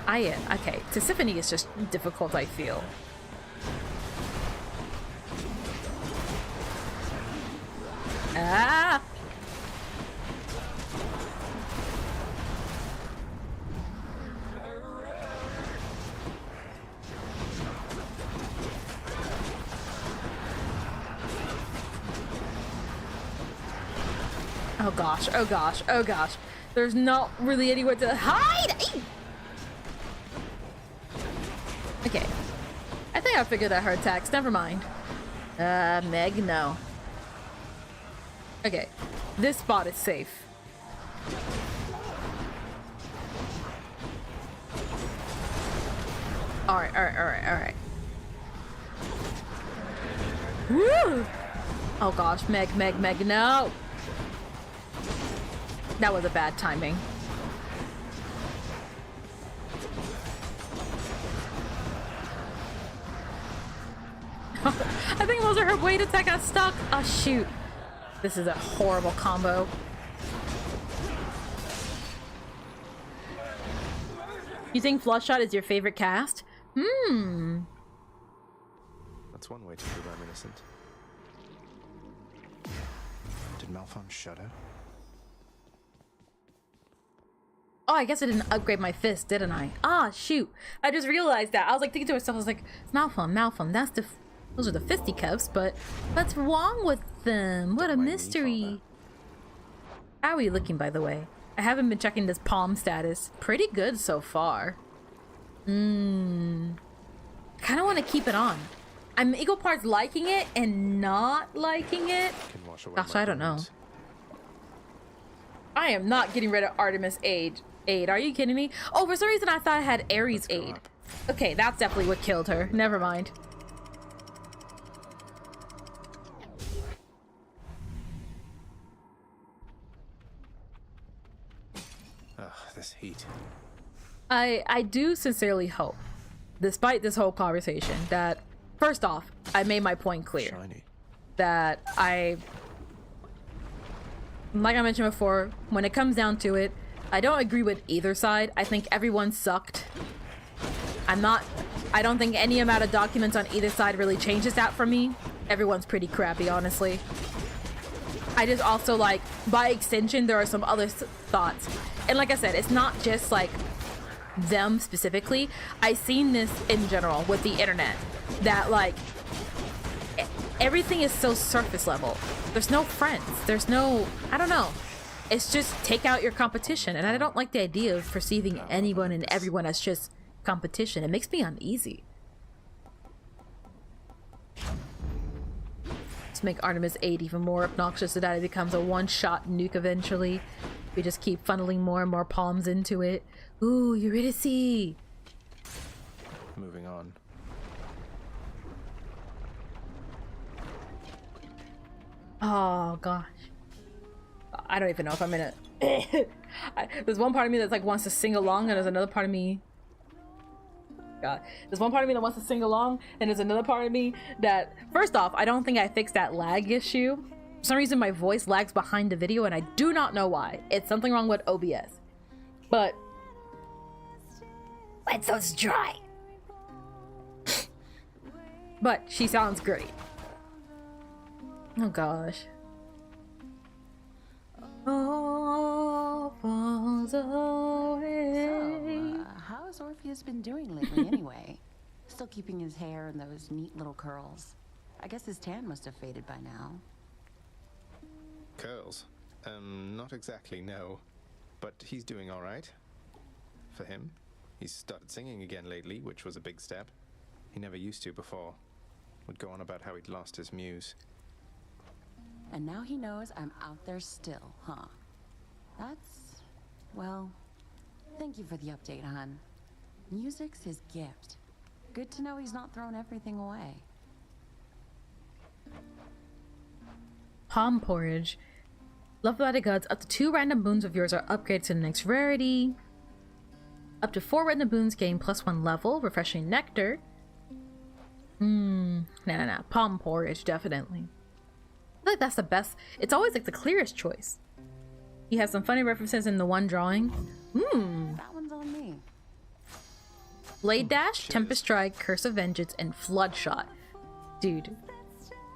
Okay, Tisiphone is just difficult, I feel. Oh gosh, oh gosh, oh gosh. There's not really anywhere to hide! Okay. I think I figured out her attacks. Never mind. Meg, no. Okay. This spot is safe. Alright, alright, alright, alright. Woo! Oh gosh, Meg, no! That was a bad timing. I think those are her weight attack got stuck. Oh shoot. This is a horrible combo. You think Bloodshot is your favorite cast? That's one way to prove I'm innocent. Did Malphon shudder? Oh, I guess I didn't upgrade my fist, didn't I? Ah, shoot. I just realized that. I was like thinking to myself, I was like, it's Malphon, that's the... Those are the fisticuffs, but what's wrong with them? What a mystery. How are you looking, by the way? I haven't been checking this palm status. Pretty good so far. Kind of want to keep it on. I'm equal parts liking it and not liking it. Gosh, I don't know. I am not getting rid of Artemis Aid. Are you kidding me? Oh, for some reason I thought I had Ares Aid. Okay, that's definitely what killed her. Never mind. Ugh, this heat. I do sincerely hope, despite this whole conversation, that first off, I made my point clear. Shiny. That like I mentioned before, when it comes down to it, I don't agree with either side. I think everyone sucked. I don't think any amount of documents on either side really changes that for me. Everyone's pretty crappy, honestly. I just also, like, by extension, there are some other thoughts. And like I said, it's not just like them specifically. I've seen this in general with the internet, that like everything is so surface level. There's no friends. There's no, I don't know. It's just take out your competition. And I don't like the idea of perceiving anyone and everyone as just competition. It makes me uneasy. Let's make Artemis 8 even more obnoxious so that it becomes a one-shot nuke eventually. We just keep funneling more and more palms into it. Ooh, Eurydice! Moving on. Oh gosh. I don't even know if I'm in a... There's one part of me that's like wants to sing along, and there's another part of me... God. There's one part of me that wants to sing along, and there's another part of me that... First off, I don't think I fixed that lag issue. For some reason, my voice lags behind the video, and I do not know why. It's something wrong with OBS. But... It's so dry. But she sounds great. Oh gosh. All falls away. So, how has Orpheus been doing lately anyway? Still keeping his hair in those neat little curls. I guess his tan must have faded by now. Curls? Not exactly, no. But he's doing alright. For him. He's started singing again lately, which was a big step. He never used to before. Would go on about how he'd lost his muse. And now he knows I'm out there still, huh? That's... well... Thank you for the update, hon. Music's his gift. Good to know he's not thrown everything away. Palm porridge. Love by the gods. Up to 2 random boons of yours are upgraded to the next rarity. Up to 4 random boons gain +1 level. Refreshing nectar. No. Palm porridge, definitely. I feel like that's the best. It's always like the clearest choice. He has some funny references in the one drawing. That one's on me. Blade Dash, Tempest Strike, Curse of Vengeance, and Flood Shot. Dude.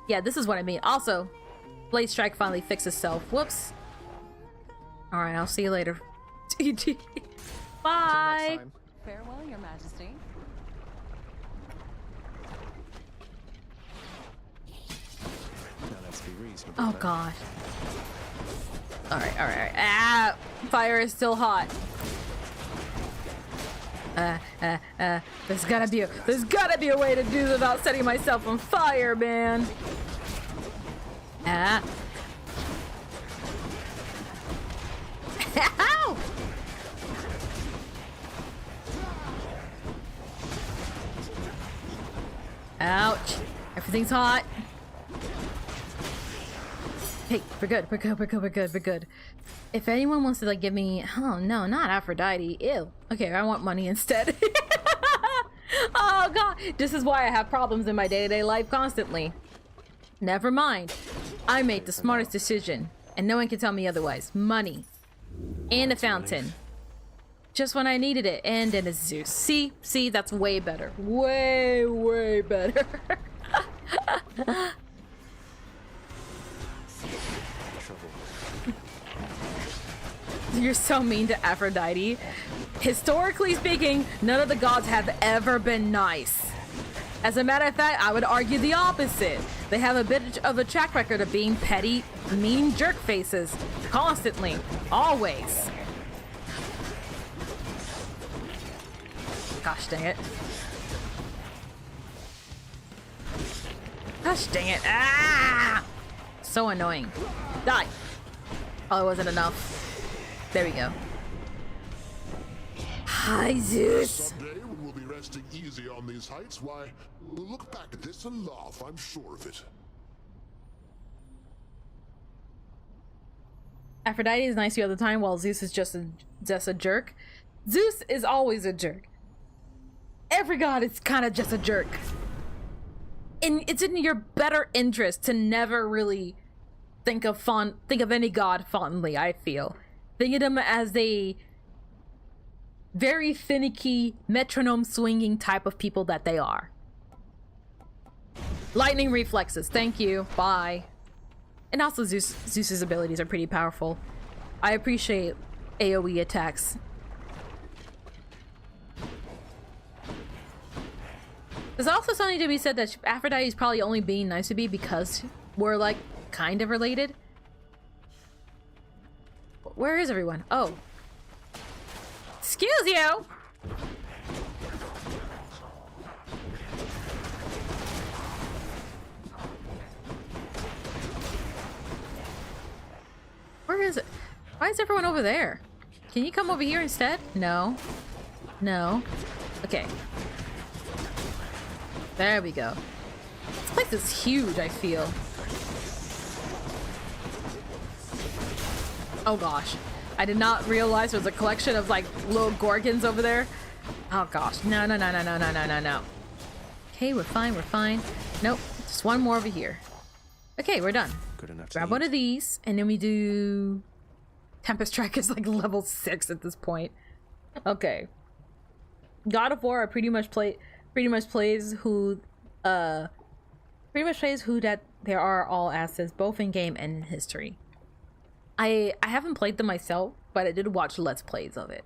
Yeah, this is what I mean. Also, Blade Strike finally fixed itself. Whoops. Alright, I'll see you later. GG. Bye. Farewell, Your Majesty. Now let's be reasonable. Oh god. Alright, alright. Ah! Fire is still hot. There's gotta be a way to do this without setting myself on fire, man. Ah. Ow! Ouch. Everything's hot. Hey, we're good. We're good. We're good. We're good. We're good. If anyone wants to like give me, oh no, not Aphrodite. Ew. Okay, I want money instead. Oh god, this is why I have problems in my day-to-day life constantly. Never mind. I made the smartest decision, and no one can tell me otherwise. Money. And a fountain. Just when I needed it, and then a Zeus. See, that's way better. Way better. You're so mean to Aphrodite. Historically speaking, none of the gods have ever been nice. As a matter of fact, I would argue the opposite. They have a bit of a track record of being petty, mean jerk faces. Constantly. Always. Gosh dang it. Gosh dang it. Ah! So annoying. Die. Oh, it wasn't enough. There we go. Hi, Zeus. Someday when we'll be resting easy on these heights, why, we'll look back at this and laugh, I'm sure of it. Aphrodite is nice to you all the time, while Zeus is just a jerk. Zeus is always a jerk. Every god is kind of just a jerk. And it's in your better interest to never really think of any god fondly, I feel. Think of them as a very finicky, metronome swinging type of people that they are. Lightning reflexes, thank you, bye. And also Zeus's abilities are pretty powerful. I appreciate AoE attacks. There's also something to be said that Aphrodite is probably only being nice to me because we're like kind of related. Where is everyone? Oh. Excuse you! Where is it? Why is everyone over there? Can you come over here instead? No. No. Okay. There we go. This place is huge, I feel. Oh gosh. I did not realize there was a collection of like little gorgons over there. Oh gosh. No. Okay, we're fine, we're fine. Nope. Just one more over here. Okay, we're done. Good enough. Grab one of these, and then we do... Tempest Strike is like level 6 at this point. Okay. God of War pretty much plays who that there are all assets, both in game and in history. I haven't played them myself, but I did watch Let's Plays of it.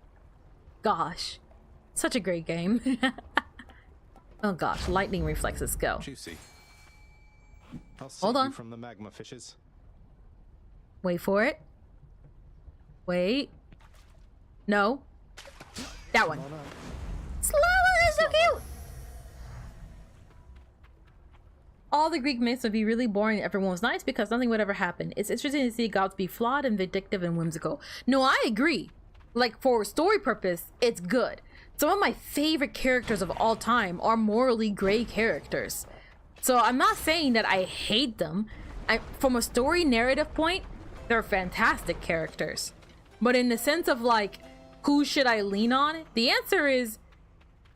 Gosh. Such a great game. Oh gosh, lightning reflexes, go. Juicy. Hold on. From the magma fishes. Wait for it. Wait. No. That one. Slower, that's so cute! All the Greek myths would be really boring if everyone was nice because nothing would ever happen. It's interesting to see gods be flawed and vindictive and whimsical. No, I agree. Like, for story purpose, it's good. Some of my favorite characters of all time are morally gray characters. So I'm not saying that I hate them. From a story narrative point, they're fantastic characters. But in the sense of like, who should I lean on? The answer is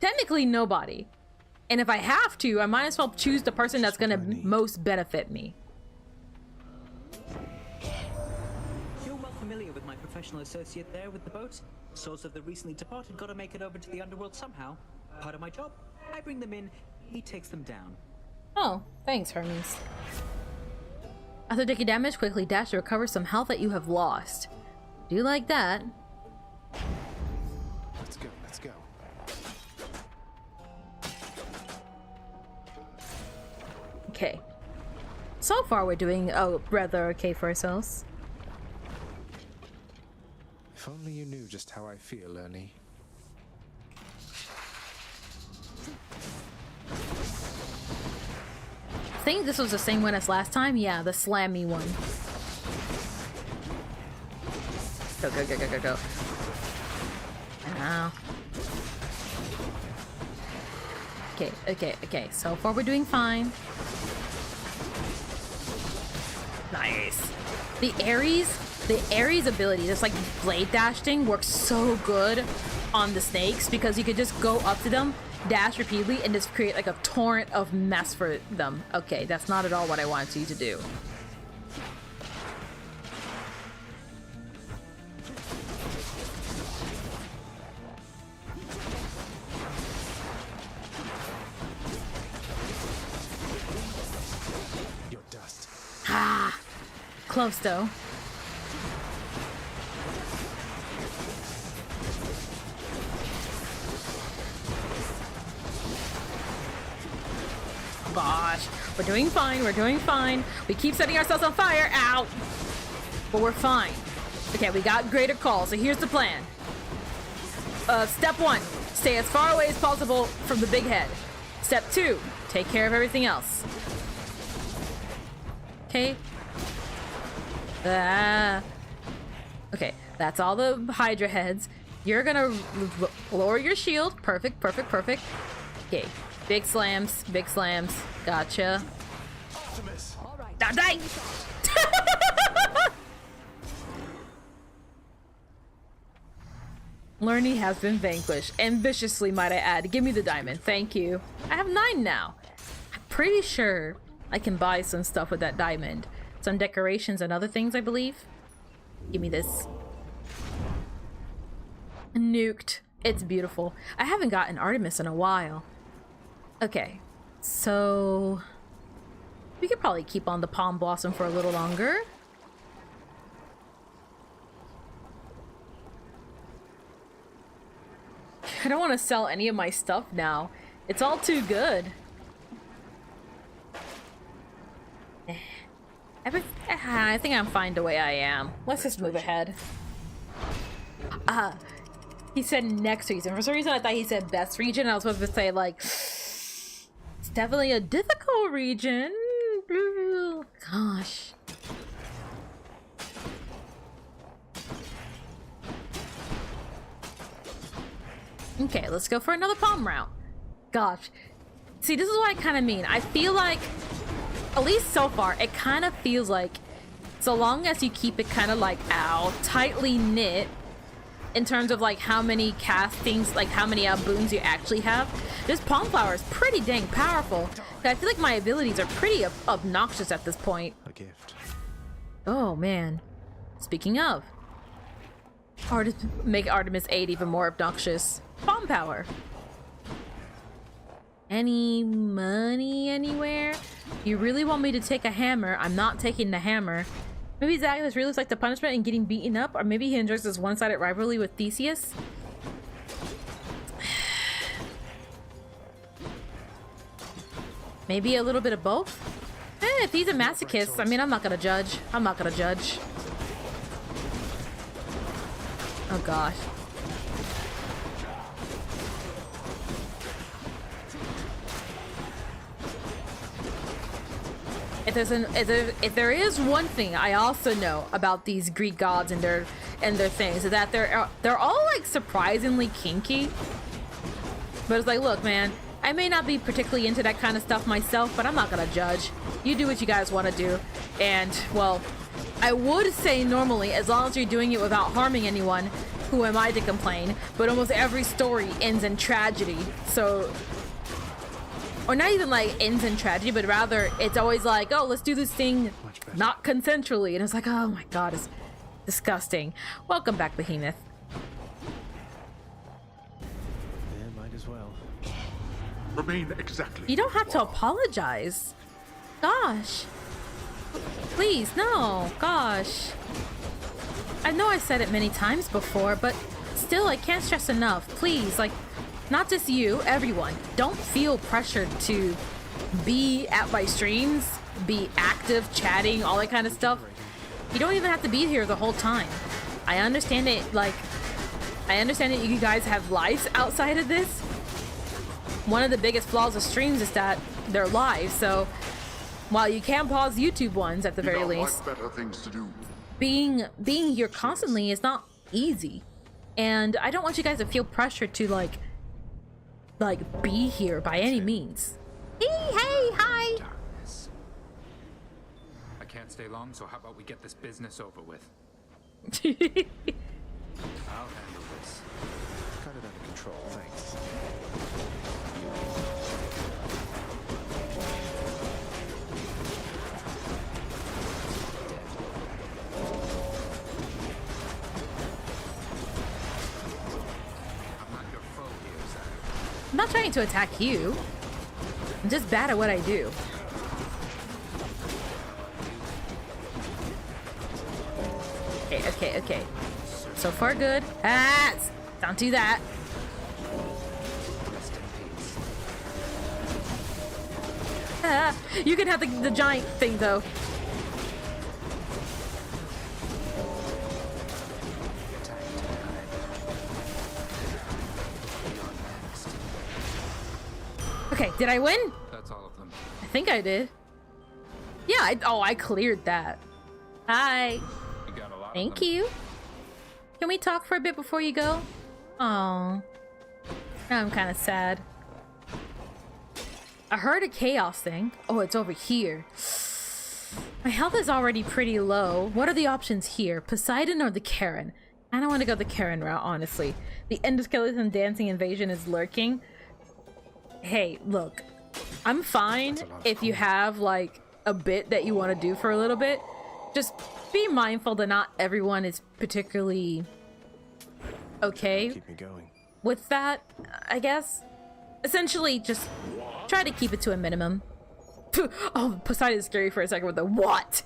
technically nobody. And if I have to, I might as well choose the person that's gonna most benefit me. You're well familiar with my professional associate there with the boat. Source of the recently departed gotta make it over to the Underworld somehow. Part of my job. I bring them in, he takes them down. Oh, thanks, Hermes. After taking damage, quickly dash to recover some health that you have lost. Do you like that? Let's go, let's go. Okay. So far we're doing rather okay for ourselves. If only you knew just how I feel, Ernie. I think this was the same one as last time. Yeah, the slammy one. Go, go, go, go, go, go. Ow. Okay, okay, okay. So far we're doing fine. Nice. The Ares ability, this like blade dash thing, works so good on the snakes because you could just go up to them, dash repeatedly, and just create like a torrent of mess for them. Okay, that's not at all what I wanted you to do. Your dust. Ah, close though. Gosh, we're doing fine, we're doing fine. We keep setting ourselves on fire. Ow! But we're fine. Okay, we got greater call, so here's the plan. Step 1, stay as far away as possible from the big head. Step 2, take care of everything else. Okay. Okay, that's all the Hydra heads. You're gonna lower your shield. Perfect, perfect, perfect. Okay. Big slams, big slams. Gotcha. Die! Lerny has been vanquished. Ambitiously, might I add. Give me the diamond. Thank you. I have 9 now. I'm pretty sure I can buy some stuff with that diamond. Some decorations and other things, I believe. Give me this. Nuked. It's beautiful. I haven't gotten Artemis in a while. Okay, so we could probably keep on the Palm Blossom for a little longer. I don't want to sell any of my stuff now. It's all too good. I think I'm fine the way I am. Let's just move ahead. He said next region. For some reason I thought he said best region. I was supposed to say like... It's definitely a difficult region. Gosh. Okay, let's go for another palm route. Gosh. See, this is what I kind of mean. I feel like, at least so far, it kind of feels like so long as you keep it kind of like, tightly knit, in terms of like how many castings, like how many boons you actually have, this palm flower is pretty dang powerful. I feel like my abilities are pretty obnoxious at this point. A gift. Oh man. Speaking of, make Artemis 8 even more obnoxious. Palm power. Any money anywhere? You really want me to take a hammer? I'm not taking the hammer. Maybe Zagreus really likes the punishment and getting beaten up, or maybe he enjoys this one-sided rivalry with Theseus. Maybe a little bit of both? If he's a masochist, I mean, I'm not gonna judge. I'm not gonna judge. Oh gosh. If there is one thing I also know about these Greek gods and their things, is that they're all like surprisingly kinky. But it's like, look, man, I may not be particularly into that kind of stuff myself, but I'm not gonna judge. You do what you guys want to do, and well, I would say normally, as long as you're doing it without harming anyone, who am I to complain? But almost every story ends in tragedy, so. Or not even like ends in tragedy, but rather it's always like, oh, let's do this thing not consensually. And it's like, oh my god, it's disgusting. Welcome back, Behemoth. Yeah, might as well. Remain exactly. You don't have to apologize. Gosh. Please, no. Gosh. I know I said it many times before, but still, I can't stress enough. Please, like, not just you, everyone. Don't feel pressured to be at my streams, be active, chatting, all that kind of stuff. You don't even have to be here the whole time. I understand it, like, I understand that you guys have lives outside of this. One of the biggest flaws of streams is that they're live, so while you can pause YouTube ones at the very least, better things to do. being here constantly is not easy. And I don't want you guys to feel pressured to like be here by any means. Hey, hi. Darkness. I can't stay long, so how about we get this business over with? I'll handle this. Got it under control, thanks. I'm not trying to attack you. I'm just bad at what I do. Okay. So far good. Ah! Don't do that. Ah, you can have the giant thing though. Okay, did I win? That's all of them. I think I did. Yeah, I cleared that. Hi. You got a lot Thank you. Can we talk for a bit before you go? Oh, now I'm kind of sad. I heard a chaos thing. Oh, it's over here. My health is already pretty low. What are the options here? Poseidon or the Karen? I don't want to go the Karen route, honestly. The endoskeleton dancing invasion is lurking. Hey, look, I'm fine if you have like a bit that you want to do for a little bit. Just be mindful that not everyone is particularly okay Keep me going. with that, I guess. Essentially, just try to keep it to a minimum. Oh, Poseidon is scary for a second with the what?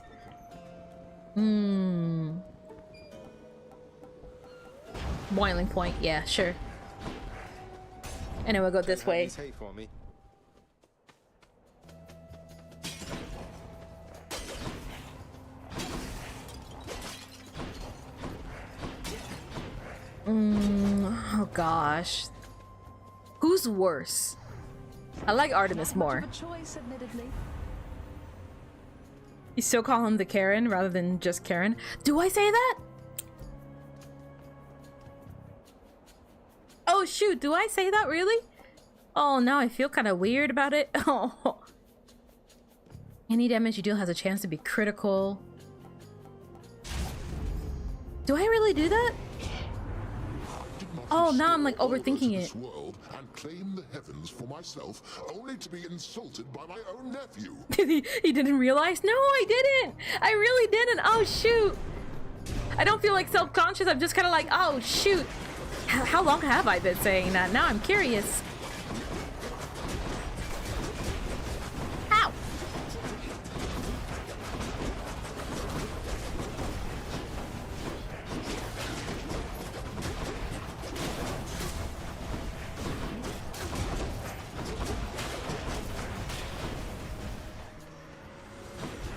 Boiling point, yeah, sure. And then we'll go this way. Hay for me. Oh gosh. Who's worse? I like Artemis more. Choice, admittedly. You still call him the Karen rather than just Karen? Do I say that? Oh shoot, do I say that really? Oh, now I feel kind of weird about it. Oh. Any damage you deal has a chance to be critical. Do I really do that? Oh, now I'm like overthinking it. World and claim the heavens for myself, only to be insulted by my own nephew. He didn't realize? No, I didn't. I really didn't. Oh shoot. I don't feel like self-conscious. I'm just kind of like, oh shoot. How long have I been saying that? Now I'm curious. Ow.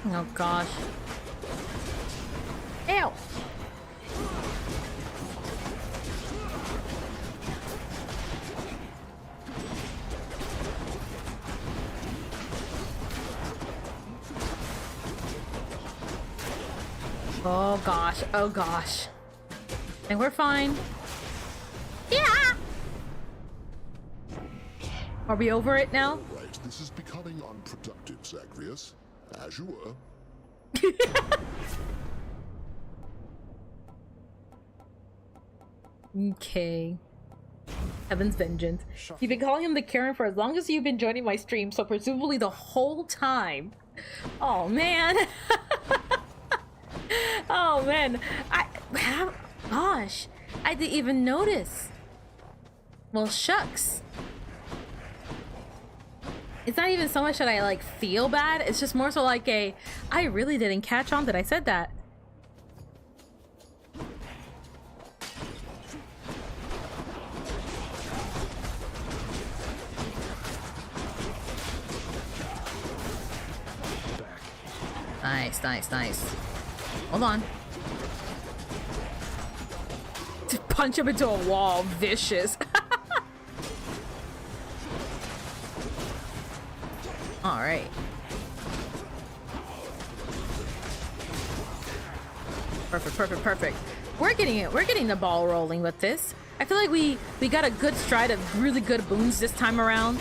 Oh gosh. Ew. Oh gosh, oh gosh. And we're fine. Yeah! Are we over it now? Right, this is becoming unproductive, Zagreus. As you were. Okay. Heaven's vengeance. You've been calling him the Karen for as long as you've been joining my stream, so presumably the whole time. Oh man. Oh man. Gosh. I didn't even notice. Well, shucks. It's not even so much that I like feel bad, it's just more so like I really didn't catch on that I said that. Nice. Hold on. To punch him into a wall. Vicious. Alright. Perfect, perfect, perfect. We're getting it. We're getting the ball rolling with this. I feel like we got a good stride of really good boons this time around.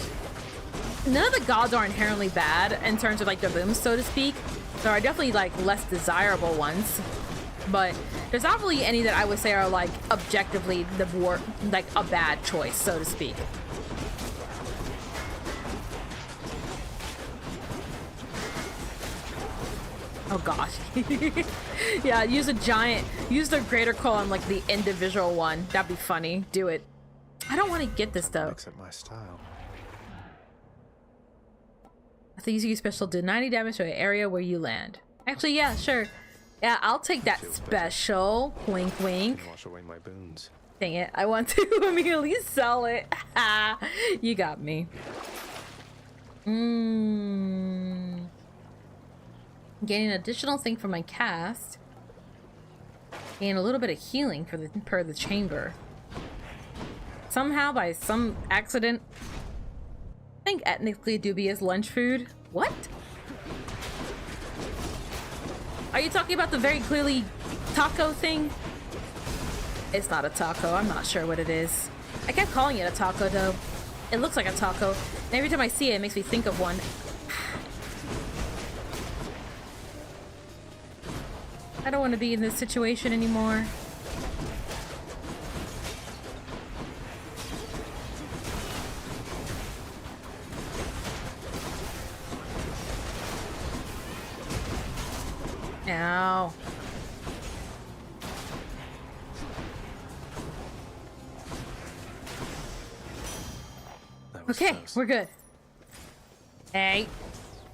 None of the gods are inherently bad in terms of like the booms, so to speak. There are definitely like less desirable ones, but there's not really any that I would say are like objectively like a bad choice, so to speak. Oh gosh. Yeah, use the greater call on like the individual one. That'd be funny. Do it. I don't want to get this though. Mix up my style. I think you special do 90 damage to an area where you land. Actually, yeah, sure. Yeah, I'll take that special. Wink, wink. Wash away my boons. Dang it, I want to immediately sell it. You got me. Getting an additional thing for my cast. Gain a little bit of healing for per the chamber. Somehow, by some accident, I think ethnically dubious lunch food. What? Are you talking about the very clearly taco thing? It's not a taco. I'm not sure what it is. I kept calling it a taco though. It looks like a taco. And every time I see it, it makes me think of one. I don't want to be in this situation anymore. Ow. Okay, we're good. Hey,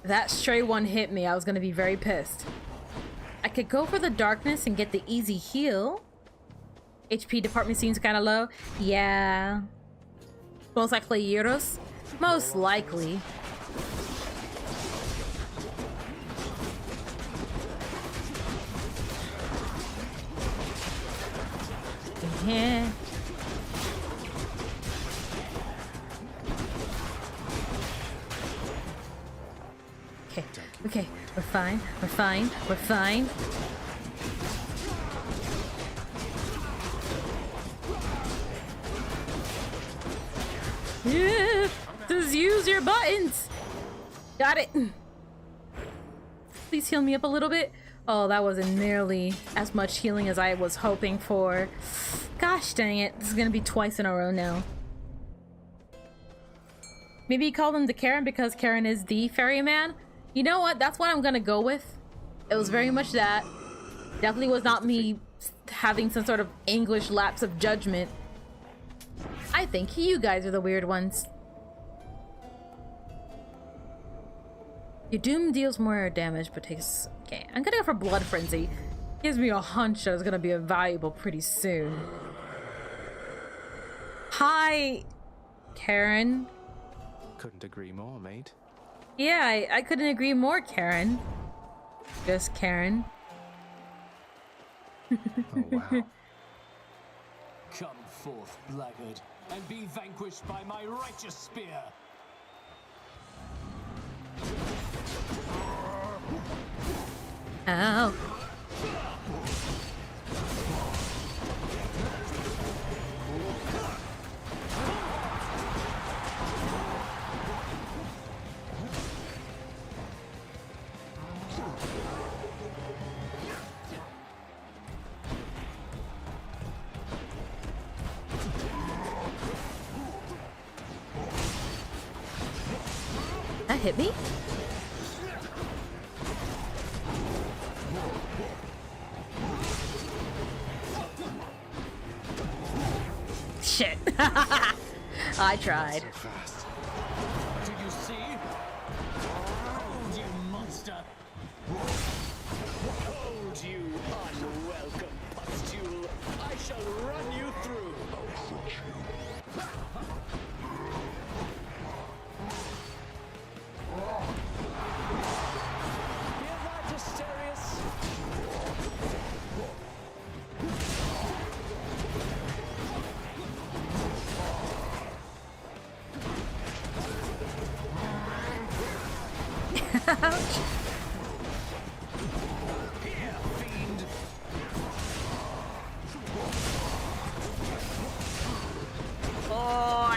that stray one hit me. I was gonna be very pissed. I could go for the darkness and get the easy heal. HP department seems kind of low. Yeah. Most likely euros. Most likely. Yeah. Okay, okay, we're fine, we're fine, we're fine. Yeah, just use your buttons. Got it. Please heal me up a little bit. Oh, that wasn't nearly as much healing as I was hoping for. Gosh dang it, this is gonna be twice in a row now. Maybe you call him the Karen because Karen is the ferryman? You know what, that's what I'm gonna go with. It was very much that. Definitely was not me having some sort of English lapse of judgment. I think you guys are the weird ones. Your doom deals more damage but takes... Okay, I'm gonna go for Blood Frenzy. Gives me a hunch that it's gonna be valuable pretty soon. Hi, Karen. Couldn't agree more, mate. Yeah, I couldn't agree more, Karen. Just Karen. Oh, wow. Come forth, blackguard, and be vanquished by my righteous spear. Ow. That hit me? Shit. I tried. Did you see? Hold, you monster! Hold, you unwelcome pustule! I shall run you through! Hear that, Asterius?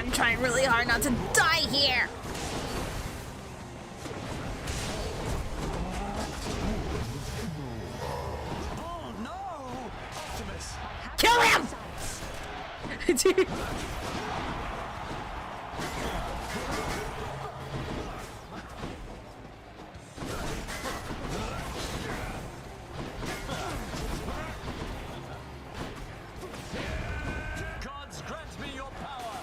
I'm trying really hard not to die here. Oh no! Optimus! Kill him! Dude. Gods grant me your power!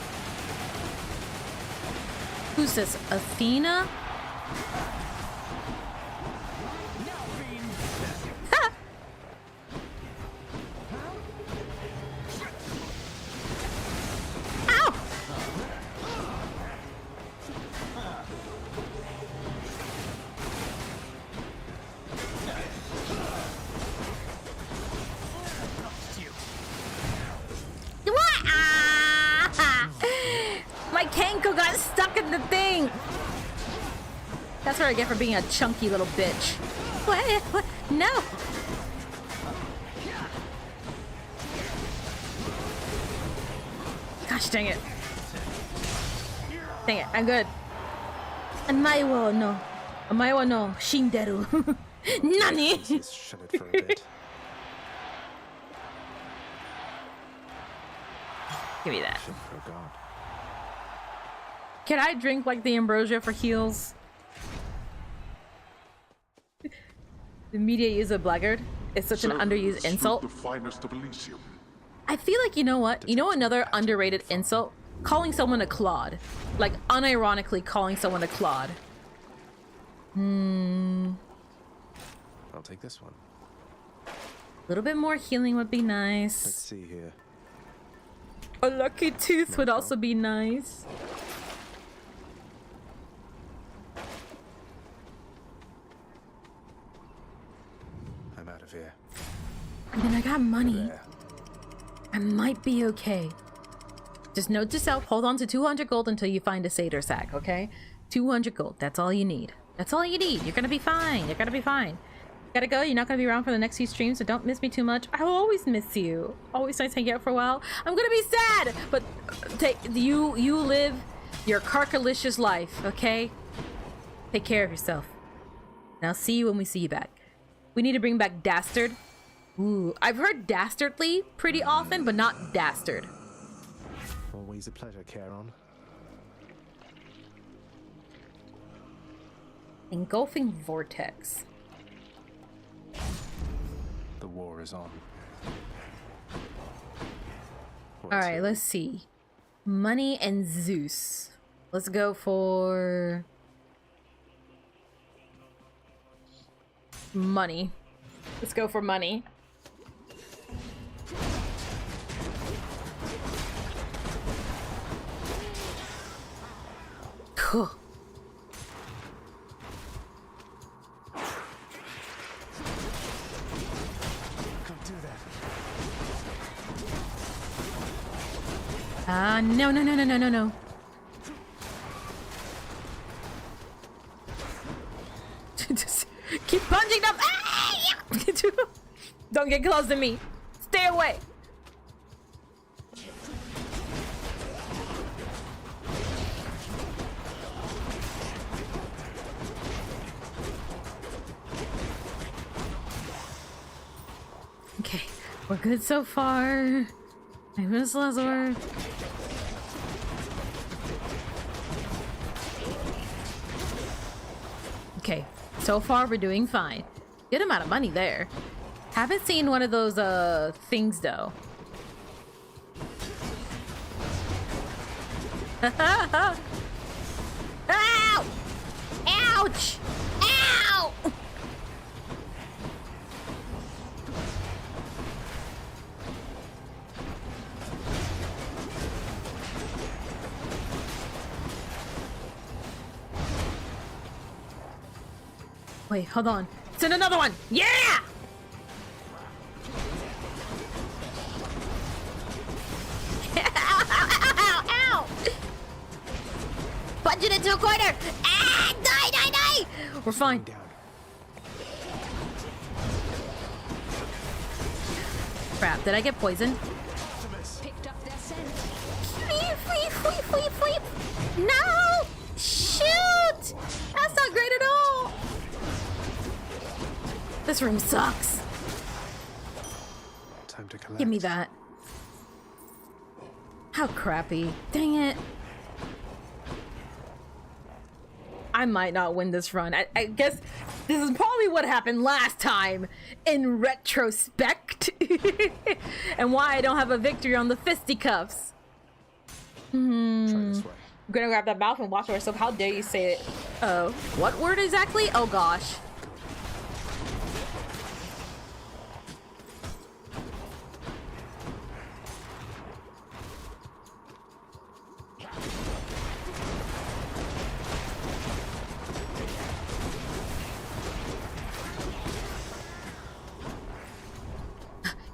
Who's this? Athena? Ha! Ow! What? Ah! My Kenko got stuck in the thing. That's what I get for being a chunky little bitch. What? No. Gosh dang it. Dang it, I'm good. Amaiwa no. Amaiwa no shinderu. Nani? Let's shut it for a bit. Give me that. Shit for God. Can I drink like the ambrosia for heals? The media use a blackguard. It's such an underused insult. The finest of Elysium. I feel like, you know what? You know another underrated insult? Calling someone a clod. Like, unironically calling someone a clod. I'll take this one. A little bit more healing would be nice. Let's see here. A lucky tooth would also be nice. I'm out of here. I mean, I got money. There. I might be okay. Just note to self, hold on to 200 gold until you find a satyr sack, okay? 200 gold, that's all you need. That's all you need. You're gonna be fine. You're gonna be fine. Gotta go. You're not gonna be around for the next few streams, so don't miss me too much. I will always miss you. Always nice hanging out for a while. I'm gonna be sad, but you live your carcalicious life, okay? Take care of yourself. And I'll see you when we see you back. We need to bring back Dastard. Ooh, I've heard Dastardly pretty often, but not Dastard. Always a pleasure, Charon. Engulfing Vortex. The war is on. Alright, let's see. Money and Zeus. Let's go for... money. Let's go for money. Cool. No. Just keep punching them. Don't get close to me. Stay away. Okay, we're good so far. I miss Lazar. Okay, so far we're doing fine. Good amount of money there. Haven't seen one of those things though. Ow! Ouch! Ow! Wait, hold on. Send another one! Yeah! Ow! Punch it into a corner! Ah! Die! We're fine. Crap, did I get poisoned? Picked up their scent. Fleep, fleep, fleep! No! Shoot! That's not great at all! This room sucks. Time to collect. Give me that. How crappy. Dang it. I might not win this run. I guess this is probably what happened last time in retrospect. And why I don't have a victory on the fisticuffs. Try this way. I'm gonna grab that mouth and watch myself. How dare you say it? What word exactly? Oh gosh.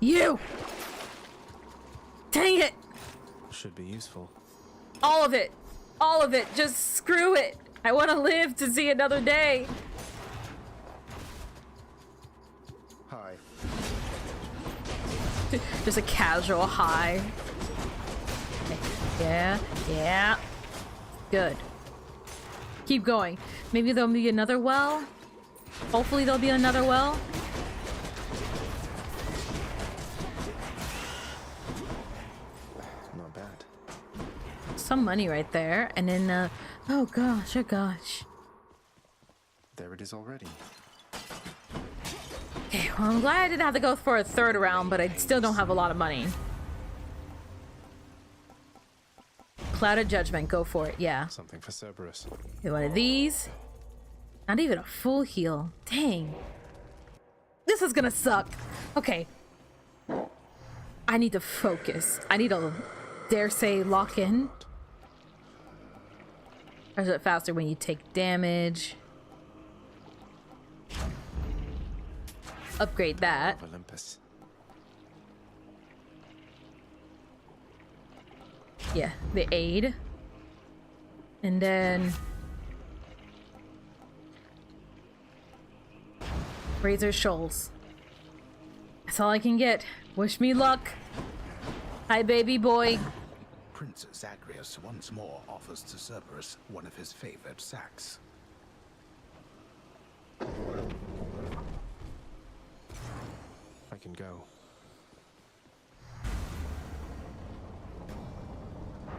You! Dang it! Should be useful. All of it! All of it! Just screw it! I want to live to see another day! Hi. Just a casual hi. Yeah, yeah. Good. Keep going. Maybe there'll be another well? Hopefully there'll be another well. Not bad. Some money right there, and then oh gosh, oh gosh. There it is already. Okay, well I'm glad I didn't have to go for a third round, but I still don't have a lot of money. Cloud of Judgment, go for it, yeah. Something for Cerberus. Get one of these. Not even a full heal. Dang. This is gonna suck. Okay. I need to focus. I need to, dare say, lock in. Or is it faster when you take damage? Upgrade that. Olympus. Yeah, the aid. And then Razor Shoals. That's all I can get. Wish me luck. Hi, baby boy. Prince Zagreus once more offers to Cerberus one of his favorite sacks. I can go.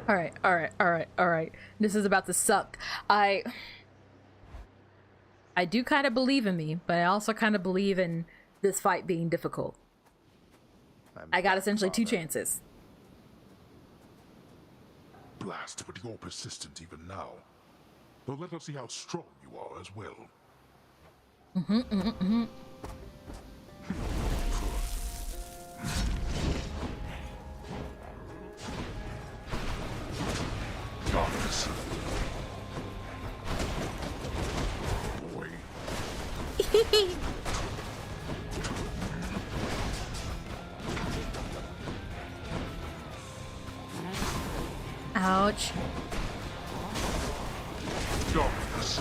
Alright, alright, alright, alright. This is about to suck. I do kind of believe in me, but I also kind of believe in this fight being difficult. I got essentially 2 chances. Blast, but you're persistent even now. Well, let us see how strong you are as well. Darkness. Boy. Ouch. Darkness.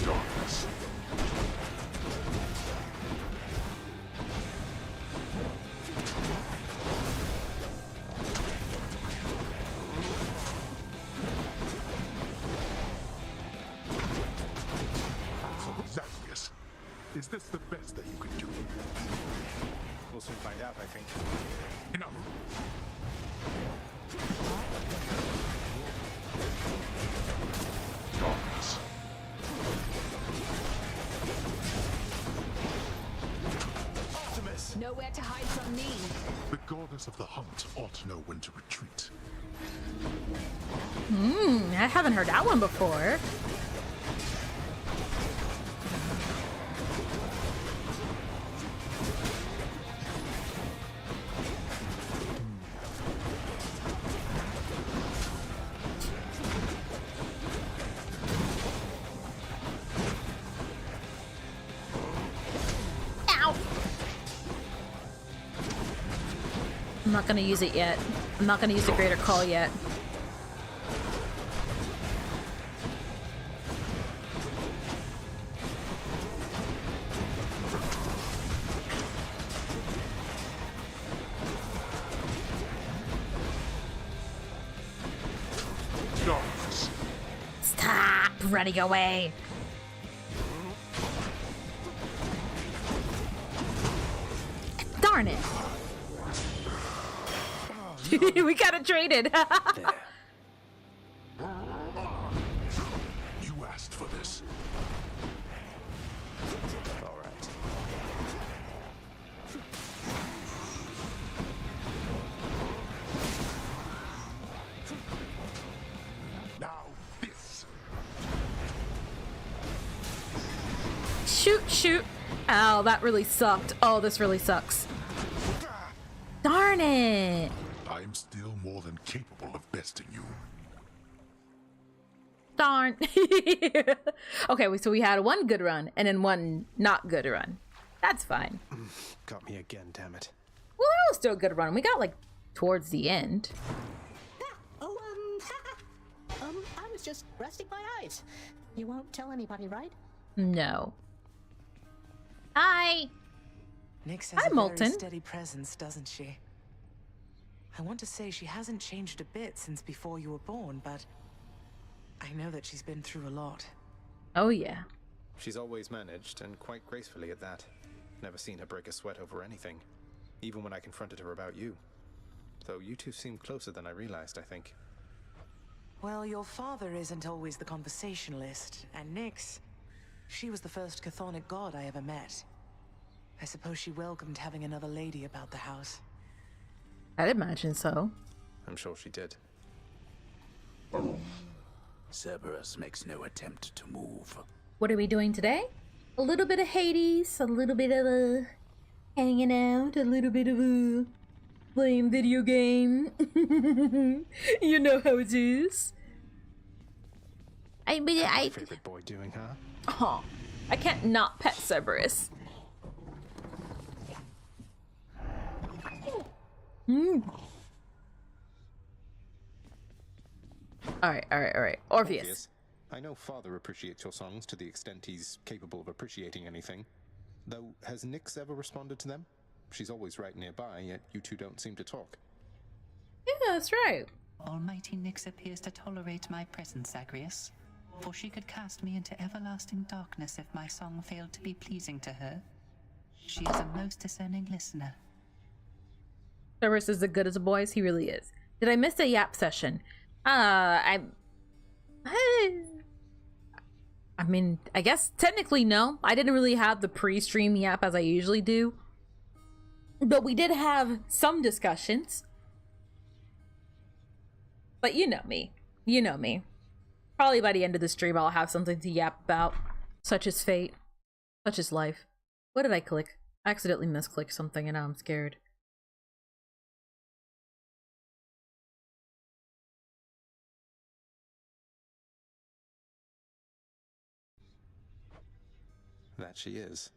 Darkness. Zagreus, is this the best that you could do? We'll soon find out, I think. Enough. Darkness. Optimus! Nowhere to hide from me. The goddess of the hunt ought to know when to retreat. I haven't heard that one before. Ow! I'm not gonna use it yet. I'm not gonna use the Greater Call yet. darkness. Stop running away. Darn it. We got it traded. You asked for this. All right. Now this. Shoot, shoot. Ow, that really sucked. Oh, this really sucks. Darn it. I am still more than capable of besting you. Darn. Okay, so we had one good run and then one not good run. That's fine. Got me again, damn it. Well, that was still a good run. We got like towards the end. Oh, I was just resting my eyes. You won't tell anybody, right? No. Hi. Nyx has Hi, a Molten. very steady presence, doesn't she? I want to say she hasn't changed a bit since before you were born, but I know that she's been through a lot. Oh, yeah. She's always managed, and quite gracefully at that. Never seen her break a sweat over anything, even when I confronted her about you. Though you two seem closer than I realized, I think. Well, your father isn't always the conversationalist, and Nyx, she was the first chthonic god I ever met. I suppose she welcomed having another lady about the house. I'd imagine so. I'm sure she did. Cerberus makes no attempt to move. What are we doing today? A little bit of Hades, a little bit of hanging out, a little bit of playing video game. You know how it is. What's your favorite boy doing, huh? Oh, I can't not pet Cerberus. Alright. Orpheus. I know Father appreciates your songs to the extent he's capable of appreciating anything. Though, has Nyx ever responded to them? She's always right nearby, yet you two don't seem to talk. Yeah, that's right. Almighty Nyx appears to tolerate my presence, Zagreus, for she could cast me into everlasting darkness if my song failed to be pleasing to her. She is a most discerning listener. Cerberus is as good as a boy as he really is. Did I miss a yap session? I mean, I guess technically no. I didn't really have the pre-stream yap as I usually do. But we did have some discussions. But you know me. You know me. Probably by the end of the stream I'll have something to yap about. Such is fate. Such is life. What did I click? I accidentally misclicked something and now I'm scared. That she is.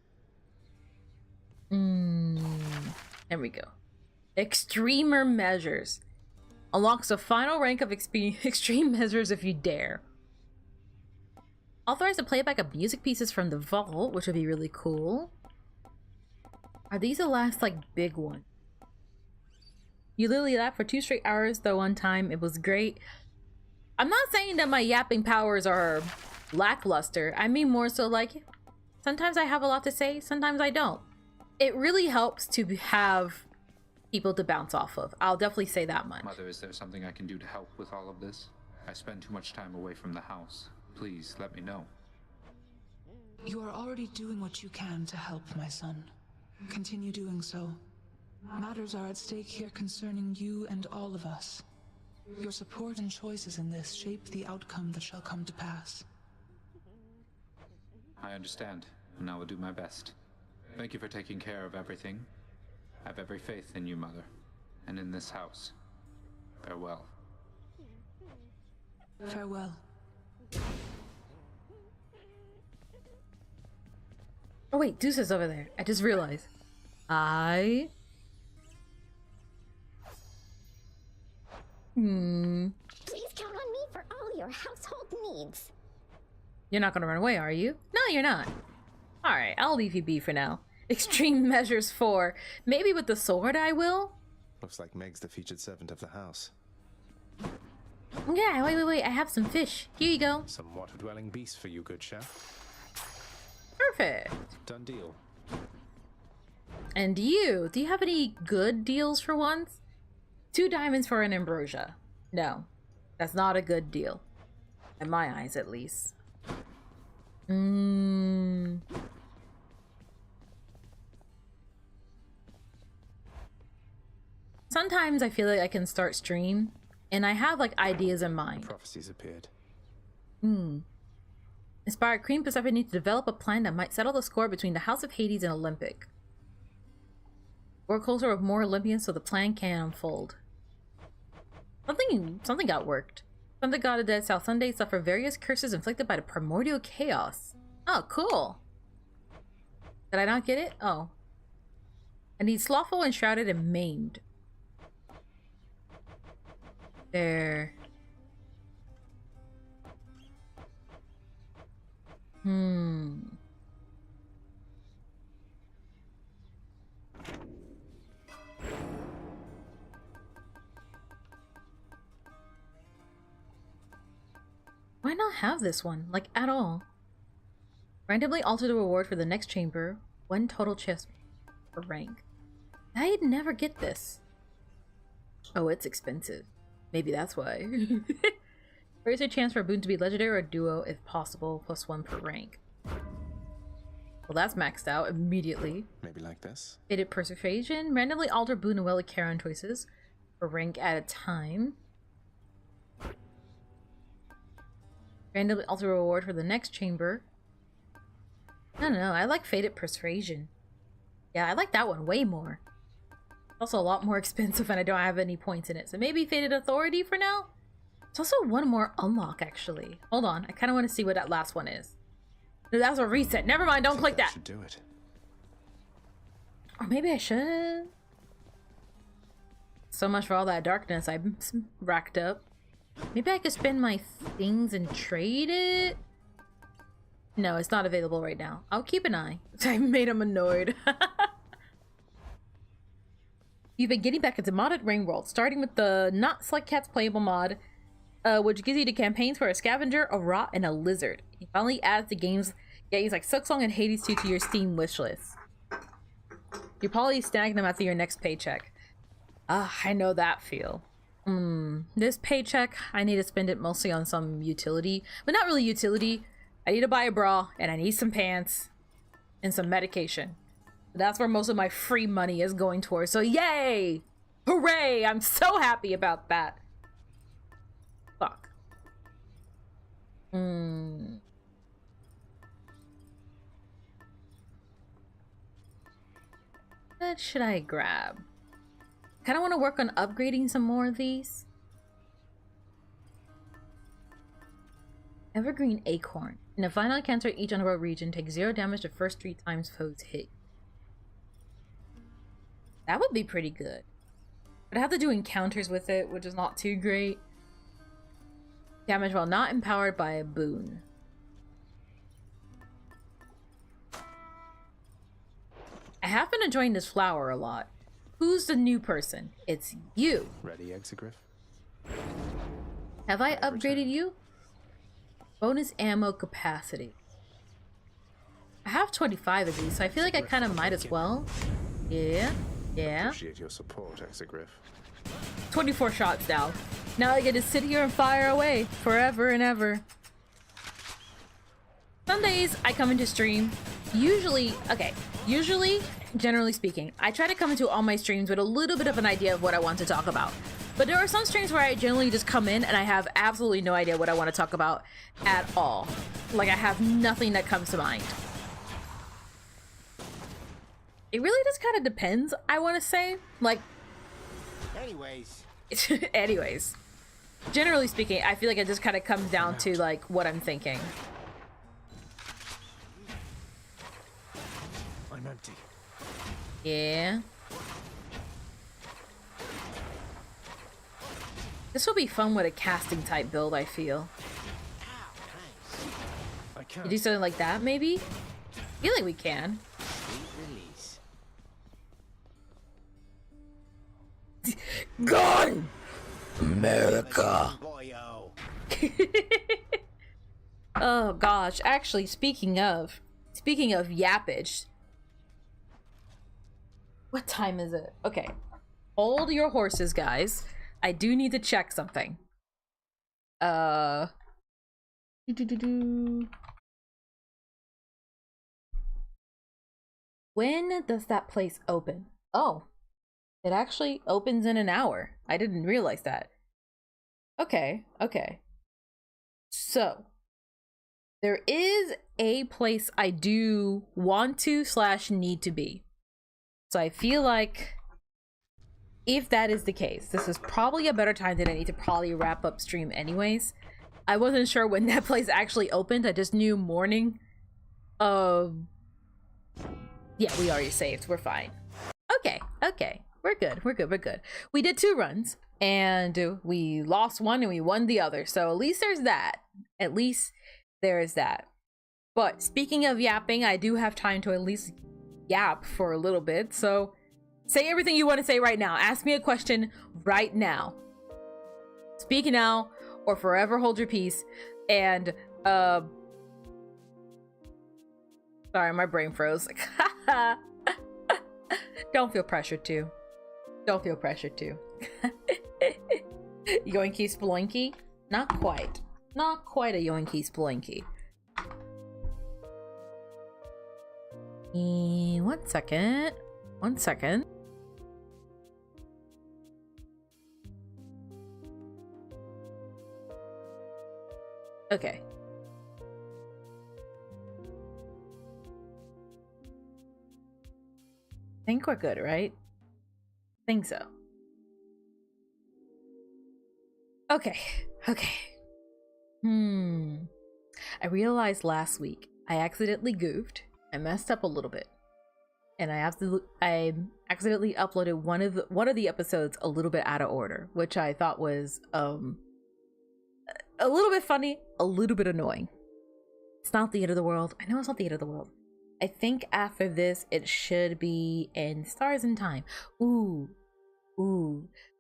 There we go. Extremer measures. Unlocks a final rank of extreme measures if you dare. Authorize the playback of music pieces from the vault, which would be really cool. Are these the last, like, big one? You literally laughed for 2 straight hours, though one time it was great. I'm not saying that my yapping powers are lackluster. I mean more so like, sometimes I have a lot to say, sometimes I don't. It really helps to have people to bounce off of. I'll definitely say that much. Mother, is there something I can do to help with all of this? I spend too much time away from the house. Please, let me know. You are already doing what you can to help, my son. Continue doing so. Matters are at stake here concerning you and all of us. Your support and choices in this shape the outcome that shall come to pass. I understand, and I will do my best. Thank you for taking care of everything. I have every faith in you, Mother, and in this house. Farewell. Farewell. Oh wait, Deuce is over there. I just realized. Please count on me for all your household needs. You're not gonna run away, are you? No, you're not. Alright, I'll leave you be for now. Extreme measures 4. Maybe with the sword I will? Looks like Meg's the featured servant of the house. Yeah, wait. I have some fish. Here you go. Some water-dwelling beast for you, good chef. Perfect. Done deal. And you, do you have any good deals for once? 2 diamonds for an ambrosia. No, that's not a good deal. In my eyes, at least. Sometimes I feel like I can start stream, and I have like ideas in mind. Prophecies appeared. Inspired Queen Persephone needs to develop a plan that might settle the score between the House of Hades and Olympic. Work closer with more Olympians so the plan can unfold. Something got worked. Thunder God of Dead South Sunday suffer various curses inflicted by the primordial chaos. Oh, cool. Did I not get it? Oh. I need slothful, enshrouded, and maimed. There. Why not have this one, like, at all? Randomly alter the reward for the next chamber. 1 total chest for rank. I'd never get this. Oh, it's expensive. Maybe that's why. Raise your chance for a boon to be legendary or duo if possible, +1 per rank. Well, that's maxed out immediately. Maybe like this. Faded Persuasion. Randomly alter boon and Welly Charon choices for rank at a time. Randomly alter reward for the next chamber. I don't know. I like Faded Persuasion. Yeah, I like that one way more. Also a lot more expensive and I don't have any points in it. So maybe Faded Authority for now? It's also one more unlock, actually. Hold on. I kind of want to see what that last one is. No, that was a reset. Never mind. Don't click that. Should do it. Or maybe I should. So much for all that darkness I racked up. Maybe I could spend my things and trade it? No, it's not available right now. I'll keep an eye. I made him annoyed. You've been getting back into modded Rain World, starting with the Not Select Cats playable mod, which gives you the campaigns for a scavenger, a rot, and a lizard. It finally adds the games like Silksong and Hades 2 to your Steam wishlist. You'll probably snag them after your next paycheck. Ah, I know that feel. This paycheck, I need to spend it mostly on some utility, but not really utility. I need to buy a bra, and I need some pants, and some medication. That's where most of my free money is going towards. So yay! Hooray! I'm so happy about that. Fuck. What should I grab? Kind of want to work on upgrading some more of these. Evergreen Acorn. In a final encounter, each Underworld region takes 0 damage the first 3 times foes hit. That would be pretty good. But I have to do encounters with it, which is not too great. Damage while not empowered by a boon. I have been enjoying this flower a lot. Who's the new person? It's you. Ready, Exegriff? Have I upgraded you? Bonus ammo capacity. I have 25 of these, so I feel like I kind of might as well. Yeah. Appreciate your support, Exegriff. 24 shots now. Now I get to sit here and fire away forever and ever. Sundays I come into stream. Usually, generally speaking, I try to come into all my streams with a little bit of an idea of what I want to talk about. But there are some streams where I generally just come in and I have absolutely no idea what I want to talk about at all. Like, I have nothing that comes to mind. It really just kind of depends, I want to say. Like... Anyways. Generally speaking, I feel like it just kind of comes down to, like, what I'm thinking. I'm empty. Yeah. This will be fun with a casting type build, I feel. You do something like that, maybe? I feel like we can. Gun! America! Oh gosh, actually, speaking of yappage, what time is it? Okay, hold your horses, guys. I do need to check something. When does that place open? Oh, it actually opens in an hour. I didn't realize that. Okay, okay. So there is a place I do want to / need to be. So I feel like if that is the case, this is probably a better time that I need to probably wrap up stream anyways. I wasn't sure when that place actually opened. I just knew morning. Yeah, we already saved. We're fine. Okay, okay. We're good. We're good. We're good. We did 2 runs and we lost one and we won the other. So at least there's that. At least there is that. But speaking of yapping, I do have time to at least yap for a little bit. So say everything you want to say right now. Ask me a question right now. Speak now or forever hold your peace. And sorry, my brain froze. Don't feel pressured to. Don't feel pressured to. Yoinky sploinky? Not quite. Not quite a yoinky sploinky. 1 second. 1 second. Okay. I think we're good, right? I think so. Okay. Okay. I realized last week I accidentally goofed. I messed up a little bit. And I accidentally uploaded one of the episodes a little bit out of order, which I thought was a little bit funny, a little bit annoying. It's not the end of the world. I know it's not the end of the world. I think after this, it should be in Stars in Time. Ooh.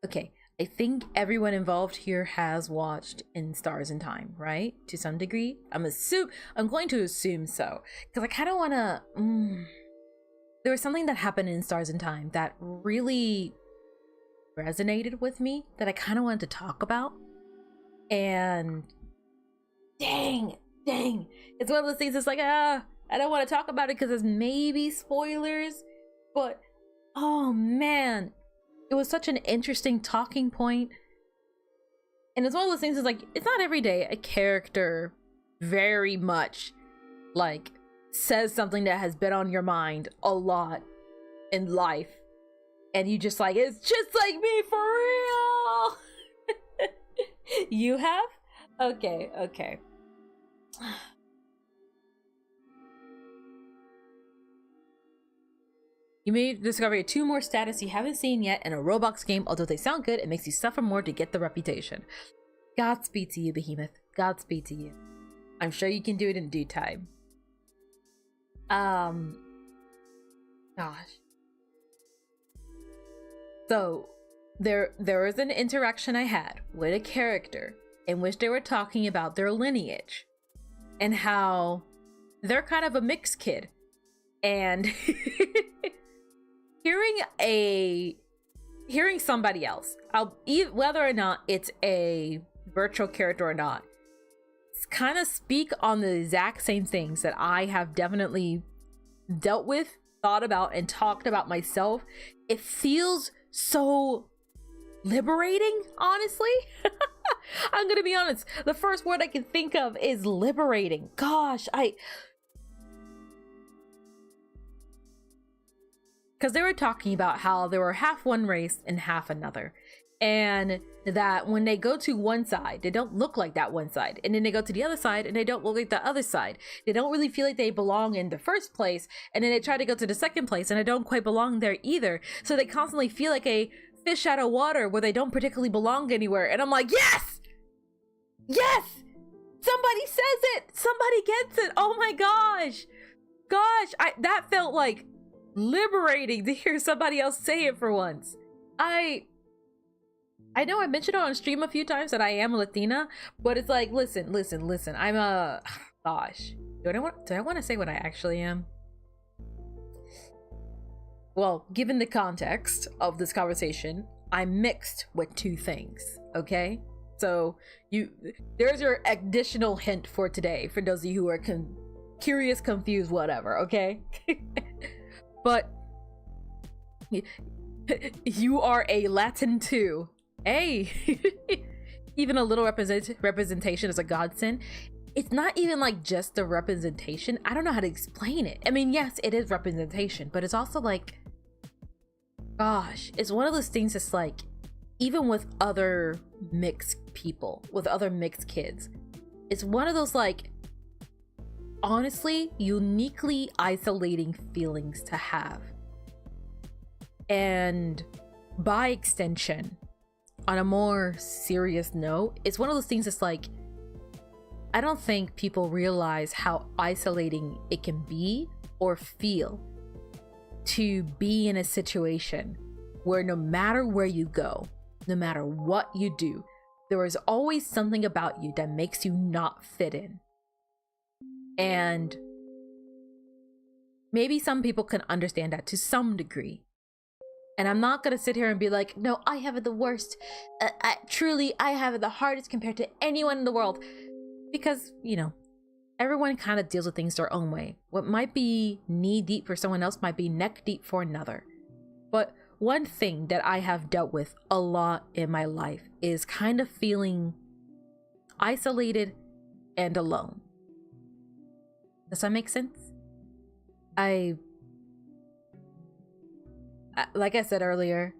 Okay, I think everyone involved here has watched In Stars in Time, right? To some degree? I'm going to assume so. Because I kind of want to... There was something that happened in Stars in Time that really resonated with me that I kind of wanted to talk about. And... Dang! It's one of those things that's like, I don't want to talk about it because it's maybe spoilers. But, oh man... It was such an interesting talking point. And it's one of those things that's like, it's not every day a character very much like says something that has been on your mind a lot in life. And you just like, it's just like me for real. You have? Okay. You may discover 2 more status you haven't seen yet in a Roblox game. Although they sound good, it makes you suffer more to get the reputation. Godspeed to you, Behemoth. Godspeed to you. I'm sure you can do it in due time. Gosh. So, there was an interaction I had with a character in which they were talking about their lineage. And how they're kind of a mixed kid. And... hearing somebody else, whether or not it's a virtual character or not, kind of speak on the exact same things that I have definitely dealt with, thought about, and talked about myself. It feels so liberating, honestly. I'm gonna be honest. The first word I can think of is liberating. Gosh, because they were talking about how they were half one race and half another. And that when they go to one side, they don't look like that one side. And then they go to the other side and they don't look like the other side. They don't really feel like they belong in the first place. And then they try to go to the second place and they don't quite belong there either. So they constantly feel like a fish out of water where they don't particularly belong anywhere. And I'm like, yes! Yes! Somebody says it! Somebody gets it! Oh my gosh! That felt like liberating to hear somebody else say it for once. I know I mentioned it on stream a few times that I am Latina, but it's like, listen. I'm a, gosh, do I want to say what I actually am? Well, given the context of this conversation, I'm mixed with two things, okay? So there's your additional hint for today, for those of you who are curious, confused, whatever, okay? But you are a Latin too. Hey, even a little representation is a godsend. It's not even like just the representation. I don't know how to explain it. I mean, yes, it is representation, but it's also like, gosh, it's one of those things that's like, even with other mixed people, with other mixed kids, it's one of those like, honestly, uniquely isolating feelings to have. And by extension, on a more serious note, it's one of those things that's like, I don't think people realize how isolating it can be or feel to be in a situation where no matter where you go, no matter what you do, there is always something about you that makes you not fit in. And maybe some people can understand that to some degree. And I'm not gonna sit here and be like, no, I have it the worst. Truly, I have it the hardest compared to anyone in the world. Because, you know, everyone kind of deals with things their own way. What might be knee deep for someone else might be neck deep for another. But one thing that I have dealt with a lot in my life is kind of feeling isolated and alone. Does that make sense? Like I said earlier,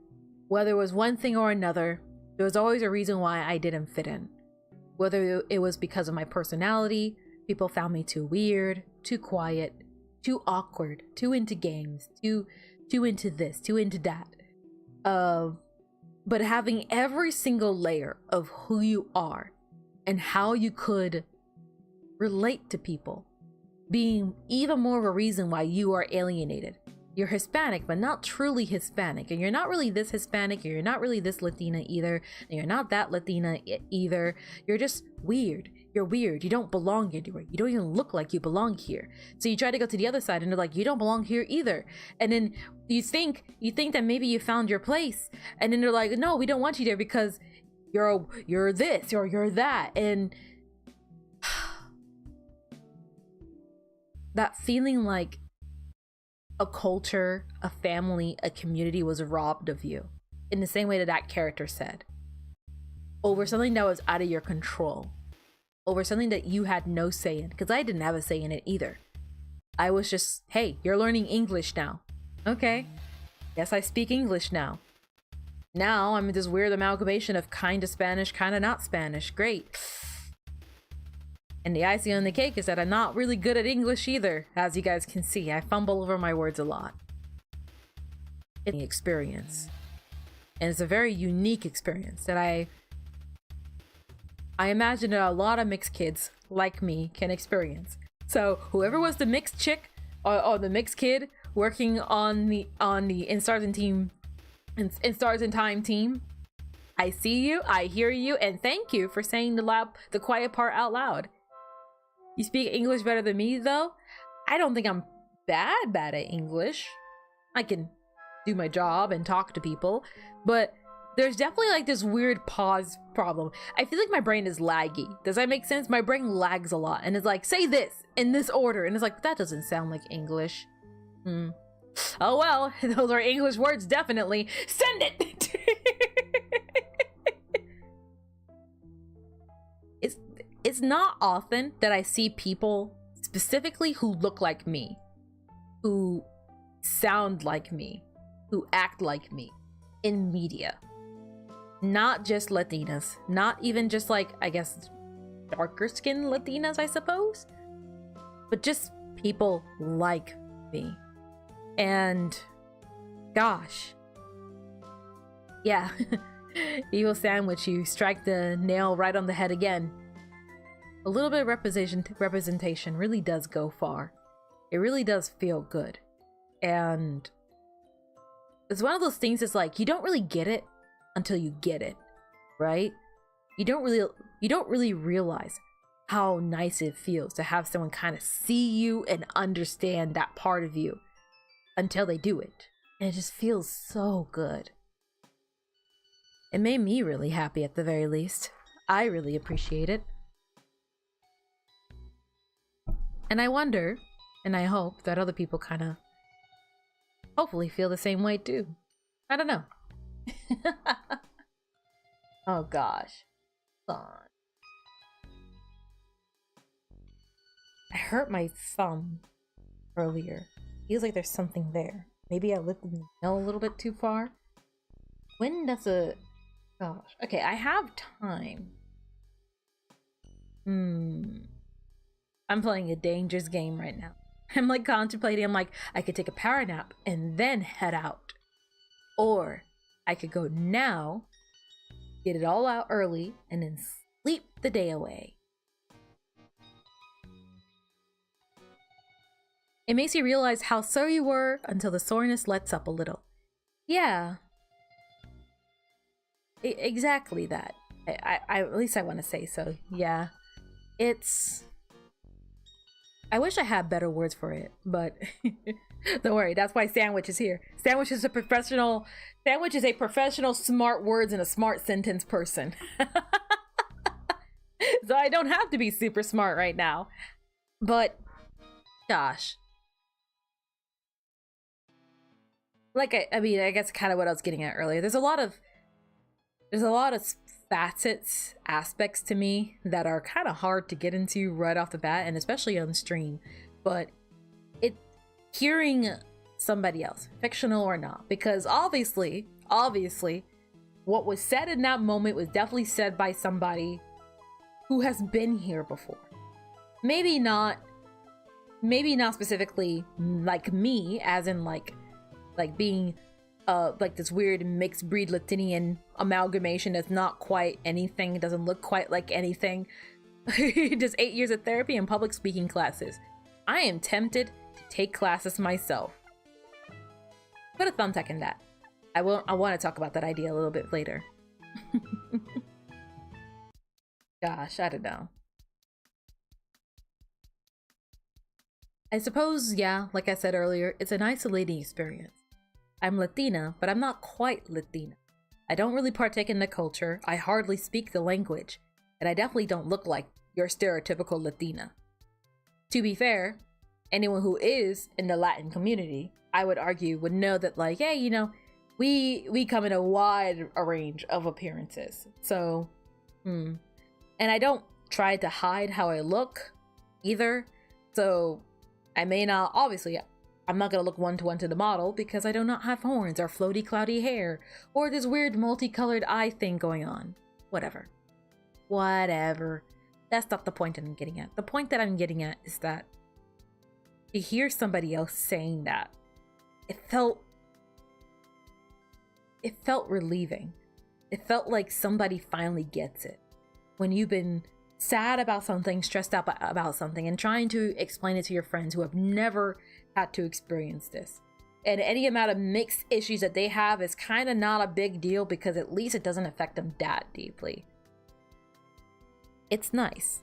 whether it was one thing or another, there was always a reason why I didn't fit in. Whether it was because of my personality, people found me too weird, too quiet, too awkward, too into games, too into this, too into that. But having every single layer of who you are and how you could relate to people being even more of a reason why you are alienated. You're Hispanic, but not truly Hispanic. And you're not really this Hispanic, or you're not really this Latina either. And you're not that Latina either. You're just weird. You're weird. You don't belong anywhere. You don't even look like you belong here. So you try to go to the other side and they're like, you don't belong here either. And then you think that maybe you found your place. And then they're like, no, we don't want you there because you're this or you're that. And that feeling like a culture, a family, a community was robbed of you in the same way that that character said, over something that was out of your control, over something that you had no say in, because I didn't have a say in it either. I was just, hey, you're learning English now. Okay, yes, I speak English now. Now I'm this weird amalgamation of kind of Spanish, kind of not Spanish. Great. And the icing on the cake is that I'm not really good at English either. As you guys can see, I fumble over my words a lot. It's an experience. And it's a very unique experience that I imagine that a lot of mixed kids like me can experience. So whoever was the mixed chick or the mixed kid working on the In Stars and Time team, I see you, I hear you, and thank you for saying the quiet part out loud. You speak English better than me, though. I don't think I'm bad at English. I can do my job and talk to people, but there's definitely like this weird pause problem. I feel like my brain is laggy. Does that make sense? My brain lags a lot and it's like, say this in this order. And it's like, that doesn't sound like English. Oh well, those are English words, definitely. Send it! It's not often that I see people specifically who look like me, who sound like me, who act like me in media. Not just Latinas, not even just like, I guess, darker skinned Latinas, I suppose, but just people like me. And gosh, yeah, Evil Sandwich, you strike the nail right on the head again. A little bit of representation really does go far. It really does feel good. And it's one of those things that's like, you don't really get it until you get it. right? You don't really realize how nice it feels to have someone kind of see you and understand that part of you until they do it. And it just feels so good. It made me really happy at the very least. I really appreciate it. And I wonder, and I hope that other people kind of hopefully feel the same way too. I don't know. Oh gosh. Fun. I hurt my thumb earlier. Feels like there's something there. Maybe I lifted the nail a little bit too far. When does a... Gosh. Okay, I have time. I'm playing a dangerous game right now. I'm like contemplating, I'm like, I could take a power nap and then head out. Or I could go now, get it all out early, and then sleep the day away. It makes you realize how sore you were until the soreness lets up a little. Yeah. Exactly that. I at least I want to say so. Yeah. It's... I wish I had better words for it, but don't worry, that's why Sandwich is here. Sandwich is a professional smart words and a smart sentence person. So I don't have to be super smart right now. But gosh. Like I mean, I guess kind of what I was getting at earlier. There's a lot of facets, aspects to me that are kind of hard to get into right off the bat, and especially on stream. But hearing somebody else, fictional or not, because obviously what was said in that moment was definitely said by somebody who has been here before. Maybe not specifically like me, as in like being like this weird mixed breed Latinian amalgamation that's not quite anything, doesn't look quite like anything. Just 8 years of therapy and public speaking classes. I am tempted to take classes myself. Put a thumbtack in that. I want to talk about that idea a little bit later. Gosh, I don't know. I suppose, yeah, like I said earlier, it's an isolating experience. I'm Latina, but I'm not quite Latina. I don't really partake in the culture, I hardly speak the language, and I definitely don't look like your stereotypical Latina. To be fair, anyone who is in the Latin community, I would argue, would know that, like, hey, you know, we come in a wide range of appearances. So, and I don't try to hide how I look either. So I may not, obviously, I'm not gonna look one-to-one to the model because I do not have horns or floaty cloudy hair or this weird multicolored eye thing going on. Whatever. That's not the point that I'm getting at. The point that I'm getting at is that to hear somebody else saying that, it felt relieving. It felt like somebody finally gets it. When you've been sad about something, stressed out about something, and trying to explain it to your friends who have never had to experience this. And any amount of mixed issues that they have is kind of not a big deal because at least it doesn't affect them that deeply. It's nice.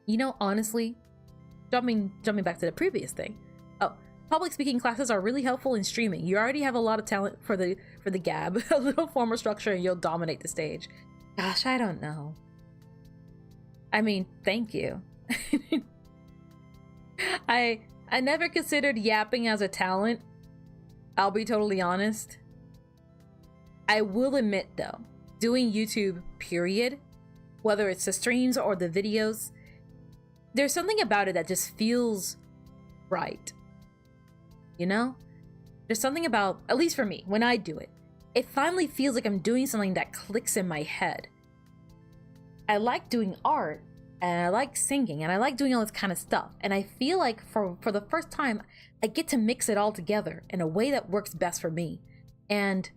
You know, honestly, jumping back to the previous thing. Oh, public speaking classes are really helpful in streaming. You already have a lot of talent for the gab, a little formal structure, and you'll dominate the stage. Gosh, I don't know. I mean, thank you. I never considered yapping as a talent. I'll be totally honest. I will admit though, doing YouTube, period, whether it's the streams or the videos, there's something about it that just feels right. You know? There's something about, at least for me, when I do it, it finally feels like I'm doing something that clicks in my head. I like doing art, and I like singing, and I like doing all this kind of stuff. And I feel like for the first time, I get to mix it all together in a way that works best for me. And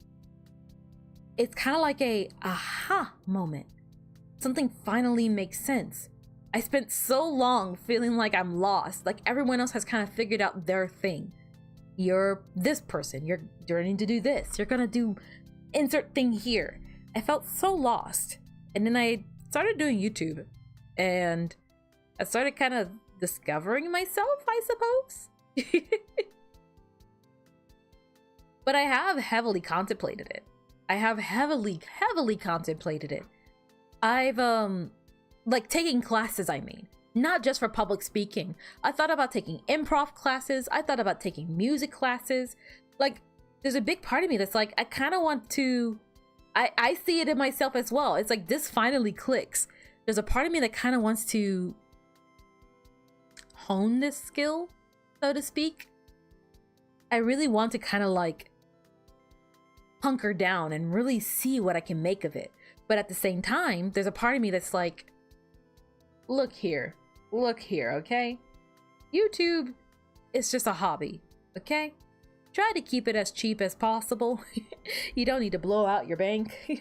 it's kind of like a aha moment. Something finally makes sense. I spent so long feeling like I'm lost, like everyone else has kind of figured out their thing. you're this person, you're learning to do this, you're gonna do insert thing here. I felt so lost. And then I started doing YouTube, and I started kind of discovering myself, I suppose. But I have heavily contemplated it. I have heavily contemplated it. I've like taking classes, I mean, not just for public speaking. I thought about taking improv classes. I thought about taking music classes. Like, there's a big part of me that's like, I kind of want to, I see it in myself as well. It's like, this finally clicks. There's a part of me that kind of wants to hone this skill, so to speak. I really want to kind of like hunker down and really see what I can make of it. But at the same time, there's a part of me that's like, look here, okay? YouTube is just a hobby, okay? Try to keep it as cheap as possible. You don't need to blow out your bank.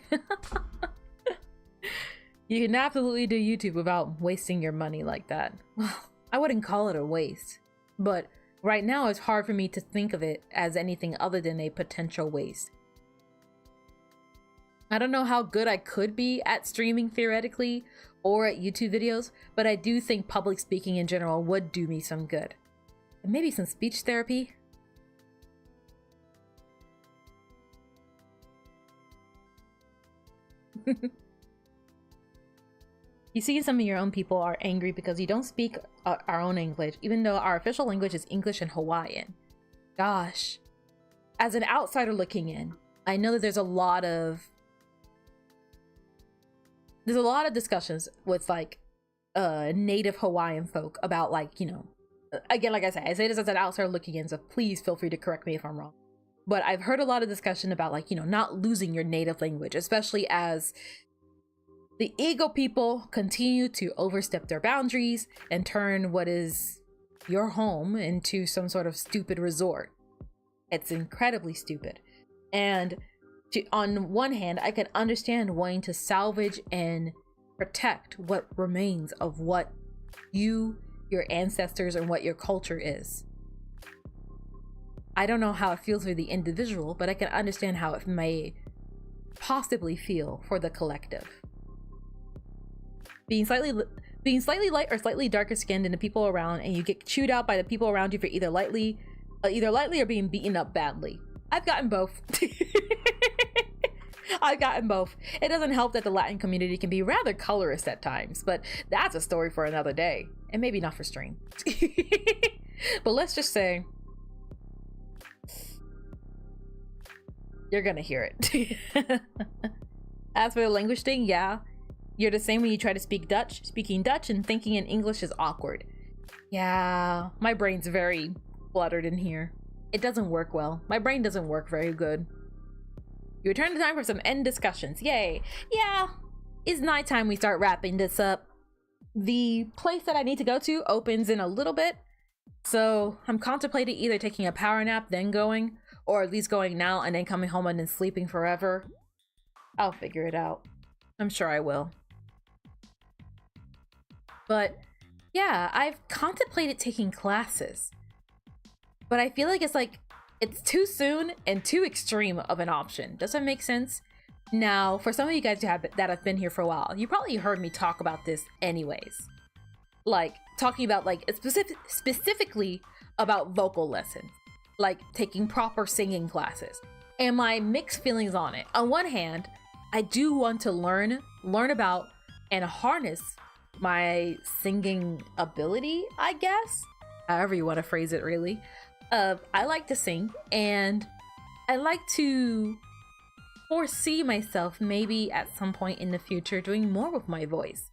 You can absolutely do YouTube without wasting your money like that. Well, I wouldn't call it a waste, but right now it's hard for me to think of it as anything other than a potential waste. I don't know how good I could be at streaming theoretically or at YouTube videos, but I do think public speaking in general would do me some good. And maybe some speech therapy. You see, some of your own people are angry because you don't speak our own English, even though our official language is English and Hawaiian. Gosh, as an outsider looking in, I know that there's a lot of discussions with like native Hawaiian folk about, like, you know, again, like I say this as an outsider looking in, so please feel free to correct me if I'm wrong. But I've heard a lot of discussion about, like, you know, not losing your native language, especially as the ego people continue to overstep their boundaries and turn what is your home into some sort of stupid resort. It's incredibly stupid. And on one hand, I can understand wanting to salvage and protect what remains of what you, your ancestors, and what your culture is. I don't know how it feels for the individual, but I can understand how it may possibly feel for the collective. Being slightly light or slightly darker skinned than the people around, and you get chewed out by the people around you for either lightly or being beaten up badly. I've gotten both. I've gotten both. It doesn't help that the Latin community can be rather colorist at times, but that's a story for another day, and maybe not for stream. But let's just say you're gonna hear it. As for the language thing, yeah, you're the same when you try to speak Dutch. Speaking Dutch and thinking in English is awkward. Yeah, my brain's very cluttered in here. It doesn't work well. My brain doesn't work very good. You return to time for some end discussions. Yay. Yeah, it's nighttime we start wrapping this up. The place that I need to go to opens in a little bit, so I'm contemplating either taking a power nap, then going, or at least going now and then coming home and then sleeping forever. I'll figure it out. I'm sure I will. But yeah, I've contemplated taking classes, but I feel like it's too soon and too extreme of an option. Does that make sense? Now, for some of you guys that have been here for a while, you probably heard me talk about this anyways. Like, talking about, like, specifically about vocal lessons. Like, taking proper singing classes. And my mixed feelings on it. On one hand, I do want to learn about and harness my singing ability, I guess. However you want to phrase it, really. I like to sing, and I like to foresee myself maybe at some point in the future doing more with my voice.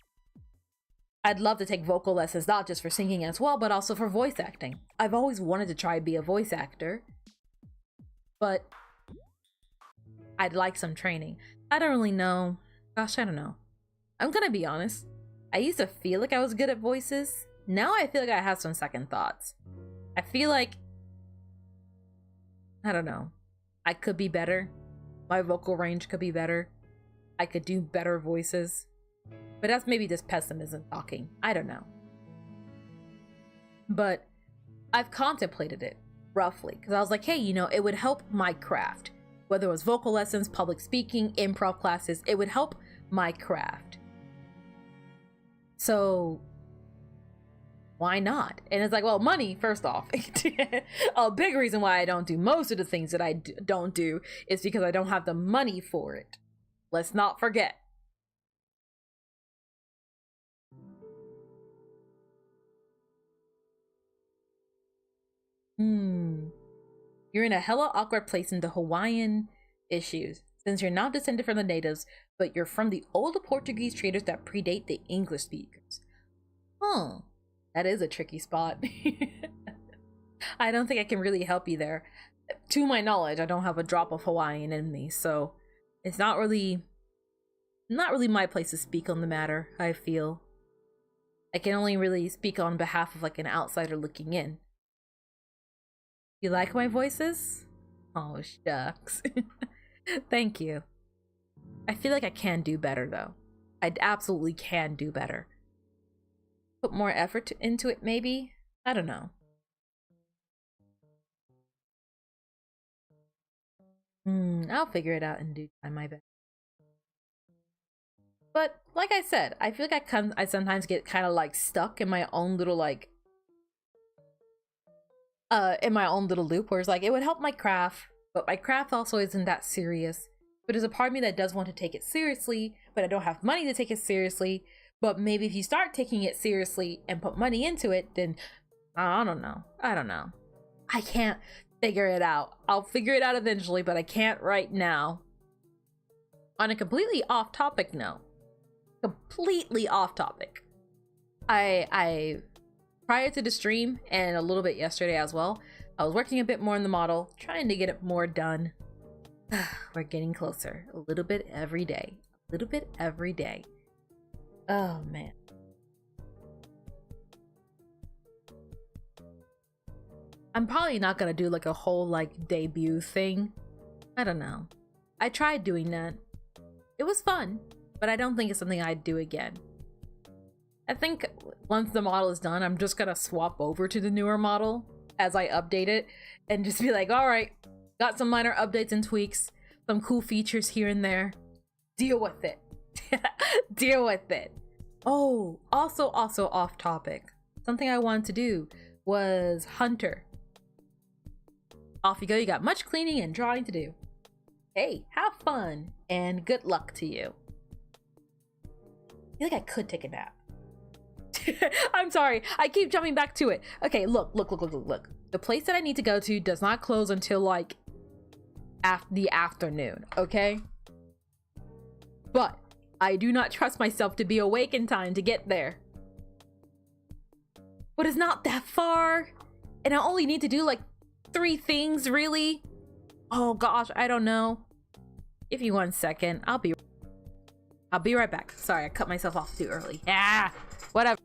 I'd love to take vocal lessons, not just for singing as well, but also for voice acting. I've always wanted to try to be a voice actor, but I'd like some training. I don't really know. Gosh, I don't know. I'm gonna be honest. I used to feel like I was good at voices. Now I feel like I have some second thoughts. I feel like, I don't know, I could be better. My vocal range could be better. I could do better voices. But that's maybe just pessimism talking. I don't know. But I've contemplated it. roughly, because I was like, hey, you know, it would help my craft. Whether it was vocal lessons, public speaking, improv classes, it would help my craft. So why not? And it's like, well, money, first off. A big reason why I don't do most of the things that I don't do is because I don't have the money for it. Let's not forget. You're in a hella awkward place in the Hawaiian issues, since you're not descended from the natives, but you're from the old Portuguese traders that predate the English speakers. Huh. That is a tricky spot. I don't think I can really help you there. To my knowledge, I don't have a drop of Hawaiian in me, so it's not really my place to speak on the matter, I feel. I can only really speak on behalf of like an outsider looking in. You like my voices? Oh, shucks. Thank you. I feel like I can do better, though. I absolutely can do better. Put more effort into it, maybe? I don't know. I'll figure it out in due time, I bet. But, like I said, I feel like I sometimes get kind of, like, stuck in my own little, like, loop where it's like, it would help my craft, but my craft also isn't that serious. But there's a part of me that does want to take it seriously, but I don't have money to take it seriously. But maybe if you start taking it seriously and put money into it, then I don't know. I can't figure it out. I'll figure it out eventually, but I can't right now. On a completely off topic note, I prior to the stream and a little bit yesterday as well, I was working a bit more on the model, trying to get it more done. We're getting closer, a little bit every day. Oh man. I'm probably not gonna do like a whole like debut thing. I don't know. I tried doing that. It was fun, but I don't think it's something I'd do again. I think once the model is done, I'm just gonna swap over to the newer model as I update it and just be like, all right, got some minor updates and tweaks, some cool features here and there. Deal with it. Deal with it. Oh, also off topic. Something I wanted to do was Hunter. Off you go, you got much cleaning and drawing to do. Hey, have fun and good luck to you. I feel like I could take a nap. I'm sorry, I keep jumping back to it. Okay, look. The place that I need to go to does not close until like the afternoon, okay? But I do not trust myself to be awake in time to get there. But it's not that far, and I only need to do like 3 things, really. Oh gosh, I don't know. Give me 1 second. I'll be right back. Sorry, I cut myself off too early. Ah, whatever.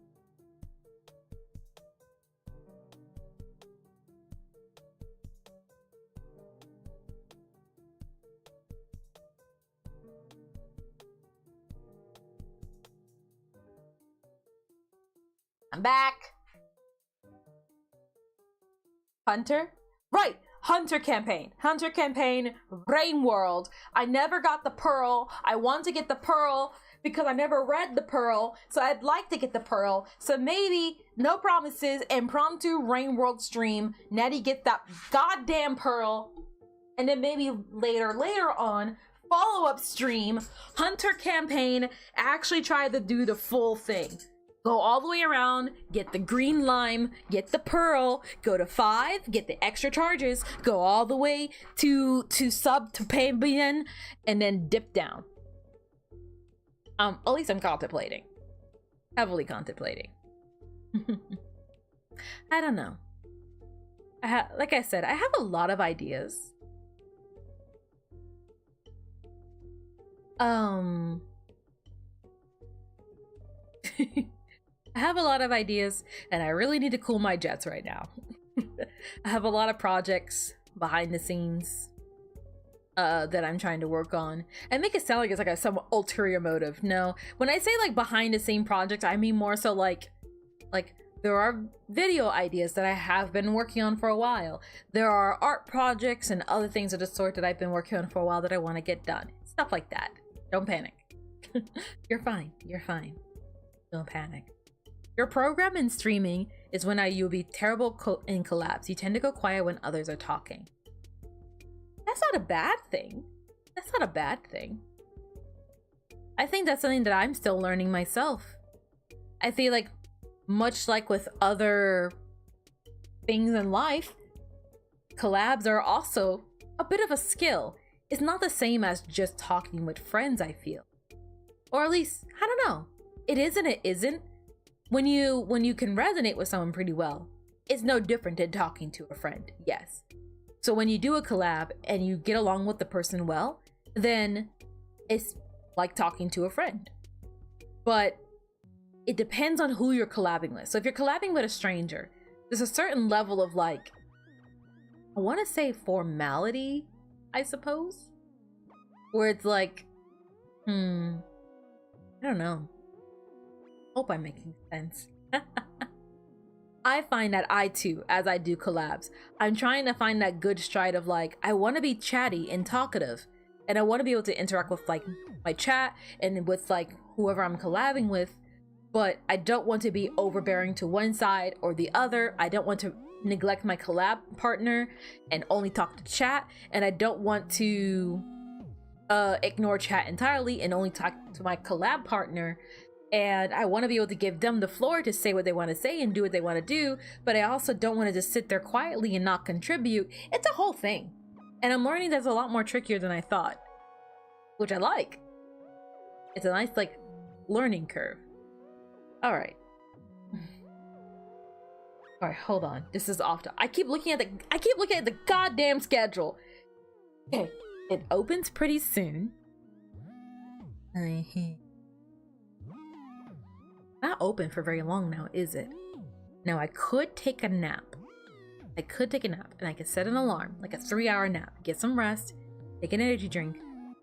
I'm back. Hunter? Right, Hunter campaign, Rain World. I never got the pearl. I want to get the pearl because I never read the pearl, so I'd like to get the pearl. So maybe, no promises, impromptu Rain World stream, Netty gets that goddamn pearl, and then maybe later on, follow-up stream, Hunter campaign, actually try to do the full thing. Go all the way around, get the green lime, get the pearl, go to 5, get the extra charges, go all the way to sub to Paybian, and then dip down. At least I'm contemplating. Heavily contemplating. I don't know. Like I said, I have a lot of ideas. I have a lot of ideas, and I really need to cool my jets right now. I have a lot of projects behind the scenes that I'm trying to work on, and make it sound like it's like some ulterior motive. No, when I say like behind the scene projects, I mean more so like There are video ideas that I have been working on for a while. There are art projects and other things of the sort that I've been working on for a while that I want to get done. Stuff like that. Don't panic. You're fine. You're fine. Don't panic. Your program in streaming is when you'll be terrible in collabs. You tend to go quiet when others are talking. That's not a bad thing. That's not a bad thing. I think that's something that I'm still learning myself. I feel like, much like with other things in life, collabs are also a bit of a skill. It's not the same as just talking with friends, I feel. Or at least, I don't know. It is and it isn't. When you can resonate with someone pretty well, it's no different than talking to a friend, yes. So when you do a collab and you get along with the person well, then it's like talking to a friend. But it depends on who you're collabing with. So if you're collabing with a stranger, there's a certain level of like, I want to say formality, I suppose, where it's like, I don't know. Hope I'm making sense. I find that I too, as I do collabs, I'm trying to find that good stride of like, I want to be chatty and talkative, and I want to be able to interact with like my chat and with like whoever I'm collabing with, but I don't want to be overbearing to one side or the other. I don't want to neglect my collab partner and only talk to chat, and I don't want to ignore chat entirely and only talk to my collab partner. And I want to be able to give them the floor to say what they want to say and do what they want to do, but I also don't want to just sit there quietly and not contribute. It's a whole thing. And I'm learning that's a lot more trickier than I thought, which I like. It's a nice, like, learning curve. All right. All right, hold on. This is off. I keep looking at the goddamn schedule. Okay, it opens pretty soon. Not open for very long now, is it? Now I could take a nap. I could take a nap and I could set an alarm, like a 3-hour nap, get some rest, take an energy drink,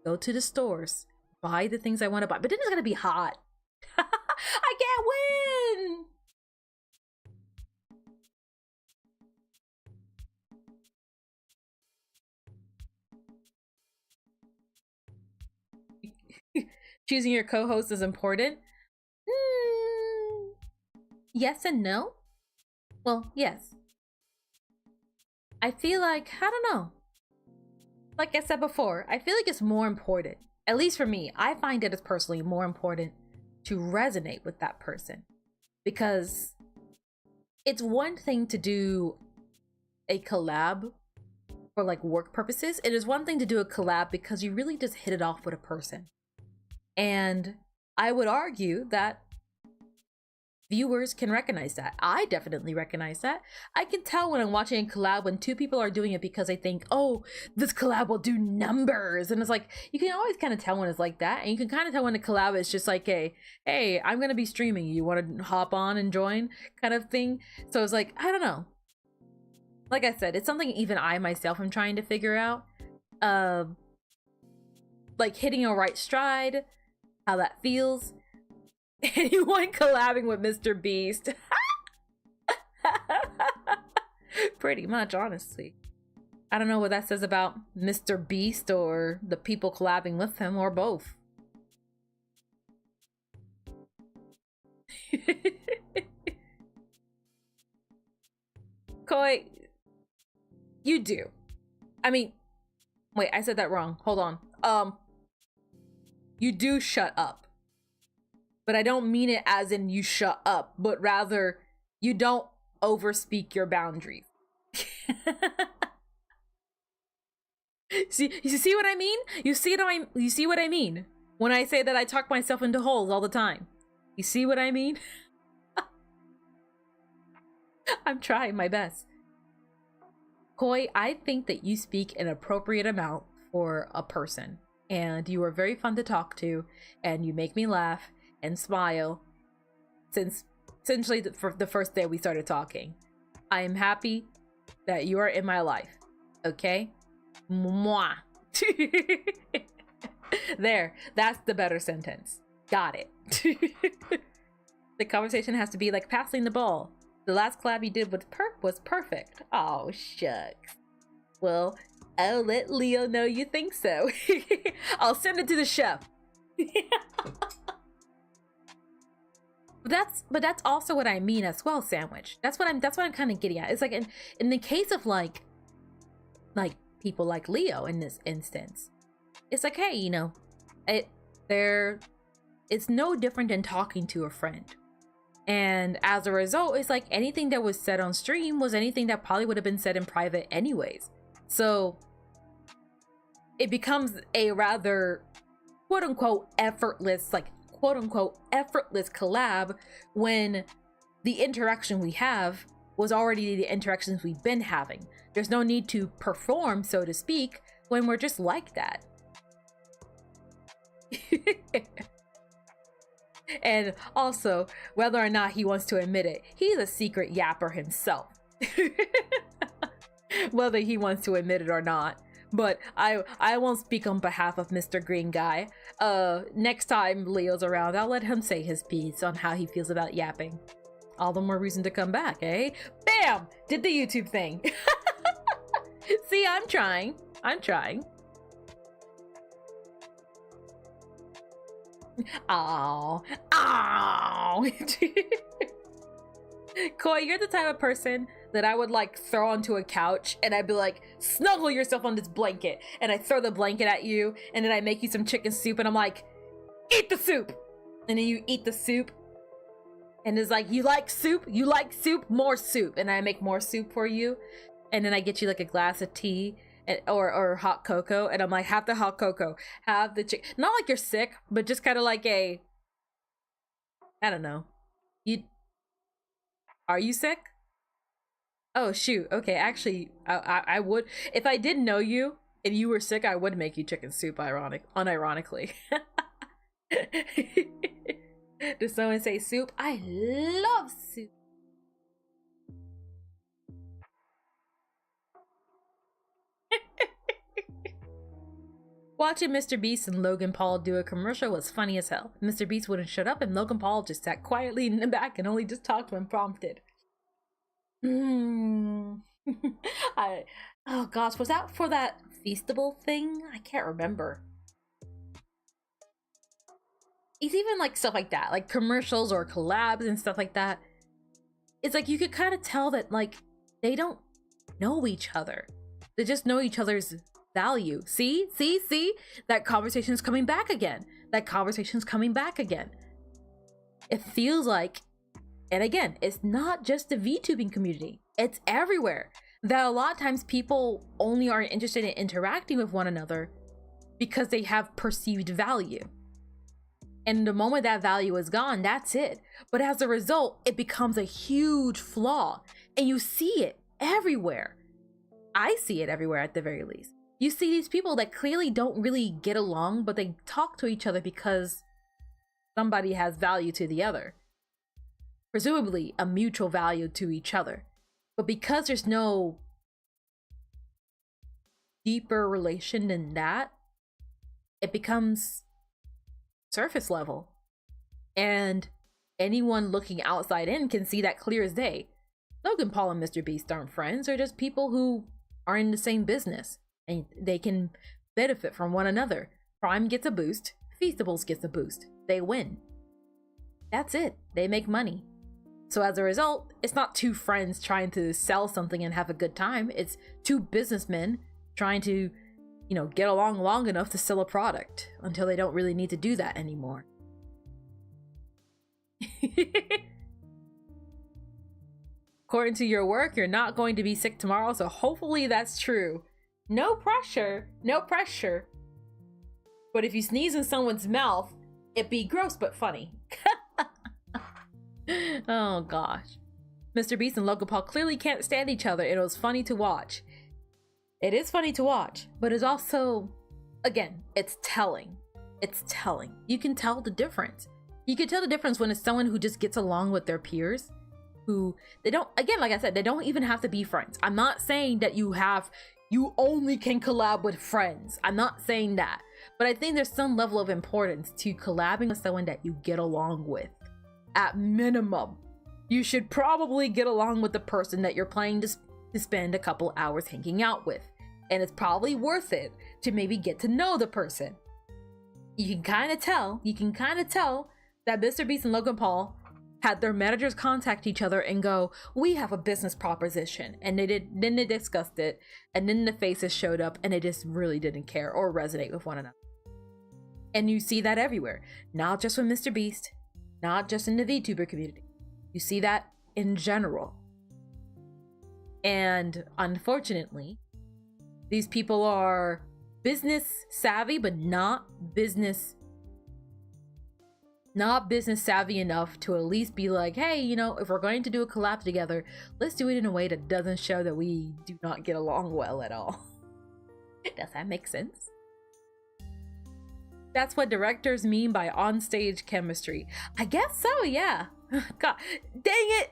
go to the stores, buy the things I want to buy. But then it's gonna be hot. I can't win. Choosing your co-host is important. Yes and no. Well, yes. I feel like, I don't know. Like I said before, I feel like it's more important, at least for me, I find it as personally more important to resonate with that person. Because it's one thing to do a collab for like work purposes. It is one thing to do a collab because you really just hit it off with a person. And I would argue that viewers can recognize that. I definitely recognize that. I can tell when I'm watching a collab when two people are doing it because they think, oh, this collab will do numbers. And it's like, you can always kind of tell when it's like that. And you can kind of tell when a collab is just like a, hey, I'm going to be streaming. You want to hop on and join kind of thing. So it's like, I don't know. Like I said, it's something even I myself am trying to figure out. Like hitting a right stride, how that feels. Anyone collabing with Mr. Beast? Pretty much, honestly. I don't know what that says about Mr. Beast or the people collabing with him, or both. Koi, you do. I mean, wait, I said that wrong. Hold on. You do shut up. But I don't mean it as in you shut up, but rather you don't overspeak your boundaries. You see what I mean? You see what I mean when I say that I talk myself into holes all the time. You see what I mean? I'm trying my best. Koi, I think that you speak an appropriate amount for a person, and you are very fun to talk to, and you make me laugh and smile since essentially for the first day we started talking. I am happy that you are in my life. Okay? Mwah. There, that's the better sentence. Got it. The conversation has to be like passing the ball. The last collab you did with Perk was perfect. Oh, shucks. Well, I'll let Leo know you think so. I'll send it to the chef. But that's also what I mean as well, Sandwich. That's what I'm kind of getting at. It's like in the case of like people like Leo in this instance, it's like, hey, you know, it's no different than talking to a friend. And as a result, it's like anything that was said on stream was anything that probably would have been said in private anyways. So it becomes a rather quote unquote effortless collab when the interaction we have was already the interactions we've been having. There's no need to perform, so to speak, when we're just like that. And also, whether or not he wants to admit it, he's a secret yapper himself. Whether he wants to admit it or not. But I won't speak on behalf of Mr. Green Guy. Next time Leo's around, I'll let him say his piece on how he feels about yapping. All the more reason to come back, eh? Bam! Did the YouTube thing. See, I'm trying. Oh. Koi, you're the type of person that I would like throw onto a couch and I'd be like, snuggle yourself on this blanket, and I throw the blanket at you and then I make you some chicken soup and I'm like, eat the soup, and then you eat the soup and it's like, you like soup, more soup, and I make more soup for you, and then I get you like a glass of tea or hot cocoa, and I'm like, have the hot cocoa, have the chicken, not like you're sick, but just kind of like I don't know, are you sick? Oh shoot, okay, actually I would, if I didn't know you and you were sick, I would make you chicken soup, unironically. Does someone say soup? I love soup. Watching Mr. Beast and Logan Paul do a commercial was funny as hell. Mr. Beast wouldn't shut up and Logan Paul just sat quietly in the back and only just talked when prompted. Oh gosh, was that for that Feastable thing? I can't remember. It's even like stuff like that, like commercials or collabs and stuff like that. It's like you could kind of tell that like they don't know each other. They just know each other's value. See? That conversation's coming back again. It feels like, and again, it's not just the VTubing community. It's everywhere. That a lot of times people only are interested in interacting with one another because they have perceived value. And the moment that value is gone, that's it. But as a result, it becomes a huge flaw. And you see it everywhere. I see it everywhere at the very least. You see these people that clearly don't really get along, but they talk to each other because somebody has value to the other. Presumably a mutual value to each other. But because there's no deeper relation than that, it becomes surface level. And anyone looking outside in can see that clear as day. Logan Paul and Mr. Beast aren't friends. They're just people who are in the same business. And they can benefit from one another. Prime gets a boost. Feastables gets a boost. They win. That's it. They make money. So as a result, it's not two friends trying to sell something and have a good time. It's two businessmen trying to, you know, get along long enough to sell a product until they don't really need to do that anymore. According to your work, you're not going to be sick tomorrow, so hopefully that's true. No pressure, no pressure. But if you sneeze in someone's mouth, it'd be gross but funny. Oh gosh. Mr. Beast and Logan Paul clearly can't stand each other. It was funny to watch. It is funny to watch, but it's also, again, it's telling. It's telling. You can tell the difference. You can tell the difference when it's someone who just gets along with their peers, who they don't, again, like I said, they don't even have to be friends. I'm not saying that you only can collab with friends. I'm not saying that. But I think there's some level of importance to collabing with someone that you get along with. At minimum. you should probably get along with the person that you're planning to spend a couple hours hanging out with. And it's probably worth it to maybe get to know the person. You can kind of tell that Mr. Beast and Logan Paul had their managers contact each other and go, we have a business proposition. And then they discussed it, and then the faces showed up and they just really didn't care or resonate with one another. And you see that everywhere, not just with Mr. Beast, not just in the VTuber community. You see that in general. And unfortunately, these people are business savvy, but not business savvy enough to at least be like, hey, you know, if we're going to do a collab together, let's do it in a way that doesn't show that we do not get along well at all. Does that make sense? That's what directors mean by on-stage chemistry. I guess so, yeah. God, dang it!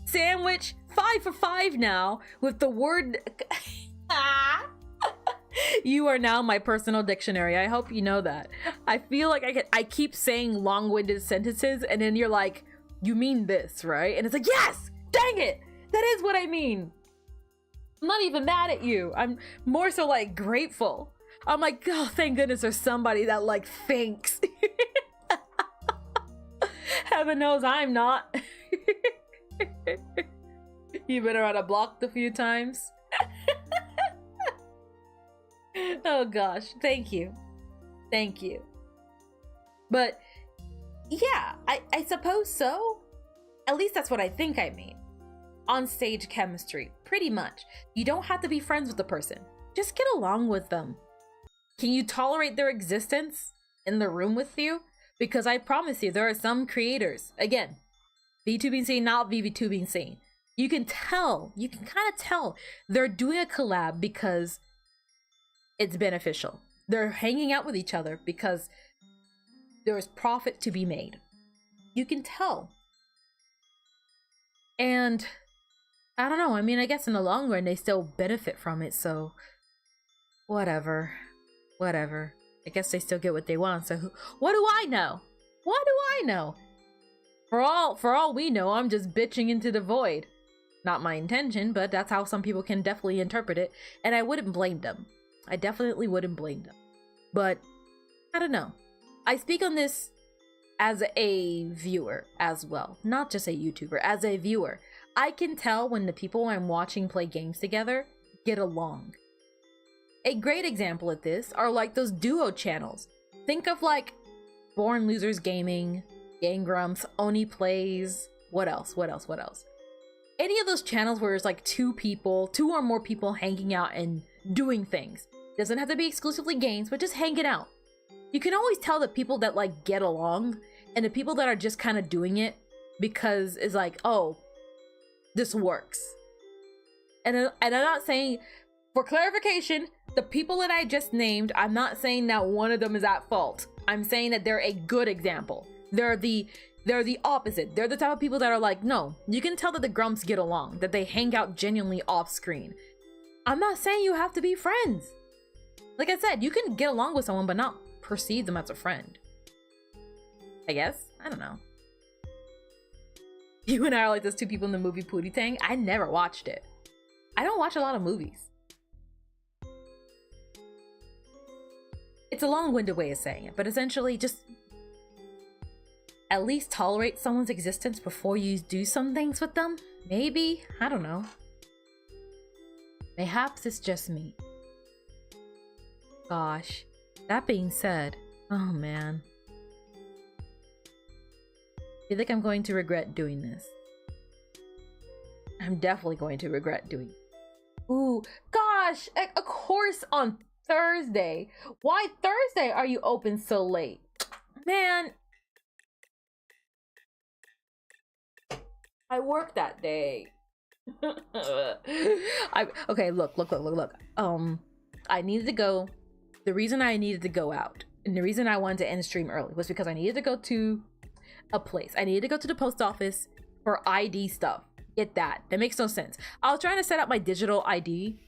Sandwich, 5 for 5 now with the word... You are now my personal dictionary. I hope you know that. I feel like I keep saying long-winded sentences and then you're like, you mean this, right? And it's like, yes! Dang it! That is what I mean. I'm not even mad at you. I'm more so like grateful. I'm like, oh, thank goodness there's somebody that like thinks. Heaven knows I'm not. You've been around a block a few times. Oh gosh, thank you. But yeah, I suppose so. At least that's what I think I mean. On stage chemistry, pretty much. You don't have to be friends with the person. Just get along with them. Can you tolerate their existence in the room with you? Because I promise you, there are some creators, again, VTubing scene, not VTubing scene. You can kind of tell they're doing a collab because it's beneficial. They're hanging out with each other because there is profit to be made. You can tell. And I don't know. I mean, I guess in the long run, they still benefit from it. So whatever. I guess they still get what they want. So what do I know? For all we know, I'm just bitching into the void. Not my intention, but that's how some people can definitely interpret it. And I wouldn't blame them. I definitely wouldn't blame them. But I don't know. I speak on this as a viewer as well. Not just a YouTuber, as a viewer. I can tell when the people I'm watching play games together get along. A great example of this are like those duo channels. Think of like Born Losers Gaming, Game Grumps, Oni Plays, what else? Any of those channels where it's like two or more people hanging out and doing things. Doesn't have to be exclusively games, but just hanging out. You can always tell the people that like get along and the people that are just kind of doing it because it's like, oh, this works. And I'm not saying, for clarification, the people that I just named, I'm not saying that one of them is at fault. I'm saying that they're a good example. They're the opposite. They're the type of people that are like, no, you can tell that the Grumps get along, that they hang out genuinely off screen. I'm not saying you have to be friends. Like I said, you can get along with someone but not perceive them as a friend. I guess? I don't know. You and I are like those two people in the movie Pootie Tang. I never watched it. I don't watch a lot of movies. It's a long-winded way of saying it, but essentially just at least tolerate someone's existence before you do some things with them. Maybe? I don't know. Mayhaps it's just me. Gosh. That being said, oh man. I feel like I'm going to regret doing this. I'm definitely going to regret doing it. Ooh, gosh, of course on Thursday. Why Thursday are you open so late? Man. I work that day. Okay, look. I needed to go. The reason I needed to go out and the reason I wanted to end stream early was because I needed to go to a place. I needed to go to the post office for ID stuff. Get that. That makes no sense. I was trying to set up my digital ID,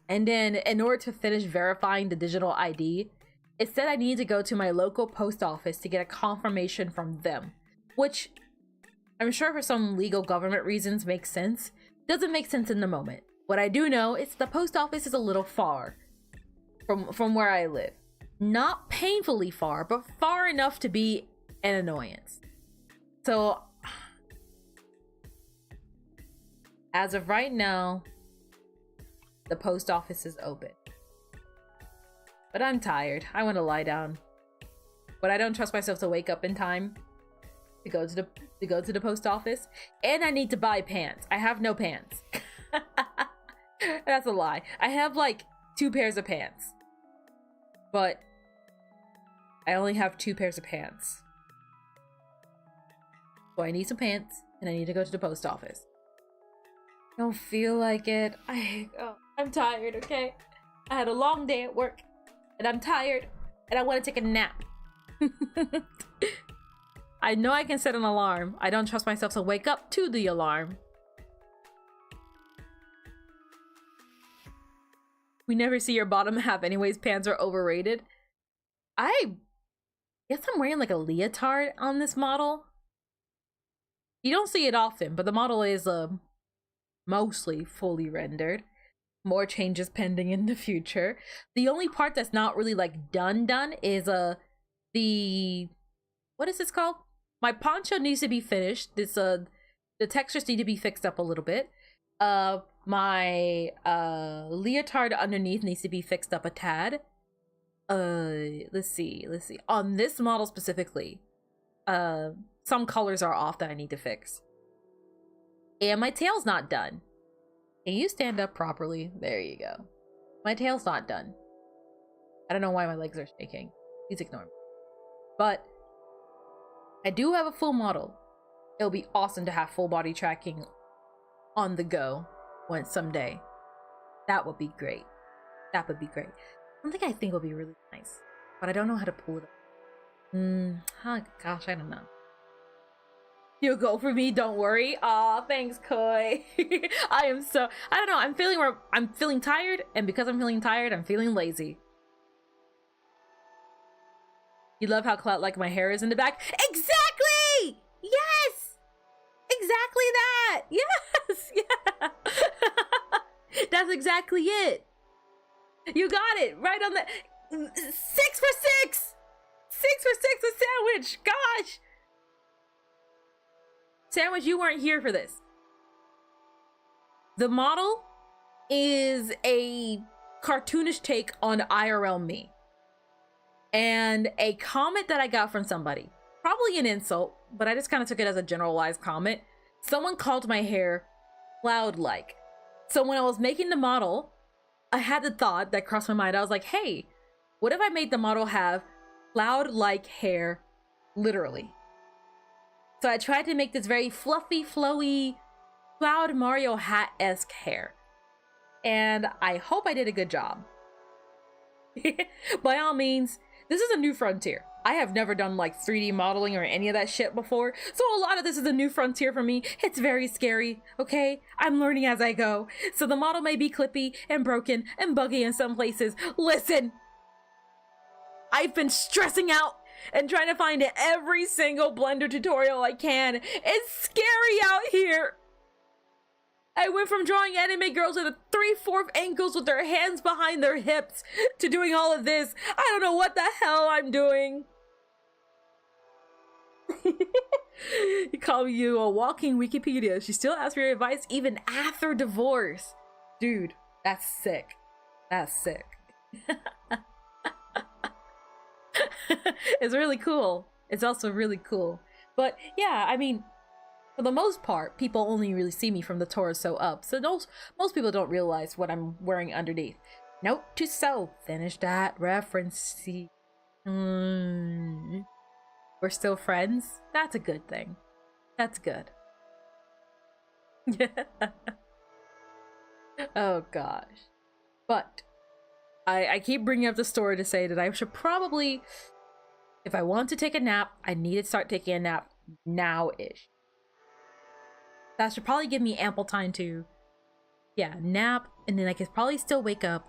and then in order to finish verifying the digital ID, it said I needed to go to my local post office to get a confirmation from them, which I'm sure for some legal government reasons makes sense. Doesn't make sense in the moment. What I do know is the post office is a little far from where I live. Not painfully far, but far enough to be an annoyance. So, as of right now, the post office is open. But I'm tired. I want to lie down. But I don't trust myself to wake up in time to go to the post office. And I need to buy pants. I have no pants. That's a lie. I have like 2 pairs of pants. But I only have 2 pairs of pants. So I need some pants and I need to go to the post office. I don't feel like it. I'm tired, okay? I had a long day at work and I'm tired and I want to take a nap. I know I can set an alarm. I don't trust myself to wake up to the alarm. We never see your bottom half anyways. Pants are overrated. I guess I'm wearing like a leotard on this model. You don't see it often, but the model is mostly fully rendered. More changes pending in the future. The only part that's not really like done is the, what is this called? My poncho needs to be finished. This the textures need to be fixed up a little bit. My leotard underneath needs to be fixed up a tad. Let's see. On this model specifically, some colors are off that I need to fix. And my tail's not done. Can you stand up properly? There you go. My tail's not done. I don't know why my legs are shaking. Please ignore me. But I do have a full model. It'll be awesome to have full body tracking on the go someday. That would be great. That would be great. Something I think will be really nice, but I don't know how to pull it up. Oh gosh, I don't know. You'll go for me, don't worry. Aw, thanks, Koi. I don't know, I'm feeling tired, and because I'm feeling tired, I'm feeling lazy. You love how clout-like my hair is in the back? Exactly! Yes! Exactly that! Yes! Yeah! That's exactly it! You got it! Right on the... 6 for 6! 6 for 6 a sandwich! Gosh! Sandwich, you weren't here for this. The model is a cartoonish take on IRL me. And a comment that I got from somebody, probably an insult, but I just kind of took it as a generalized comment. Someone called my hair cloud-like. So when I was making the model, I had the thought that crossed my mind. I was like, hey, what if I made the model have cloud-like hair, literally? So I tried to make this very fluffy, flowy, Cloud Mario hat-esque hair. And I hope I did a good job. By all means, this is a new frontier. I have never done like 3D modeling or any of that shit before, so a lot of this is a new frontier for me. It's very scary, okay? I'm learning as I go. So the model may be clippy and broken and buggy in some places. Listen! I've been stressing out and trying to find every single Blender tutorial I can. It's scary out here! I went from drawing anime girls with 3/4 ankles with their hands behind their hips to doing all of this. I don't know what the hell I'm doing. You call you a walking Wikipedia. She still asks for your advice even after divorce. Dude, that's sick. That's sick. It's really cool. It's also really cool. But yeah, I mean, for the most part, people only really see me from the torso up, so most people don't realize what I'm wearing underneath. Note to self, finish that reference. We're still friends? That's a good thing. That's good. Oh gosh. But I keep bringing up the story to say that I should probably, if I want to take a nap, I need to start taking a nap now-ish. That should probably give me ample time to, yeah, nap, and then I could probably still wake up.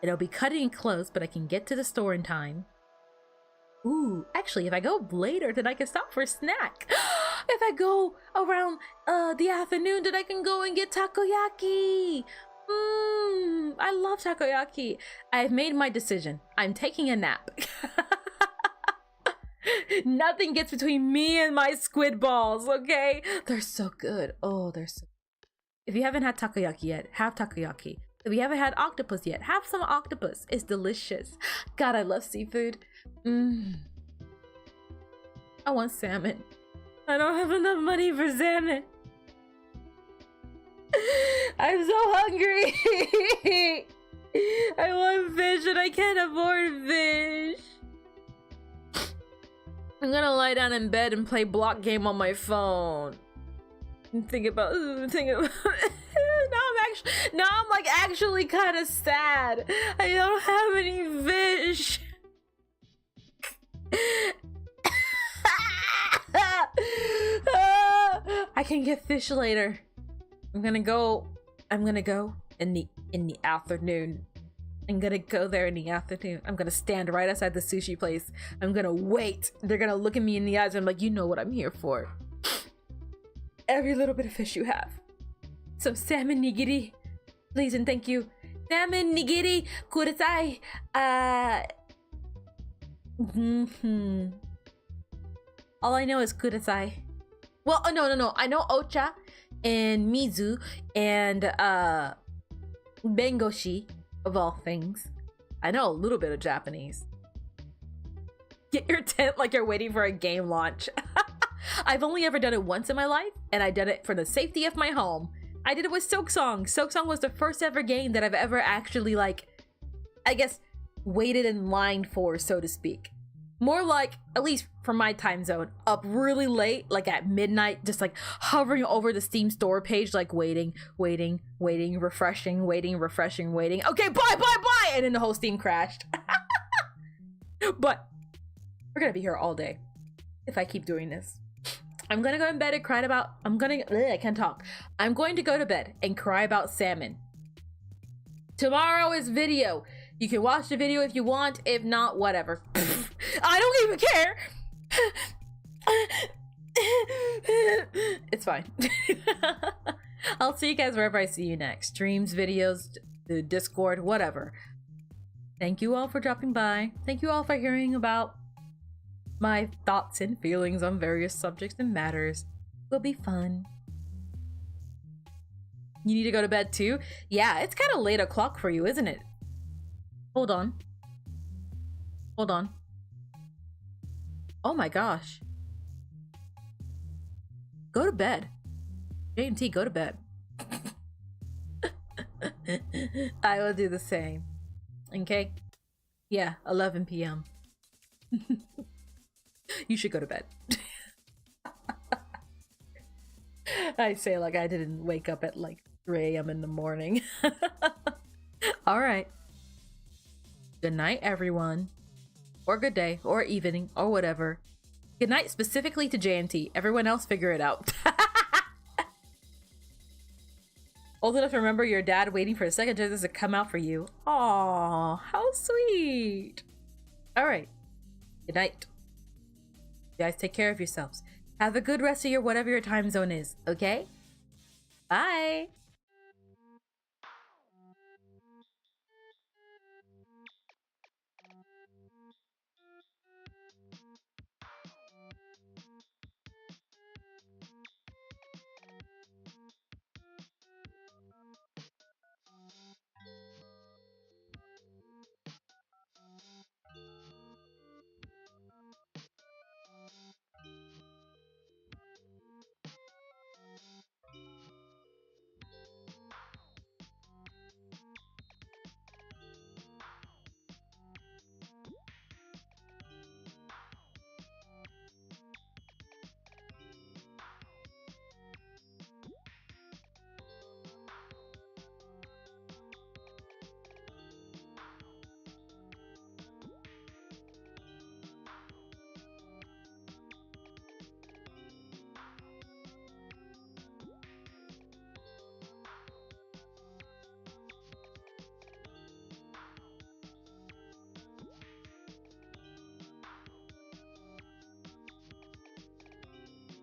It'll be cutting close, but I can get to the store in time. Ooh, actually, if I go later, then I can stop for a snack. if I go around the afternoon, then I can go and get takoyaki. I love takoyaki. I've made my decision. I'm taking a nap. Nothing gets between me and my squid balls, okay? They're so good. Oh, they're so... If you haven't had takoyaki yet, have takoyaki. If you haven't had octopus yet, have some octopus. It's delicious. God, I love seafood. I want salmon. I don't have enough money for salmon. I'm so hungry. I want fish and I can't afford fish. I'm gonna lie down in bed and play block game on my phone. And think about now I'm like actually kind of sad. I don't have any fish. I can get fish later. I'm gonna go in the afternoon. I'm gonna go there in the afternoon. I'm gonna stand right outside the sushi place. I'm gonna wait. They're gonna look at me in the eyes and I'm like, you know what I'm here for. Every little bit of fish you have. Some salmon nigiri. Please and thank you. Salmon nigiri kudasai. All I know is kudasai. Well, no. I know ocha and mizu and bengoshi, of all things. I know a little bit of Japanese. Get your tent like you're waiting for a game launch. I've only ever done it once in my life, and I did it for the safety of my home. I did it with Silksong. Silksong was the first ever game that I've ever actually, like, I guess, waited in line for, so to speak. More like, at least from my time zone, up really late, like at midnight, just like hovering over the Steam store page, like waiting, refreshing. Okay, bye! And then the whole Steam crashed. But we're gonna be here all day if I keep doing this. I'm gonna go in bed and cry about, I can't talk. I'm going to go to bed and cry about salmon. Tomorrow is video. You can watch the video if you want, if not, whatever. I don't even care. It's fine. I'll see you guys wherever I see you next. Streams, videos, the Discord, whatever. Thank you all for dropping by. Thank you all for hearing about my thoughts and feelings on various subjects and matters. Will be fun. You need to go to bed too? Yeah, it's kind of late o'clock for you, isn't it? Hold on. Oh my gosh. Go to bed. JMT, go to bed. I will do the same. Okay? Yeah, 11 p.m. You should go to bed. I say like I didn't wake up at like 3 a.m. in the morning. Alright. Good night, everyone. Or good day, or evening, or whatever. Good night specifically to JMT. Everyone else figure it out. Old enough to remember your dad waiting for a second chance to come out for you. Aww, how sweet. Alright. Good night. You guys take care of yourselves. Have a good rest of your whatever your time zone is, okay? Bye.